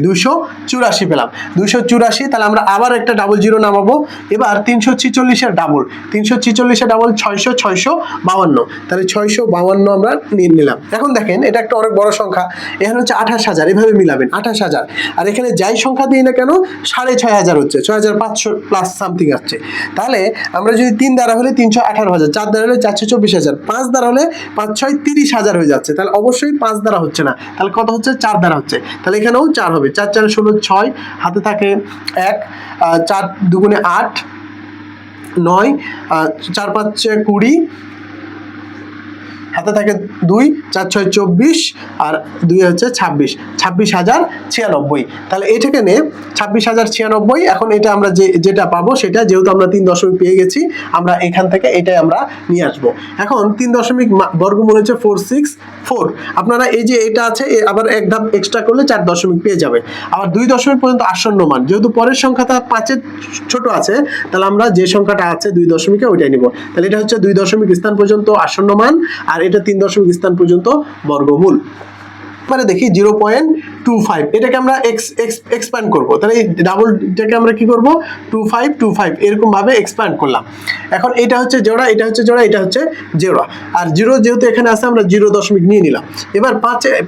284 পেলাম, 284। তাহলে আমরা আবার একটা ডাবল জিরো নামাবো, এবার 346-এর ডাবল, 346-এর ডাবল 600 652, তাহলে 652 আমরা নিয়ে নিলাম। এখন দেখেন এটা একটা অনেক বড় সংখ্যা, এখানে হচ্ছে 28000, এভাবে মিলাবেন 28000, আর এখানে যাই সংখ্যা দিই না কেন 6500 হচ্ছে, 6500 প্লাস সামথিং আসছে। তাহলে আমরা যদি 3 দ্বারা হলে 318,000, 4 দ্বারা হলে 424,000, 5 দ্বারা হলে 5 6 30,000 হয়ে যাচ্ছে, তাহলে অবশ্যই 5 দ্বারা হচ্ছে না, তাহলে কত হচ্ছে? 4 দ্বারা হচ্ছে, তাহলে এখানেও 4 হবে, 4 4 16 6, হাতে থাকে 1, 4 দুগুণে 8 9, 4 5 20, হাতে থাকে 2, 4 6 24, আর 2 হচ্ছে 26,096। তাহলে এটাকে নে 26,096। এখন এটা আমরা যেটা পাবো সেটা, যেহেতু আমরা 3 দশমিক পেয়ে গেছি, আমরা এখান থেকে এটাই আমরা নিয়ে আসবো। এখন 3 দশমিক বর্গমূল হচ্ছে 464, আপনারা এই যে এটা আছে আবার এক ধাপ এক্সট্রা করলে 4 দশমিক পেয়ে যাবে। আবার 2 দশমিক পর্যন্ত আসন্ন মান, যেহেতু পরের সংখ্যাটা 5-এর ছোট আছে, তাহলে আমরা যে সংখ্যাটা আছে 2 দশমিকে ওইটাই নিব। তাহলে এটা হচ্ছে 2 দশমিক স্থান পর্যন্ত আসন্ন মান, আর এটা 3 দশমিক স্থান পর্যন্ত বর্গমূল। এবারে দেখি 0.25, এটাকে আমরা এক্সপ্যান্ড করব, তাহলে এই ডাবলটাকে আমরা কি করব? 2525 এরকম ভাবে এক্সপ্যান্ড করলাম। এখন এটা হচ্ছে জোড়া, এটা হচ্ছে জোড়া, এটা হচ্ছে জোড়া, আর 0 যেহেতু এখানে আছে আমরা 0 দশমিক নিয়ে নিলাম। এবার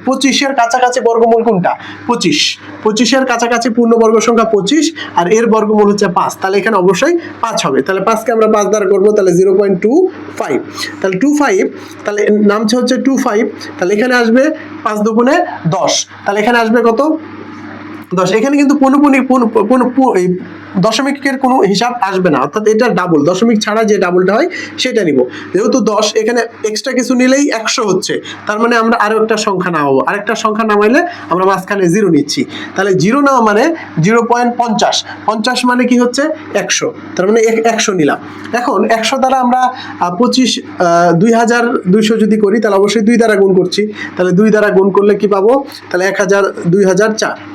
25-এর কাছাকাছি বর্গমূল কোনটা? 25, 25-এর কাছাকাছি পূর্ণবর্গ সংখ্যা 25, আর এর বর্গমূল হচ্ছে 5, তাহলে এখানে অবশ্যই 5 হবে। তাহলে 5কে আমরা 5 দ্বারা করব, তাহলে 0.25, তাহলে 25, তাহলে নামছে হচ্ছে 25, তাহলে এখানে আসবে 5 দুগুণে 10, তাহলে এখানে আসবে কত? 10। এখানে কিন্তু দশমিকের কোনো হিসাব আসবে না, অর্থাৎ এটা ডাবল, দশমিক ছাড়া যে ডাবলটা হয় সেটা নিব। যেহেতু 10, এখানে এক্সট্রা কিছু নিলেই 100 হচ্ছে, তার মানে আমরা আরো একটা সংখ্যা নামাবো, আরেকটা সংখ্যা নামাইলে আমরা মাঝখানে 0 নিচ্ছি, তাহলে 0 নেওয়া মানে 0.50, 50 মানে কি হচ্ছে? 100, তার মানে 100 নিলাম। এখন 100 দ্বারা আমরা 2200 যদি করি, তাহলে অবশ্যই 2 দ্বারা গুণ করছি, তাহলে 2 দ্বারা গুণ করলে কি পাবো? তাহলে 1000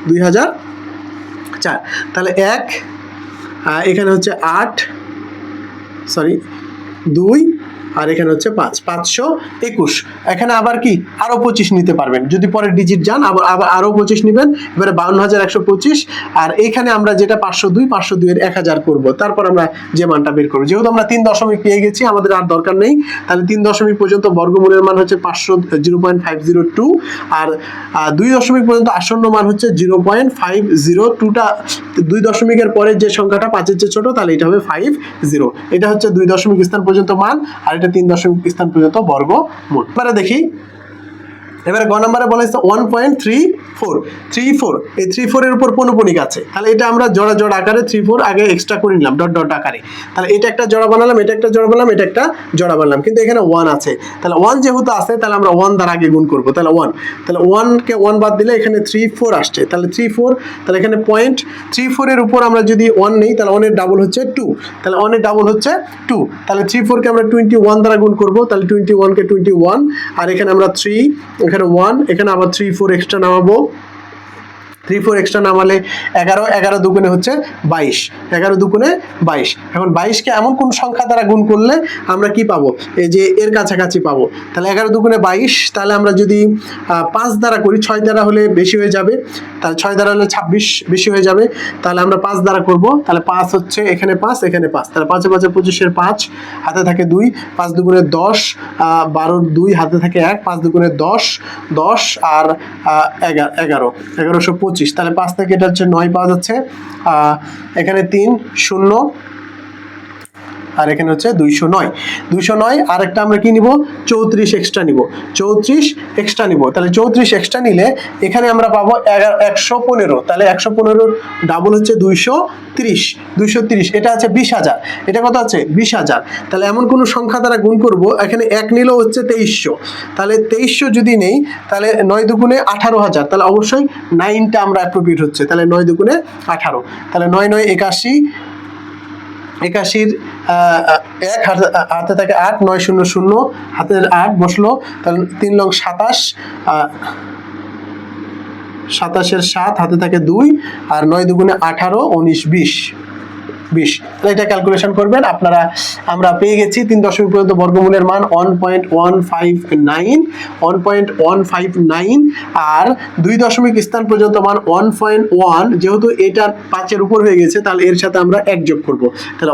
2004, তাহলে 1, এখানে হচ্ছে 8, সরি 2, আর এখানে হচ্ছে 5, 521। এখানে আবার কি আরো 25 নিতে পারবেন, যদি পরের ডিজিট যান আবার আরো 25 নেবেন, এবারে 52,125, আর এখানে আমরা যেটা 502 এর 1000 করব, তারপর আমরা যে মানটা বের করব। যেহেতু আমরা 3 দশমিক পেয়ে গেছি, আমাদের আর দরকার নেই, তাহলে 3 দশমিক পর্যন্ত বর্গমূলের মান হচ্ছে 0.502, আর 2 দশমিক পর্যন্ত আসন্ন মান হচ্ছে 0.502টা 2 দশমিকের পরে যে সংখ্যাটা 5-এর চেয়ে ছোট, তাহলে এটা হবে 50। এটা হচ্ছে 2 দশমিক স্থান পর্যন্ত মান, আর এটা 3 দশমিক স্থান পর্যন্ত বর্গমূল। এবারে দেখি, এবারে গ নম্বরে বলা হয়েছে 1.34, এই 34 এর উপর পৌনঃপুনিক আছে, তাহলে এটা আমরা জোড়া জোড়া আকারে 34 আগে এক্সট্রা করে নিলাম ডট ডট আকারে, তাহলে এটা একটা জোড়া বানালাম, এটা একটা জোড়া বানালাম, এটা একটা জোড়া বানালাম, কিন্তু এখানে 1 আছে, তাহলে 1 যেহেতু আছে তাহলে আমরা 1 দ্বারা আগে গুণ করব, তাহলে 1, তাহলে 1কে 1 বাদ দিলে এখানে 34 আসছে, তাহলে 34, তাহলে এখানে 0.34 এর উপর আমরা যদি 1 নেই, তাহলে 1 এর ডাবল হচ্ছে 2, তাহলে 1 এর ডাবল হচ্ছে 2, তাহলে 34 কে আমরা 21 দ্বারা গুণ করব, তাহলে 21 কে 21, আর এখানে আমরা 3, এখানে 1, এখানে আবার 3 4 এক্সট্রা নামাবো, 3 4 এক্সট্রা নামালে 11, 11 দুগুণে হচ্ছে 22, 11 দুগুণে 22। এখন 22কে এমন কোন সংখ্যা দ্বারা গুণ করলে আমরা কি পাবো, এই যে এর কাছাকাছি পাবো। তাহলে 11 দুগুণে 22, তাহলে আমরা যদি 5 দ্বারা করি, 6 দ্বারা হলে বেশি হয়ে যাবে, তাহলে 6 দ্বারা হলে 26 বেশি হয়ে যাবে, তাহলে আমরা 5 দ্বারা করব। তাহলে 5 হচ্ছে এখানে 5 এখানে 5, তাহলে 5 5 25 5, হাতে থাকে 2, 5 দুগুণে 10, 12 2 হাতে থাকে 1, 5 দুগুণে 10, 10 আর 11 1125। তাহলে 5 থেকে এটা হচ্ছে 9 পাওয়া যাচ্ছে, এখানে 3 0 আর এখানে হচ্ছে 209। আর একটা আমরা কি নিব, 34 এক্সট্রা নিব, 34 এক্সট্রা নিব। তাহলে 34 এক্সট্রা নিলে এখানে আমরা পাবো 115। তাহলে 115 ডাবল হচ্ছে 230, এটা আছে 20,000, এটা কত আছে 20,000। তাহলে এমন কোনো সংখ্যা দ্বারা গুণ করব, এখানে 1 নিলেও হচ্ছে 2300, তাহলে 2300 যদি নেই তাহলে 9 দুগুণে 18,000, তাহলে অবশ্যই 9টা আমরা অ্যাপ্রোপ্রিয়েট হচ্ছে। তাহলে 9 দুগুণে 18, তাহলে 9 9 81, 81 1 হাতে থাকে 8, 9 0 0 হাতের 8 বসলো, তাহলে 3 লং 27, 27 7 হাতে থাকে 2 আর 9 দুগুণে 18 19 20। এটা ক্যালকুলেশন করবেন আপনারা। আমরা পেয়ে গেছি 3 দশমিক পর্যন্ত বর্গমূলের মান 1.159 আর 2 দশমিক স্থান পর্যন্ত মান 1.1। যেহেতু এটা 5-এর উপর হয়ে গেছে, তাহলে এর সাথে আমরা 1 যোগ করব, তাহলে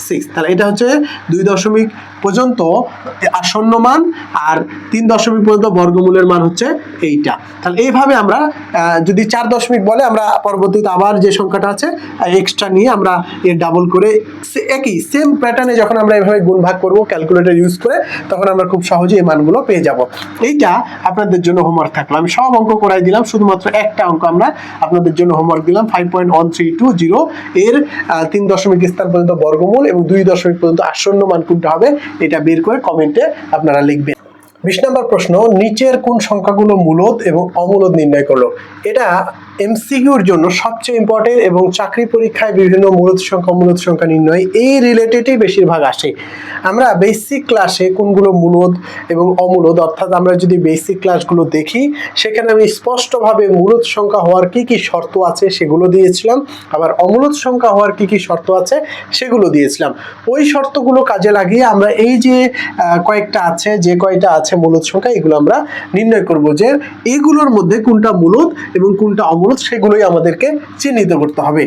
16। তাহলে এটা হচ্ছে 2 দশমিক পর্যন্ত আসন্ন মান, আর 3 দশমিক পর্যন্ত বর্গমূলের মান হচ্ছে এইটা। তাহলে এইভাবে আমরা যদি 4 দশমিক বলে, আমরা পরবর্তীতে আবার যে সংখ্যাটা আছে এক্সট্রা নিয়ে আমরা এর ডাবল করে একই সেম প্যাটার্নে যখন আমরা এভাবে গুণ ভাগ করব ক্যালকুলেটর ইউজ করে, তখন আমরা খুব সহজে এই মানগুলো পেয়ে যাব। এইটা আপনাদের জন্য হোমওয়ার্ক থাকলো। আমি সব অঙ্ক করাই দিলাম, শুধুমাত্র একটা অঙ্ক আমরা আপনাদের জন্য হোমওয়ার্ক দিলাম। 5.1320 এর 3 দশমিক স্থান পর্যন্ত বর্গমূল এবং 2 দশমিক পর্যন্ত আসন্ন মান কোনটা হবে, এটা বের করে কমেন্টে আপনারা লিখবেন। 20 নম্বর প্রশ্ন, নিচের কোন সংখ্যাগুলো মূলদ এবং অমূলদ নির্ণয় করলো। এটা এমসিকিউর জন্য সবচেয়ে ইম্পর্টেন্ট এবং চাকরি পরীক্ষায় বিভিন্ন মূলদ সংখ্যা নির্ণয় এই রিলেটেডই বেশিরভাগ আসে। আমরা বেসিক ক্লাসে কোনগুলো মূলদ এবং অমূলদ, অর্থাৎ আমরা যদি বেসিক ক্লাসগুলো দেখি, সেখানে আমি স্পষ্টভাবে মূলদ সংখ্যা হওয়ার কি কি শর্ত আছে সেগুলো দিয়েছিলাম, আবার অমূলদ সংখ্যা হওয়ার কি কি শর্ত আছে সেগুলো দিয়েছিলাম। ওই শর্তগুলো কাজে লাগিয়ে আমরা এই যে কয়েকটা আছে, যে কয়টা আছে মূলদ সংখ্যা, এগুলো আমরা নির্ণয় করব যে এগুলোর মধ্যে কোনটা মূলদ এবং কোনটা অমূলদ, সেগুলোই আমাদেরকে চিহ্নিত করতে হবে।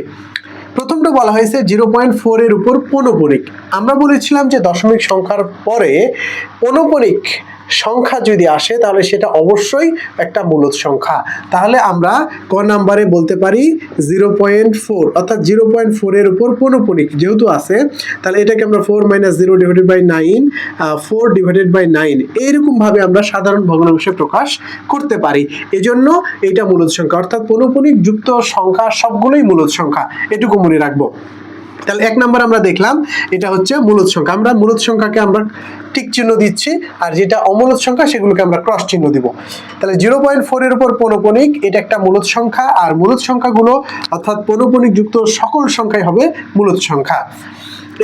প্রথমটা বলা হয়েছে 0.4 এর উপর পৌনপণিক। আমরা বলেছিলাম যে দশমিক সংখ্যার পরে পৌনপণিক সংখ্যা যদি আসে তাহলে সেটা অবশ্যই একটা মূলদ সংখ্যা। তাহলে আমরা ক নাম্বারে বলতে পারি 0.4, অর্থাৎ 0.4 এর উপর পৌনপণিক যেহেতু আছে, তাহলে এটাকে আমরা 4 - 0 / 9, 4 / 9 এইরকম ভাবে আমরা সাধারণ ভগ্নাংশে প্রকাশ করতে পারি। এজন্য এটা মূলদ সংখ্যা, অর্থাৎ পৌনপণিক যুক্ত সংখ্যা সবগুলোই মূলদ সংখ্যা, এটুকু মনে রাখবো। তাহলে 1 নাম্বার আমরা দেখলাম, এটা হচ্ছে মূলদ সংখ্যা। আমরা মূলদ সংখ্যাকে আমরা টিক চিহ্ন দিচ্ছি, আর যেটা অমূলদ সংখ্যা সেগুলোকে আমরা ক্রস চিহ্ন দিব। তাহলে 0.4 এর উপর পৌনপণিক, এটা একটা মূলদ সংখ্যা, আর মূলদ সংখ্যাগুলো অর্থাৎ পৌনপণিক যুক্ত সকল সংখ্যাই হবে মূলদ সংখ্যা।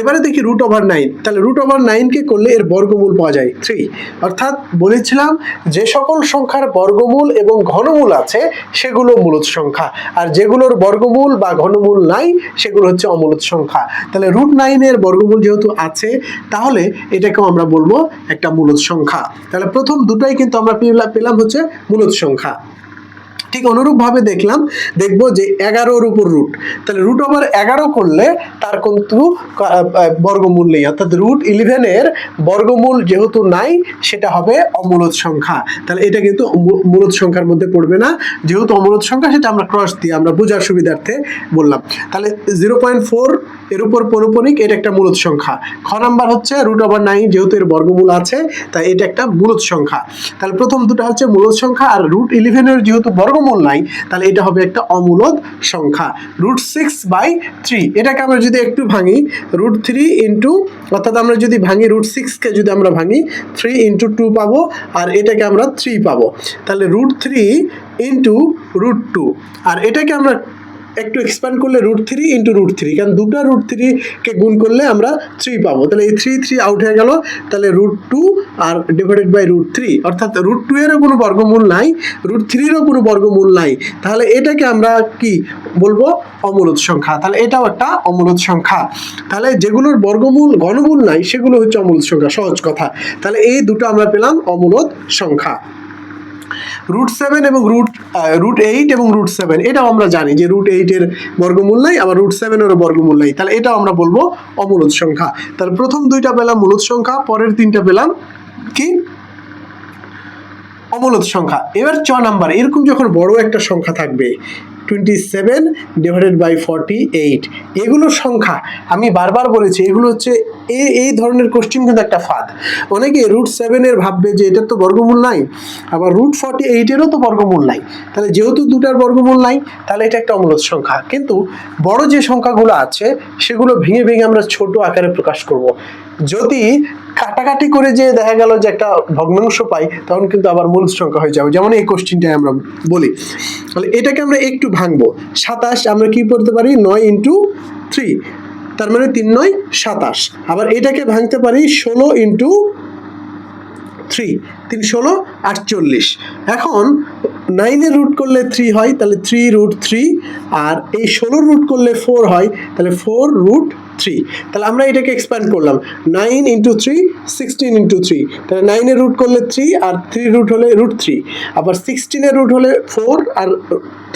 এবারে দেখি √9। তাহলে √9 কে করলে এর বর্গমূল পাওয়া যায় 3, অর্থাৎ বলেছিলাম যে সকল সংখ্যার বর্গমূল এবং ঘনমূল আছে সেগুলো মূলদ সংখ্যা, আর যেগুলোর বর্গমূল বা ঘনমূল নাই সেগুলো হচ্ছে অমূলদ সংখ্যা। তাহলে √9 এর বর্গমূল যেহেতু আছে, তাহলে এটাকেও আমরা বলবো একটা মূলদ সংখ্যা। তাহলে প্রথম দুটাই কিন্তু আমরা পেলাম হচ্ছে মূলদ সংখ্যা। ঠিক অনুরূপভাবে দেখবো যে 11-র উপর রুট, তাহলে √11 করলে তার কিন্তু বর্গমূল নেই, অর্থাৎ √11 এর বর্গমূল যেহেতু নাই সেটা হবে অমূলদ সংখ্যা। তাহলে এটা কিন্তু মূলদ সংখ্যার মধ্যে পড়বে না, যেহেতু অমূলদ সংখ্যা সেটা আমরা ক্রস দিয়ে আমরা বোঝার সুবিধার্থে বললাম। তাহলে 0.4 এর উপর পৌনপণিক, এটা একটা মূলদ সংখ্যা। খ নাম্বার হচ্ছে √9, যেহেতু এর বর্গমূল আছে তাই এটা একটা মূলদ সংখ্যা। তাহলে প্রথম দুটো হচ্ছে মূলদ সংখ্যা, আর √11 এর যেহেতু বর্গমূল নাই তাহলে এটা হবে একটা অমূলদ সংখ্যা। √6/3, এটাকে আমরা যদি একটু ভাঙি, √3 অর্থাৎ আমরা যদি ভাঙি √6 কে যদি আমরা ভাঙি 3 × 2 পাবো, আর এটাকে আমরা 3 পাবো। তাহলে √3 × √2, আর এটাকে আমরা একটু এক্সপ্যান্ড করলে √3 ইন্টু √3, কারণ দুটা √3 কে গুণ করলে আমরা 3 পাবো, তাহলে এই 3 আউট হয়ে গেল, তাহলে √2 আর ডিভাইডেড বাই √3, অর্থাৎ √2 এরও কোনো বর্গমূল নাই, √3 এরও কোনো বর্গমূল নাই, তাহলে এটাকে আমরা কি বলবো, অমূলদ সংখ্যা। তাহলে এটাও একটা অমূলদ সংখ্যা। তাহলে যেগুলোর বর্গমূল ঘনমূল নাই সেগুলো হচ্ছে অমূলদ সংখ্যা, সহজ কথা। তাহলে এই দুটো আমরা পেলাম অমূলদ সংখ্যা। √7 এবং √8 এবং √7, এটাও আমরা জানি যে √8 এর বর্গমূল নাই, আবার √7 এর বর্গমূল নাই, তাহলে এটাও আমরা বলবো অমূলদ সংখ্যা। তাহলে প্রথম দুইটা পেলাম মূলদ সংখ্যা, পরের তিনটা পেলাম কি, অমূলদ সংখ্যা। এবার 6 নাম্বার, এরকম যখন বড় একটা সংখ্যা থাকবে 27 ডিভাইডেড বাই 48, এগুলো সংখ্যা আমি বারবার বলেছি, এগুলো হচ্ছে এই ধরনের কোশ্চেন কিন্তু একটা ফাঁদ। অনেকে √7 এর ভাববে যে এটার তো বর্গমূল নাই, আবার √48 এরও তো বর্গমূল নাই, তাহলে যেহেতু দুটার বর্গমূল নাই তাহলে এটা একটা অমূলদ সংখ্যা। কিন্তু বড় যে সংখ্যাগুলো আছে সেগুলো ভেঙে ভেঙে আমরা ছোট আকারে প্রকাশ করব। যদি কাটাকাটি করে যে দেখা গেল যে একটা ভগ্নাংশ পাই, তখন কিন্তু আবার মূলদ সংখ্যা হয়ে যাবে, যেমন এই কোশ্চেনটাই আমরা বলি। তাহলে এটাকে আমরা একটু ভাঙবো, 27 আমরা কি করতে পারি, 9 ইন্টু 3, তার মানে 3 9 27। আবার এটাকে ভাঙতে পারি 16 ইন্টু 3, 3 16 48। এখন 9 এর রুট করলে 3 হয়, তাহলে 3√3, আর এই 16 রুট করলে 4 হয়, তাহলে 4√3। তাহলে আমরা এটাকে এক্সপ্যান্ড করলাম, 9 ইন্টু 3 16 ইন্টু 3, তাহলে 9 এর রুট করলে 3, আর 3 রুট হলে √3, আবার 16 এর রুট হলে 4, আর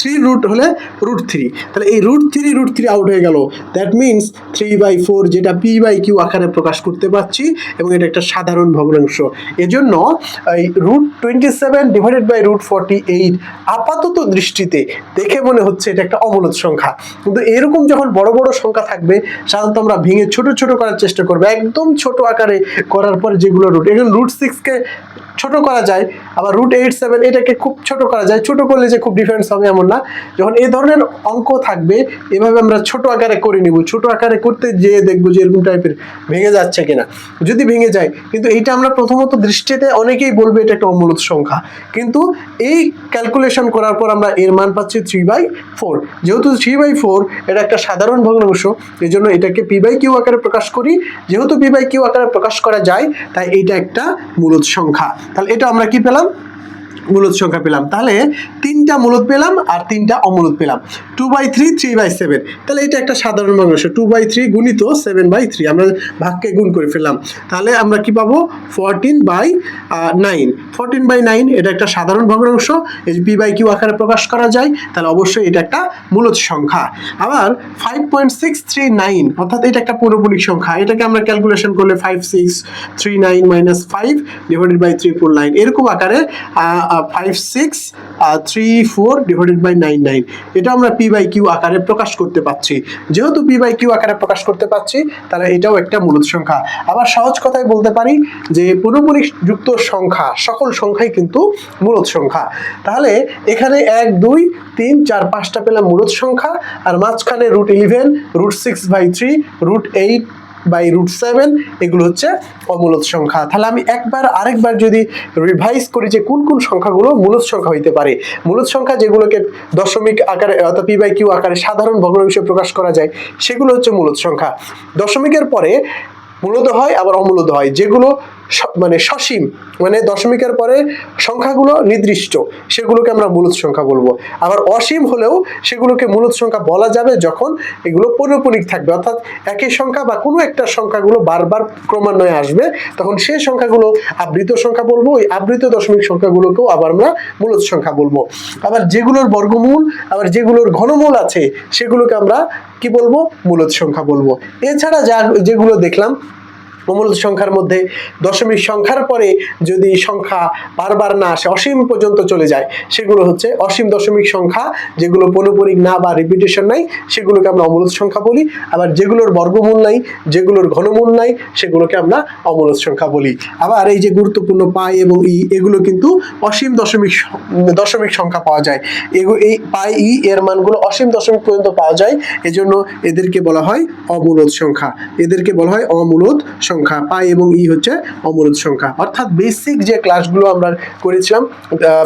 3 রুট হলে √3, তাহলে এই √3 আউট হয়ে গেল। দ্যাট মিনস 3/4, যেটা p/q আকারে প্রকাশ করতে পারছি, এবং এটা একটা সাধারণ ভগ্নাংশ। এজন্য এই √27 ডিভাইডেড বাই √48 আপাতত দৃষ্টিতে দেখে মনে হচ্ছে এটা একটা অমূলদ সংখ্যা, কিন্তু এরকম যখন বড় বড় সংখ্যা থাকবে সাধারণত আমরা ভেঙে ছোট ছোট করার চেষ্টা করবো, একদম ছোট আকারে করার পর যেগুলো রুট, এখন √6 কে ছোট করা যায়, আবার √8 এটাকে খুব ছোট করা যায়, ছোট করলে যে খুব ডিফারেন্স হবে এমন না। যখন এই ধরনের অঙ্ক থাকবে এভাবে আমরা ছোট আকারে করে নিব, ছোট আকারে করতে যেয়ে দেখবো যে এরকম টাইপের ভেঙে যাচ্ছে কিনা। যদি ভেঙে যায়, কিন্তু এইটা আমরা প্রথমত দৃষ্টিতে অনেকেই বলবে এটা একটা অমূলদ সংখ্যা, কিন্তু এই ক্যালকুলেশন করার পর আমরা এর মান পাচ্ছি 3/4। যেহেতু 3/4 এটা একটা সাধারণ ভগ্নাংশ, এই জন্য এটাকে p/q আকারে প্রকাশ করি। যেহেতু p/q আকারে প্রকাশ করা যায়, তাই এটা একটা মূলদ সংখ্যা। তাহলে এটা আমরা কি পেলাম, মূলদ সংখ্যা পেলাম। তাহলে 3টা মূলদ পেলাম আর 3টা অমূলদ পেলাম। 2/3 3/7, তাহলে এটা একটা সাধারণ ভগ্নাংশ, 2/3 গুণিত 7/3, আমরা ভাগকে গুণ করে ফেললাম, তাহলে আমরা কি পাবো 14/9। 14/9 এটা একটা সাধারণ ভগ্নাংশ, এই p/q আকারে প্রকাশ করা যায়, তাহলে অবশ্যই এটা একটা মূলদ সংখ্যা। আবার 5.639, অর্থাৎ এটা একটা পৌনঃপুনিক সংখ্যা, এটাকে আমরা ক্যালকুলেশন করলে 5639 - 5 ডিভাইডেড বাই 349, এরকম আকারে 5634 ডিভাইডেড বাই 99, এটা আমরা p/q আকারে প্রকাশ করতে পারছি। যেহেতু p/q আকারে প্রকাশ করতে পারছি, তাহলে এটাও একটা মূলদ সংখ্যা। আবার সহজ কথায় বলতে পারি যে পৌনঃপুনিক যুক্ত সংখ্যা সকল সংখ্যাই কিন্তু মূলদ সংখ্যা। তাহলে এখানে 1 2 3 4 5টা পেলাম মূলদ সংখ্যা, আর মাঝখানে √11 √6/3 √8/7 এগুলো হচ্ছে অমূলদ সংখ্যা। তাহলে আমি আরেকবার যদি রিভাইজ করি যে কোন কোন সংখ্যাগুলো মূলদ সংখ্যা হইতে পারে। মূলদ সংখ্যা যেগুলোকে দশমিক আকারে অর্থাৎ p/q আকারে সাধারণ ভগ্নাংশে প্রকাশ করা যায় সেগুলো হচ্ছে মূলদ সংখ্যা। দশমিকের পরে মূলদ হয় আবার অমূলদ হয়, যেগুলো মানে সসীম, মানে দশমিকের পরে সংখ্যাগুলো নির্দিষ্ট, সেগুলোকে আমরা মূলদ সংখ্যা বলবো। আবার অসীম হলেও সেগুলোকে মূলদ সংখ্যা বলা যাবে যখন এগুলো পৌনঃপুনিক থাকবে, অর্থাৎ একই সংখ্যা বা কোনো একটা সংখ্যাগুলো বারবার ক্রমান্বয়ে আসবে, তখন সেই সংখ্যাগুলো আবৃত সংখ্যা বলবো। ওই আবৃত দশমিক সংখ্যাগুলোকেও আবার আমরা মূলদ সংখ্যা বলবো। আবার যেগুলোর বর্গমূল আবার যেগুলোর ঘনমূল আছে সেগুলোকে আমরা কি বলবো, মূলদ সংখ্যা বলবো। এছাড়া যেগুলো দেখলাম অমূলদ সংখ্যার মধ্যে দশমিক সংখ্যার পরে যদি সংখ্যা বারবার না আসে, অসীম পর্যন্ত চলে যায়, সেগুলো হচ্ছে অসীম দশমিক সংখ্যা, যেগুলো পৌনঃপুনিক না বা রিপিটেশন নাই সেগুলোকে আমরা অমূলদ সংখ্যা বলি। আবার যেগুলোর বর্গমূল নাই, যেগুলোর ঘনমূল নাই, সেগুলোকে আমরা অমূলদ সংখ্যা বলি। আবার এই যে গুরুত্বপূর্ণ পাই এবং ই, এগুলো কিন্তু অসীম দশমিক সংখ্যা পাওয়া যায়। এই পাই ই এর মানগুলো অসীম দশমিক পর্যন্ত পাওয়া যায়, এজন্য এদেরকে বলা হয় অমূলদ সংখ্যা, এদেরকে বলা হয় অমূলদ সংখ্যা। সংখ্যা, পাই এবং ই হচ্ছে অমূলদ সংখ্যা। অর্থাৎ বেসিক যে ক্লাসগুলো আমরা করেছিলাম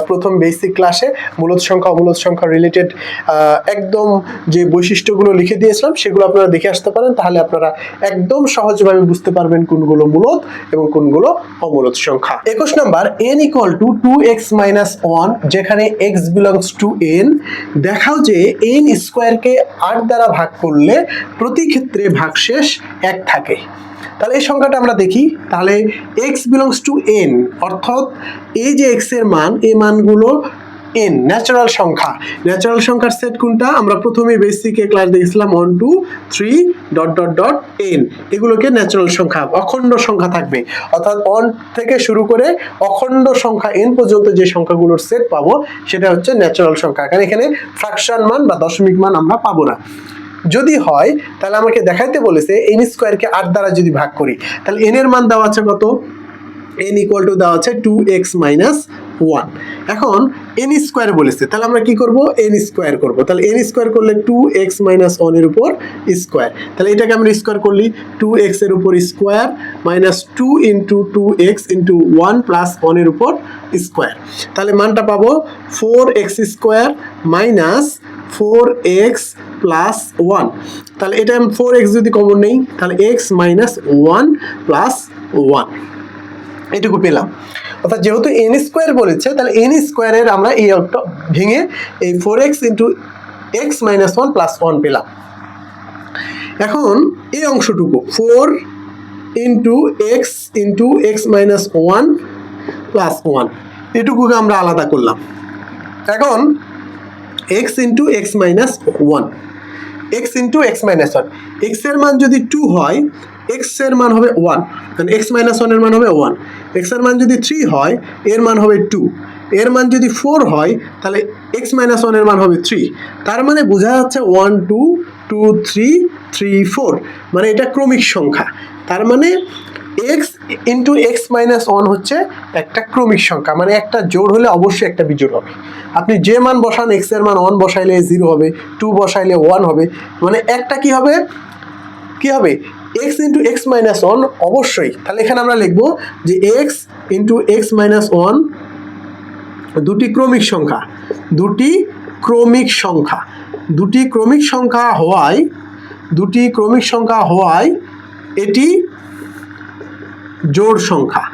প্রথম বেসিক ক্লাসে মূলদ সংখ্যা অমূলদ সংখ্যা রিলেটেড একদম যে বৈশিষ্ট্যগুলো লিখে দিয়েছিলাম সেগুলো আপনারা দেখে আসতে পারেন, তাহলে আপনারা একদম সহজভাবে বুঝতে পারবেন কোনগুলো মূলদ এবং কোনগুলো অমূলদ সংখ্যা। 21 number, n equal to 2x minus 1 যেখানে x belongs to n, দেখাও যে n স্কোয়ারকে 8 দ্বারা ভাগ করলে প্রতি ক্ষেত্রে ভাগশেষ 1 থাকে। তাহলে এই সংখ্যাটা আমরা দেখি। তাহলে x belongs to n অর্থাৎ এই যে x এর মান, এই মানগুলো n ন্যাচারাল সংখ্যা। ন্যাচারাল সংখ্যার সেট কোনটা? আমরা প্রথমে বেসিকে ক্লাস দেখেছিলাম 1 2 3 ডট ডট ডট n, এগুলোকে ন্যাচারাল সংখ্যা, অখণ্ড সংখ্যা থাকবে। অর্থাৎ 1 থেকে শুরু করে অখণ্ড সংখ্যা n পর্যন্ত যে সংখ্যাগুলোর সেট পাবো সেটা হচ্ছে ন্যাচারাল সংখ্যা, কারণ এখানে ফ্র্যাকশন মান বা দশমিক মান আমরা পাবো না। যদি হয় তাহলে আমাকে দেখাইতে বলেছে n স্কোয়ারকে 8 দ্বারা যদি ভাগ করি, তাহলে n এর মান দেওয়া আছে কত? n ইকুয়াল টু দেওয়া আছে 2x মাইনাস 1। এখন n স্কোয়ার বলেছে, তাহলে আমরা কি করব? n স্কোয়ার করব। তাহলে n স্কোয়ার করলে 2x মাইনাস 1 এর উপর স্কোয়ার, তাহলে এটাকে আমরা স্কোয়ার করলি 2x এর উপর square minus 2 into 2x into 1 plus 1 এর উপর স্কোয়ার, তাহলে মানটা পাবো 4x square minus 4x plus 1। তাহলে এটা 4x যদি কমন নেই তাহলে x মাইনাস 1 প্লাস 1, এটুকু পেলাম। অর্থাৎ যেহেতু n স্কোয়ার বলেছে তাহলে n স্কোয়ারের আমরা এই অংশটা ভেঙে এই 4x into x minus 1 plus 1 পেলাম। এখন এই অংশটুকু 4 ইন্টু x মাইনাস 1 প্লাস 1, এটুকুকে আমরা আলাদা করলাম। এখন x into x minus 1, x into x minus 1, x এর মান যদি 2 হয় x এর মান হবে 1, কারণ x মাইনাস 1 এর মান হবে 1। x এর মান যদি 3 হয় এর মান হবে 2, এর মান যদি 4 হয় তাহলে x মাইনাস 1 এর মান হবে 3। তার মানে বোঝা যাচ্ছে 1 2 2 3 3 4, মানে এটা ক্রমিক সংখ্যা। তার মানে x ইন্টু x মাইনাস 1 হচ্ছে একটা ক্রমিক সংখ্যা, মানে একটা জোড় হলে অবশ্যই একটা বিজোড় হবে। আপনি যে মান বসান x এর মান 1 বসাইলে 0 হবে, 2 বসাইলে 1 হবে, মানে একটা কি হবে x ইন্টু x মাইনাস 1 অবশ্যই। তাহলে এখানে আমরা লিখবো যে x ইন্টু x মাইনাস 1 দুটি ক্রমিক সংখ্যা, দুটি ক্রমিক সংখ্যা হওয়ায় এটি জোড় সংখ্যা।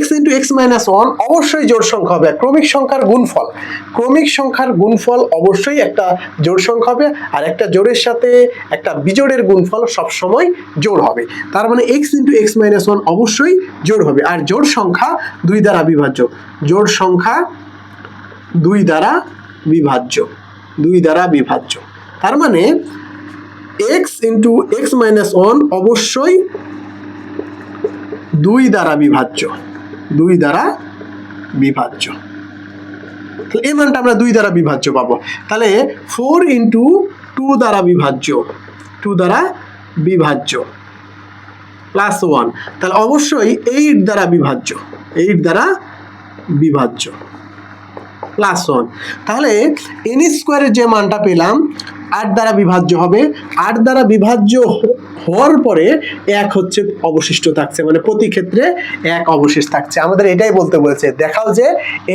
x ইন্টু x মাইনাস 1 অবশ্যই জোড় সংখ্যা হবে, ক্রমিক সংখ্যার গুণফল অবশ্যই একটা জোড় সংখ্যা হবে, আর একটা জোড়ের সাথে একটা বিজোড়ের গুণফল সবসময় জোড় হবে। তার মানে x ইন্টু x মাইনাস 1 অবশ্যই জোড় হবে। আর জোড় সংখ্যা 2 দ্বারা বিভাজ্য, তার মানে x ইন্টু x মাইনাস 1 অবশ্যই 2 দ্বারা বিভাজ্য। এই মানটা আমরা 2 দ্বারা বিভাজ্য পাবো। তাহলে 4 ইন্টু 2 দ্বারা বিভাজ্য প্লাস 1, তাহলে অবশ্যই 8 দ্বারা বিভাজ্য প্লাস 1। তাহলে n স্কোয়ারের যে মানটা পেলাম 8 দ্বারা বিভাজ্য হবে, 8 দ্বারা বিভাজ্য হওয়ার পরে 1 হচ্ছে অবশিষ্ট থাকছে, মানে প্রতি ক্ষেত্রে 1 অবশিষ্ট থাকছে। আমাদের এটাই বলতে বলেছে, দেখাও যে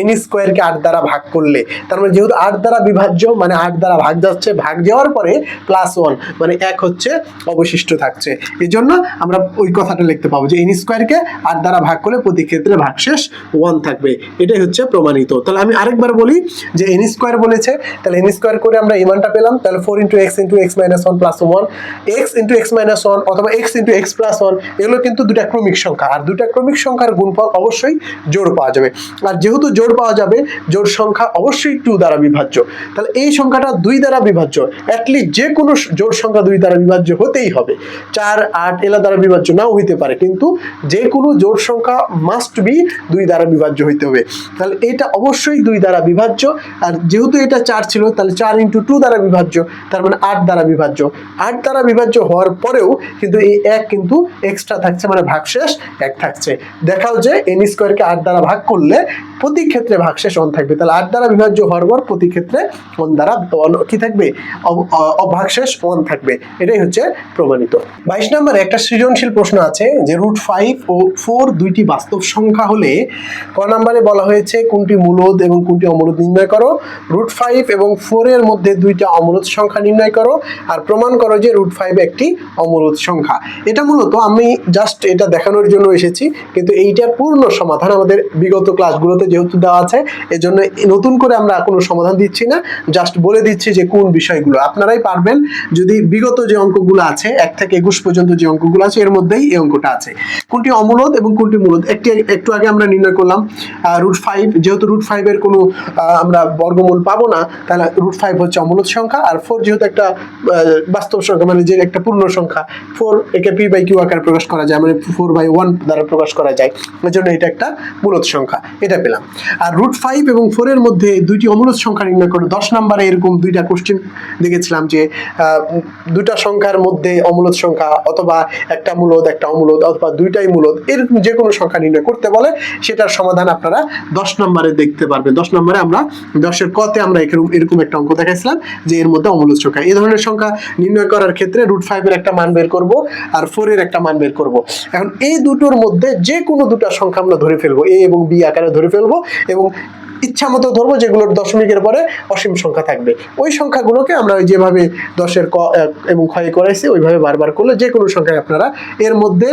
n স্কোয়ারকে 8 দ্বারা ভাগ করলে, তার মানে যেহেতু 8 দ্বারা বিভাজ্য মানে 8 দ্বারা ভাগ যাচ্ছে, ভাগ যাওয়ার পরে প্লাস 1 মানে 1 হচ্ছে অবশিষ্ট থাকছে। এই জন্য আমরা ওই কথাটা লিখতে পাবো যে n স্কোয়ারকে 8 দ্বারা ভাগ করলে প্রতি ক্ষেত্রে ভাগশেষ 1 থাকবে, এটাই হচ্ছে প্রমাণিত। তাহলে আমি আরেকবার বলি যে n স্কোয়ার বলেছে, তাহলে n স্কোয়ার করে আমরা এই মানটা পেলাম। তাহলে 4 into x minus 1 plus 1, x into x minus 1 অথবা x ইন্টু x প্লাস 1, এগুলো কিন্তু দুটা ক্রমিক সংখ্যা, আর দুটা ক্রমিক সংখ্যার গুণফল অবশ্যই জোড় পাওয়া যাবে। আর যেহেতু জোড় পাওয়া যাবে, জোড় সংখ্যা অবশ্যই 2 দ্বারা বিভাজ্য। তাহলে এই সংখ্যাটা 2 দ্বারা বিভাজ্য, অ্যাটলিস্ট যে কোনো জোড় সংখ্যা 2 দ্বারা বিভাজ্য হতেই হবে। 4 8 এলা দ্বারা বিভাজ্য নাও হইতে পারে, কিন্তু যে কোনো জোড় সংখ্যা মাস্ট বি 2 দ্বারা বিভাজ্য হইতে হবে। তাহলে এটা অবশ্যই 2 দ্বারা বিভাজ্য, আর যেহেতু এটা 4 ছিল তাহলে 4 ইন্টু 2 দ্বারা বিভাজ্য, তার মানে 8 দ্বারা বিভাজ্য। 8 দ্বারা বিভাজ্য হওয়ার পরে পরেও কিন্তু এই এক কিন্তু এক্সট্রা থাকছে, মানে ভাগশেষ এক থাকছে। দেখাও যে n স্কোয়ারকে 8 দ্বারা ভাগ করলে প্রতি ক্ষেত্রে ভাগশেষ 1 থাকবে, তাহলে 8 দ্বারা বিভাজ্য হওয়ার পর প্রতি ক্ষেত্রে 1 দ্বারা কি থাকবে, ভাগশেষ 1 থাকবে। এটাই হচ্ছে প্রমাণিত। 22 নম্বরে একটা সৃজনশীল প্রশ্ন আছে যে √5 ও 4 দুইটি বাস্তব সংখ্যা হলে ক নম্বরে বলা হয়েছে কোনটি মূলদ এবং কোনটি অমূলদ নির্ণয় করো, √5 এবং 4 এর মধ্যে দুইটা অমূলদ সংখ্যা নির্ণয় করো, আর প্রমাণ করো যে √5 একটি অমূলদ সংখ্যা। এটা মূলত আমি জাস্ট এটা দেখানোর জন্য এসেছি, কিন্তু এইটার পূর্ণ সমাধান আমাদের বিগত ক্লাসগুলোতে যেহেতু দেওয়া আছে, এজন্য নতুন করে আমরা কোনো সমাধান দিচ্ছি না, জাস্ট বলে দিচ্ছি যে কোন বিষয়গুলো আপনারাই পারবেন। যদি বিগত যে অঙ্কগুলো আছে 1 থেকে 21 পর্যন্ত যে অঙ্কগুলো আছে এর মধ্যেই এই অঙ্কটা আছে। কোনটি অমূলদ এবং কোনটি মূলদ একটু আগে আমরা নির্ণয় করলাম। √5, যেহেতু √5 এর কোনো আমরা বর্গমূল পাবো না, তাহলে √5 হচ্ছে অমূলদ সংখ্যা। আর 4 যেহেতু একটা বাস্তব সংখ্যা, মানে যে একটা পূর্ণ সংখ্যা, 4 একে p/q আকারে প্রকাশ করা যায়, মানে 4/1 দ্বারা প্রকাশ করা যায়, এর জন্য এটা একটা মূলদ সংখ্যা, এটা পেলাম। আর √5 এবং 4 এর মধ্যে দুইটি অমূলদ সংখ্যা নির্ণয় করে 10 নম্বরে এরকম দুইটা কোশ্চেন দেখেছিলাম যে দুইটা সংখ্যার মধ্যে অমূলদ সংখ্যা অথবা একটা মূলদ একটা অমূলদ অথবা দুইটাই মূলদ, এরকম যে কোনো সংখ্যা নির্ণয় করতে বলে, সেটার সমাধান আপনারা 10 নম্বরে দেখতে পারবেন। 10 নম্বরে আমরা 10-এর ক তে আমরা এরকম একটা অঙ্ক দেখাইছিলাম যে এর মধ্যে অমূলদ সংখ্যা। এই ধরনের সংখ্যা নির্ণয় করার ক্ষেত্রে √5 এর একটা মান বের করব আর 4 এর একটা মান বের করব। এখন এই দুটোর মধ্যে যে কোনো দুটো সংখ্যা আমরা ধরে ফেলবো, a এবং b আকারে ধরে ফেলবো, এবং ইচ্ছা মতো ধরবো যেগুলোর দশমিকের পরে অসীম সংখ্যা থাকবে। ওই সংখ্যাগুলোকে আমরা যেভাবে 10-এর ক এবং ক্ষয় করাইছি ওইভাবে বারবার করলে যে কোনো সংখ্যায় আপনারা এর মধ্যে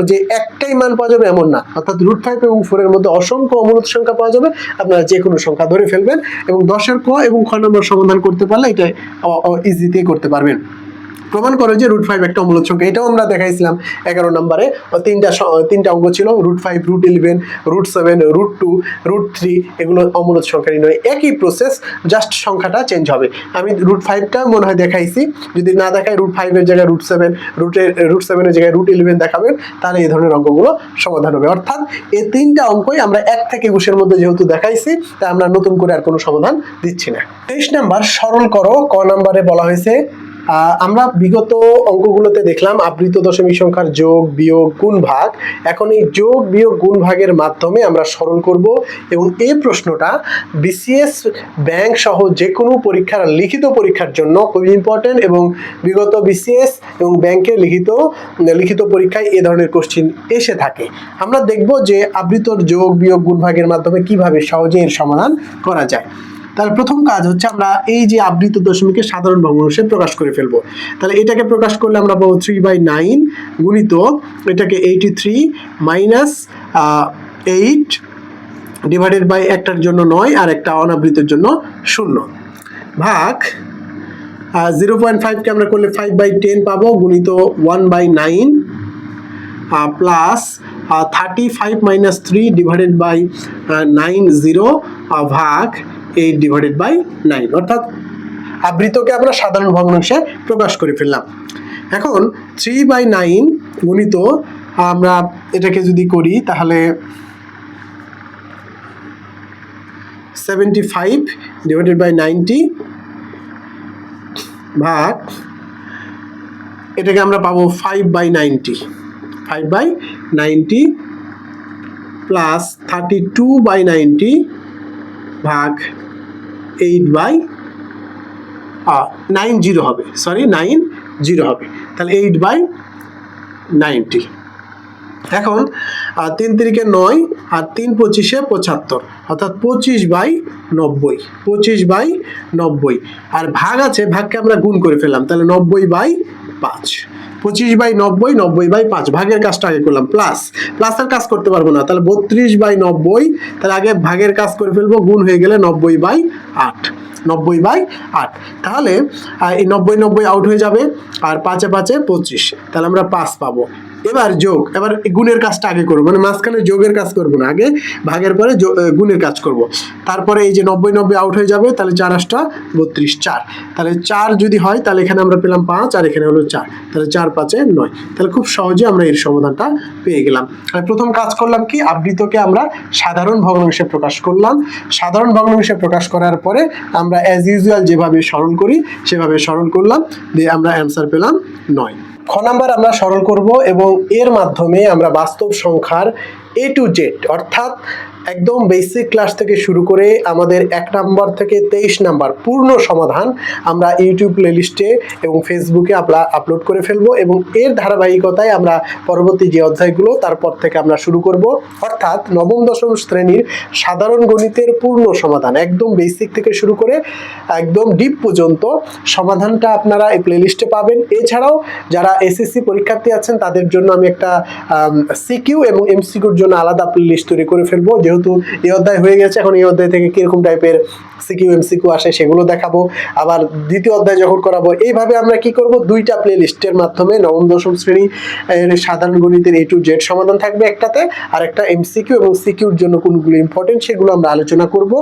যে একটাই মান পাওয়া যাবে এমন না, অর্থাৎ √5 এবং 4 এর মধ্যে অসংখ্য অমূলদ সংখ্যা পাওয়া যাবে, আপনারা যে কোনো সংখ্যা ধরে ফেলবেন এবং 10-এর ক এবং খ নম্বর সমাধান করতে পারলে এটা ইজিতেই করতে পারবেন। প্রমাণ করে যে √5 একটা অমূলদ সংখ্যা, এটাও আমরা দেখাইছিলাম 11 নম্বরে। তিনটা অঙ্ক ছিল, √5, √11, √7, √2, √3, এগুলো অমূলদ সংখ্যা নির্ণয়। একই প্রসেস, জাস্ট সংখ্যাটা চেঞ্জ হবে। আমি √5টা মনে হয় দেখাইছি, যদি না দেখাই √5 এর জায়গায় √7, √7 এর জায়গায় √11 দেখাবেন, তাহলে এই ধরনের অঙ্কগুলো সমাধান হবে। অর্থাৎ এই তিনটা অঙ্কই আমরা 1 থেকে 21 মধ্যে যেহেতু দেখাইছি, তাই আমরা নতুন করে আর কোনো সমাধান দিচ্ছি না। 23 নাম্বার সরল করো, ক নম্বরে বলা হয়েছে আমরা বিগত অঙ্কগুলোতে দেখলাম আবৃত দশমিক সংখ্যার যোগ বিয়োগ গুণ ভাগ। এখন এই যোগ বিয়োগ গুণ ভাগের মাধ্যমে আমরা সরল করব, এবং এই প্রশ্নটা বিসিএস ব্যাংক সহ যে কোনো পরীক্ষার লিখিত পরীক্ষার জন্য খুবই ইম্পর্টেন্ট, এবং বিগত বিসিএস এবং ব্যাংকের লিখিত পরীক্ষায় এ ধরনের কোশ্চেন এসে থাকে। আমরা দেখব যে আবৃত যোগ বিয়োগ গুণ ভাগের মাধ্যমে কিভাবে সহজে এর সমাধান করা যায়। তাহলে প্রথম কাজ হচ্ছে আমরা এই যে আবৃত দশমিকে সাধারণ ভগ্নাংশে প্রকাশ করে ফেলবো। তাহলে এটাকে প্রকাশ করলে আমরা পাবো 3/9 গুণিত এটাকে 83 মাইনাস 8 ডিভাইডেড বাই একটার জন্য 9 আর একটা অনাবৃতের জন্য 0 ভাগ 0.5 কে আমরা করলে 5/10 পাবো গুণিত 1/9 প্লাস 35 মাইনাস 3 ডিভাইডেড বাই 90 ভাগ 8 ডিভাইডেড বাই 9, অর্থাৎ আবৃতকে আমরা সাধারণ ভগ্নাংশে প্রকাশ করে ফেললাম। এখন 3/9 গুণিত আমরা এটাকে যদি করি তাহলে 75 ডিভাইডেড বাই 90 ভাগ এটাকে আমরা পাবো 5/90 প্লাস 32/90 ভাগ 8/90 হবে, 90 হবে, তাহলে 8/90। এখন 3 3 9 আর 3 25 75, অর্থাৎ 25/90 আর ভাগ আছে, ভাগকে আমরা গুণ করে ফেললাম, তাহলে 90/5, 25/90 90/5, ভাগের কাজটা আগে করলাম, প্লাসের কাজ করতে পারবো না, তাহলে 32/90, তাহলে আগে ভাগের কাজ করে ফেলবো, গুণ হয়ে গেলে 90/8, তাহলে এই 90 আউট হয়ে যাবে, আর 5 5 25, তাহলে আমরা 5 পাবো। এবার গুণের কাজটা আগে করবো, মানে মাঝখানে যোগের কাজ করবো না, আগে ভাগের পরে গুণের কাজ করব। তারপরে এই যে 90 আউট হয়ে যাবে, তাহলে 4 8 32, 4, তাহলে 4 যদি হয় তাহলে এখানে আমরা পেলাম 5 আর এখানে হলো 4, তাহলে 4 5 9, তাহলে খুব সহজে আমরা এর সমাধানটা পেয়ে গেলাম। প্রথম কাজ করলাম কি, আবৃতকে আমরা সাধারণ ভগ্নাংশে প্রকাশ করলাম। সাধারণ ভগ্নাংশে প্রকাশ করার পরে আমরা অ্যাজ ইউজুয়াল যেভাবে সরল করি সেভাবে সরল করলাম, দিয়ে আমরা অ্যান্সার পেলাম 9। খ নাম্বার আমরা সরল করব এবং এর মাধ্যমে আমরা বাস্তব সংখ্যার A to Z অর্থাৎ একদম বেসিক ক্লাস থেকে শুরু করে আমাদের 1 নাম্বার থেকে 23 নাম্বার পূর্ণ সমাধান আমরা ইউটিউব প্লেলিস্টে এবং ফেসবুকে আপলোড করে ফেলবো এবং এর ধারাবাহিকতায় আমরা পরবর্তী যে অধ্যায়গুলো তারপর থেকে আমরা শুরু করব, অর্থাৎ নবম দশম শ্রেণীর সাধারণ গণিতের পূর্ণ সমাধান একদম বেসিক থেকে শুরু করে একদম ডিপ পর্যন্ত সমাধানটা আপনারা এই প্লেলিস্টে পাবেন। এছাড়াও যারা এসএসসি পরীক্ষার্থী আছেন তাদের জন্য আমি একটা সিকিউ এবং এমসিকিউর জন্য আলাদা প্লেলিস্ট তৈরি করে ফেলবো। যেহেতু এই অধ্যায় হয়ে গেছে, এখন এই অধ্যায় থেকে কিরকম টাইপের সিকিউ এমসিকিউ আসে সেগুলো দেখাবো, আবার দ্বিতীয় অধ্যায় যখন করাবো এইভাবে আমরা কি করব, দুইটা প্লে লিস্টের মাধ্যমে নবম দশম শ্রেণী সাধারণ গণিতের A to Z সমাধান থাকবে একটাতে, আর একটা এমসিকিউ এবং সিকিউর জন্য কোনগুলো ইম্পর্টেন্ট সেগুলো আমরা আলোচনা করব,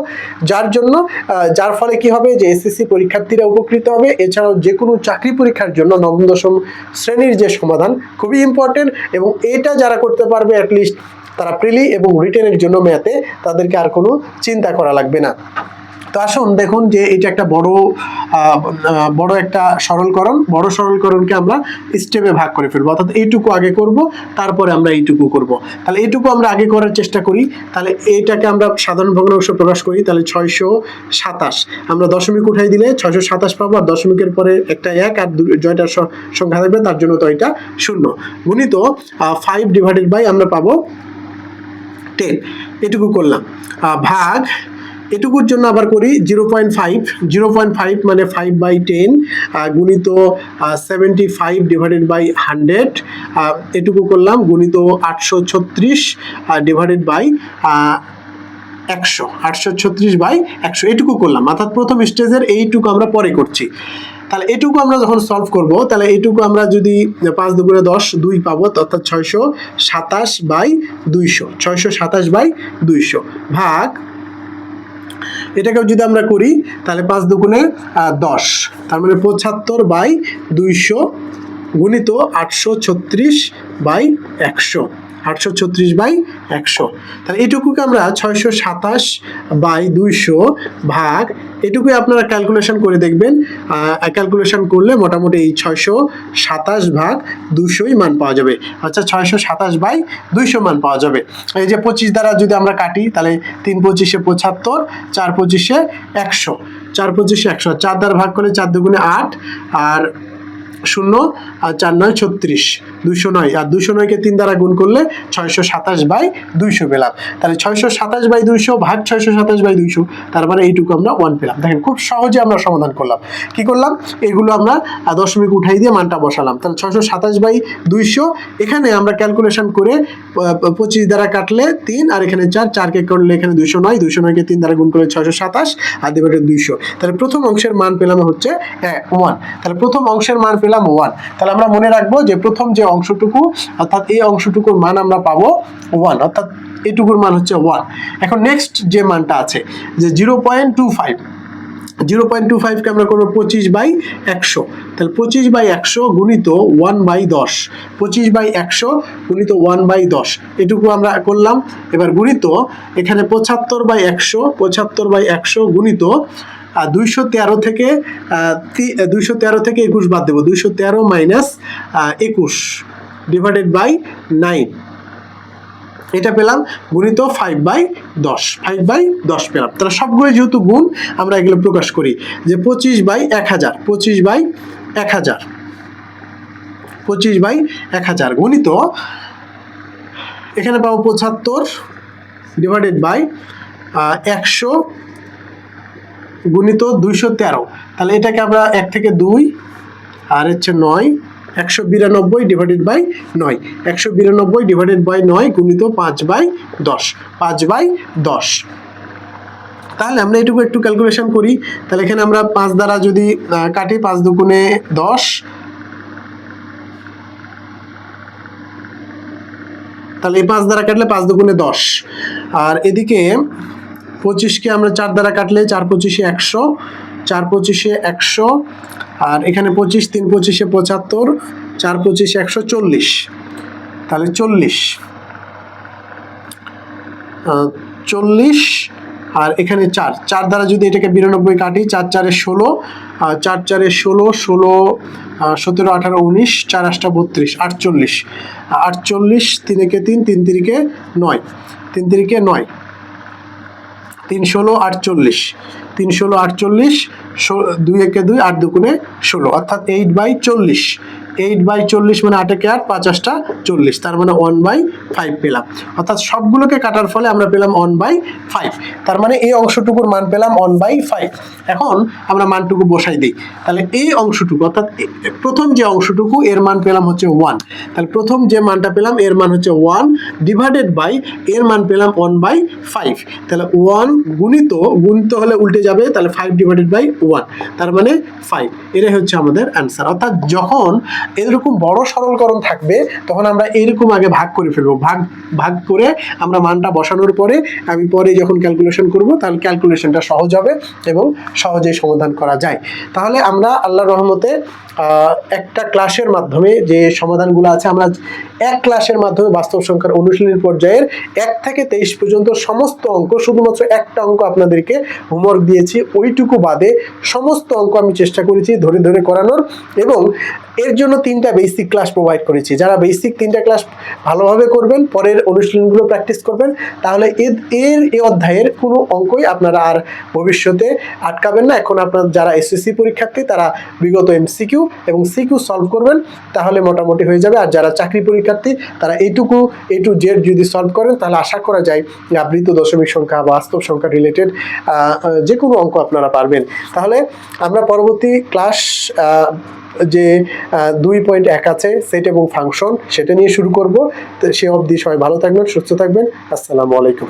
যার ফলে কি হবে যে এসএসসি পরীক্ষার্থীরা উপকৃত হবে। এছাড়াও যে কোনো চাকরি পরীক্ষার জন্য নবম দশম শ্রেণীর যে সমাধান খুবই ইম্পর্টেন্ট এবং এটা যারা করতে পারবে অ্যাটলিস্ট তারা প্রিলি এবং রিটেনের জন্য ম্যাথে তাদেরকে আর কোনো চিন্তা করা লাগবে না। তো আসুন দেখুন যে এটা একটা বড় একটা সরলকরণ, বড় সরলকরণকে আমরা স্টেপে ভাগ করে ফেলবো, অর্থাৎ এইটুকু আগে করব তারপরে আমরা এইটুকু করব। তাহলে এইটুকু আমরা আগে করার চেষ্টা করি, তাহলে এইটাকে আমরা সাধারণ ভগ্নাংশ প্রকাশ করি। তাহলে 627 আমরা দশমিক উঠাই দিলে 627 পাবো, আর দশমিকের পরে একটা 1 আর জয়টার সংখ্যা থাকবে তার জন্য তো এটা 0 গুণিত 5 ডিভাইডেড বাই আমরা পাবো 10। এটুকু করলাম ভাগ এটুকুর জন্য আবার করি 0.5 মানে 5/10 গুণিত 75 ডিভাইডেড বাই 100 এটুকু করলাম গুণিত 836 ডিভাইডেড বাই 100 836/100 এটুকু করলাম, অর্থাৎ প্রথম স্টেজের এইটুকু আমরা পরে করছি। তাহলে এটুকু আমরা যখন সলভ করব তাহলে এইটুকু আমরা যদি 5 দুগুণে 10 2 পাবো, অর্থাৎ 627/200 ভাগ এটাকেও যদি আমরা করি তাহলে 5 দুগুণে 10 তার মানে 75/200 গুণিত 836/100 তাহলে এটুকুকে আমরা 627/200 ভাগ এটুকুই আপনারা ক্যালকুলেশন করে দেখবেন, ক্যালকুলেশন করলে মোটামুটি এই 627/200 মান পাওয়া যাবে, আচ্ছা 627/200 মান পাওয়া যাবে। এই যে 25 দ্বারা যদি আমরা কাটি তাহলে 3 25 75, 4 25 100, 4 25 100, 4 দ্বারা ভাগ করলে 4 দুগুণে 8 আর 0 আর 4 9 36 209, আর 209কে 3 দ্বারা গুণ করলে 627/200 পেলাম। তাহলে 627/200 ভাগ 627/200 তার মানে এইটুকু আমরা 1 পেলাম। দেখেন খুব সহজে আমরা সমাধান করলাম। কি করলাম, এগুলো আমরা দশমিক উঠাই দিয়ে মানটা বসালাম। তাহলে 627/200 এখানে আমরা ক্যালকুলেশন করে 25 দ্বারা কাটলে 3 আর এখানে 4কে করলে এখানে 209, 209কে 3 দ্বারা গুণ করলে 627 আর ডিভাইডেড 200। তাহলে প্রথম অংশের মান পেলাম হচ্ছে 1। তাহলে প্রথম অংশের মান পেলাম 1। তাহলে আমরা মনে রাখবো যে প্রথম যে অংশটুকু অর্থাৎ এই অংশটুকুর মান আমরা পাবো 1, অর্থাৎ এটুকুর মান হচ্ছে 1। এখন নেক্সট যে মানটা আছে যে 0.25কে আমরা করবো 25/100, তাহলে 25/100 গুণিত 1/10, 25/100 গুণিত 1/10 এটুকু আমরা করলাম। এবার গুণিত এখানে 75/100 গুণিত 213 থেকে 21 বাদ দেবো, 213 মাইনাস 21 ডিভাইডেড বাই 9 এটা পেলাম গুণিত 5/10 পেলাম। তাহলে সবগুলো যেহেতু গুণ আমরা এগুলো প্রকাশ করি যে 25/1000 গুণিত এখানে পাবো 75 ডিভাইডেড বাই 100 গুণিত 213। তাহলে এটাকে আমরা 1 থেকে 2 আর হচ্ছে 9 192 ডিভাইডেড বাই 9 192 ডিভাইডেড বাই 9 গুণিত 5/10 তাহলে আমরা এটুকু একটু ক্যালকুলেশন করি। তাহলে এখানে আমরা 5 দ্বারা যদি কাটি 5 দুগুণে 10, তাহলে এই 5 দ্বারা কাটলে 5 দুগুণে 10 আর এদিকে 25কে আমরা 4 দ্বারা কাটলে 4 25 100, 4 25 100 আর এখানে 25 3 25 75, 4 25 140 তাহলে 40 আর এখানে 4, 4 দ্বারা যদি এটাকে 92 কাটি, 4 4 16, 4 4 16, 16 17 18 19, 4 8 32, 48, 48, 3 একে 3, 3 3 9, 3 3 9, 3 16 48, 3 16 48, 2 একে 2, 8 2 16, অর্থাৎ 8/40, 8/40 মানে 8 একে 8, 5 8 40, তার মানে 1/5 পেলাম। অর্থাৎ সবগুলোকে কাটার ফলে আমরা পেলাম 1/5, তার মানে এই অংশটুকুর মান পেলাম 1/5। এখন আমরা মানটুকু বসাই দিই, তাহলে এই অংশটুকু অর্থাৎ প্রথম যে অংশটুকু এর মান পেলাম হচ্ছে 1, তাহলে প্রথম যে মানটা পেলাম এর মান হচ্ছে 1 ডিভাইডেড বাই এর মান পেলাম 1/5, তাহলে 1 গুণিত হলে উল্টে যাবে, তাহলে 5 ডিভাইডেড বাই 1, তার মানে 5। এটাই হচ্ছে আমাদের অ্যান্সার। অর্থাৎ যখন এরকম বড় সরলকরণ থাকবে তখন আমরা এরকম আগে ভাগ করে ফেলবো, ভাগ করে আমরা মানটা বসানোর পরে আমি পরে যখন ক্যালকুলেশন করব তাহলে ক্যালকুলেশনটা সহজ হবে এবং সহজেই সমাধান করা যায়। তাহলে আমরা আল্লাহর রহমতে একটা ক্লাসের মাধ্যমে যে সমাধানগুলো আছে, আমরা এক ক্লাসের মাধ্যমে বাস্তব সংখ্যার অনুশীলনী পর্যায়ের 1 থেকে 23 পর্যন্ত সমস্ত অঙ্ক, শুধুমাত্র একটা অঙ্ক আপনাদেরকে হোমওয়ার্ক দিয়েছি, ওইটুকু বাদে সমস্ত অঙ্ক আমি চেষ্টা করেছি ধরে ধরে করানোর, এবং এর জন্য 3টা বেসিক ক্লাস প্রোভাইড করেছি। যারা বেসিক 3টা ক্লাস ভালোভাবে করবেন, পরের অনুশীলনগুলো প্র্যাকটিস করবেন, তাহলে এই অধ্যায়ের কোনো অঙ্কই আপনারা আর ভবিষ্যতে আটকাবেন না। এখন আপনার যারা এসএসসি পরীক্ষার্থী তারা বিগত এমসিকিউ এবং সিকিউ সলভ করবেন, তাহলে মোটামুটি হয়ে যাবে। আর যারা চাকরি পরীক্ষার্থী তারা A to Z যদি সলভ করেন তাহলে আশা করা যায় আবৃত দশমিক সংখ্যা, বাস্তব সংখ্যা রিলেটেড যে কোনো অঙ্ক আপনারা পারবেন। তাহলে আমরা পরবর্তী ক্লাস যে 2.1 আছে সেট এবং ফাংশন, সেটা নিয়ে শুরু করব। সে অবধি সবাই ভালো থাকবেন, সুস্থ থাকবেন। আসসালামু আলাইকুম।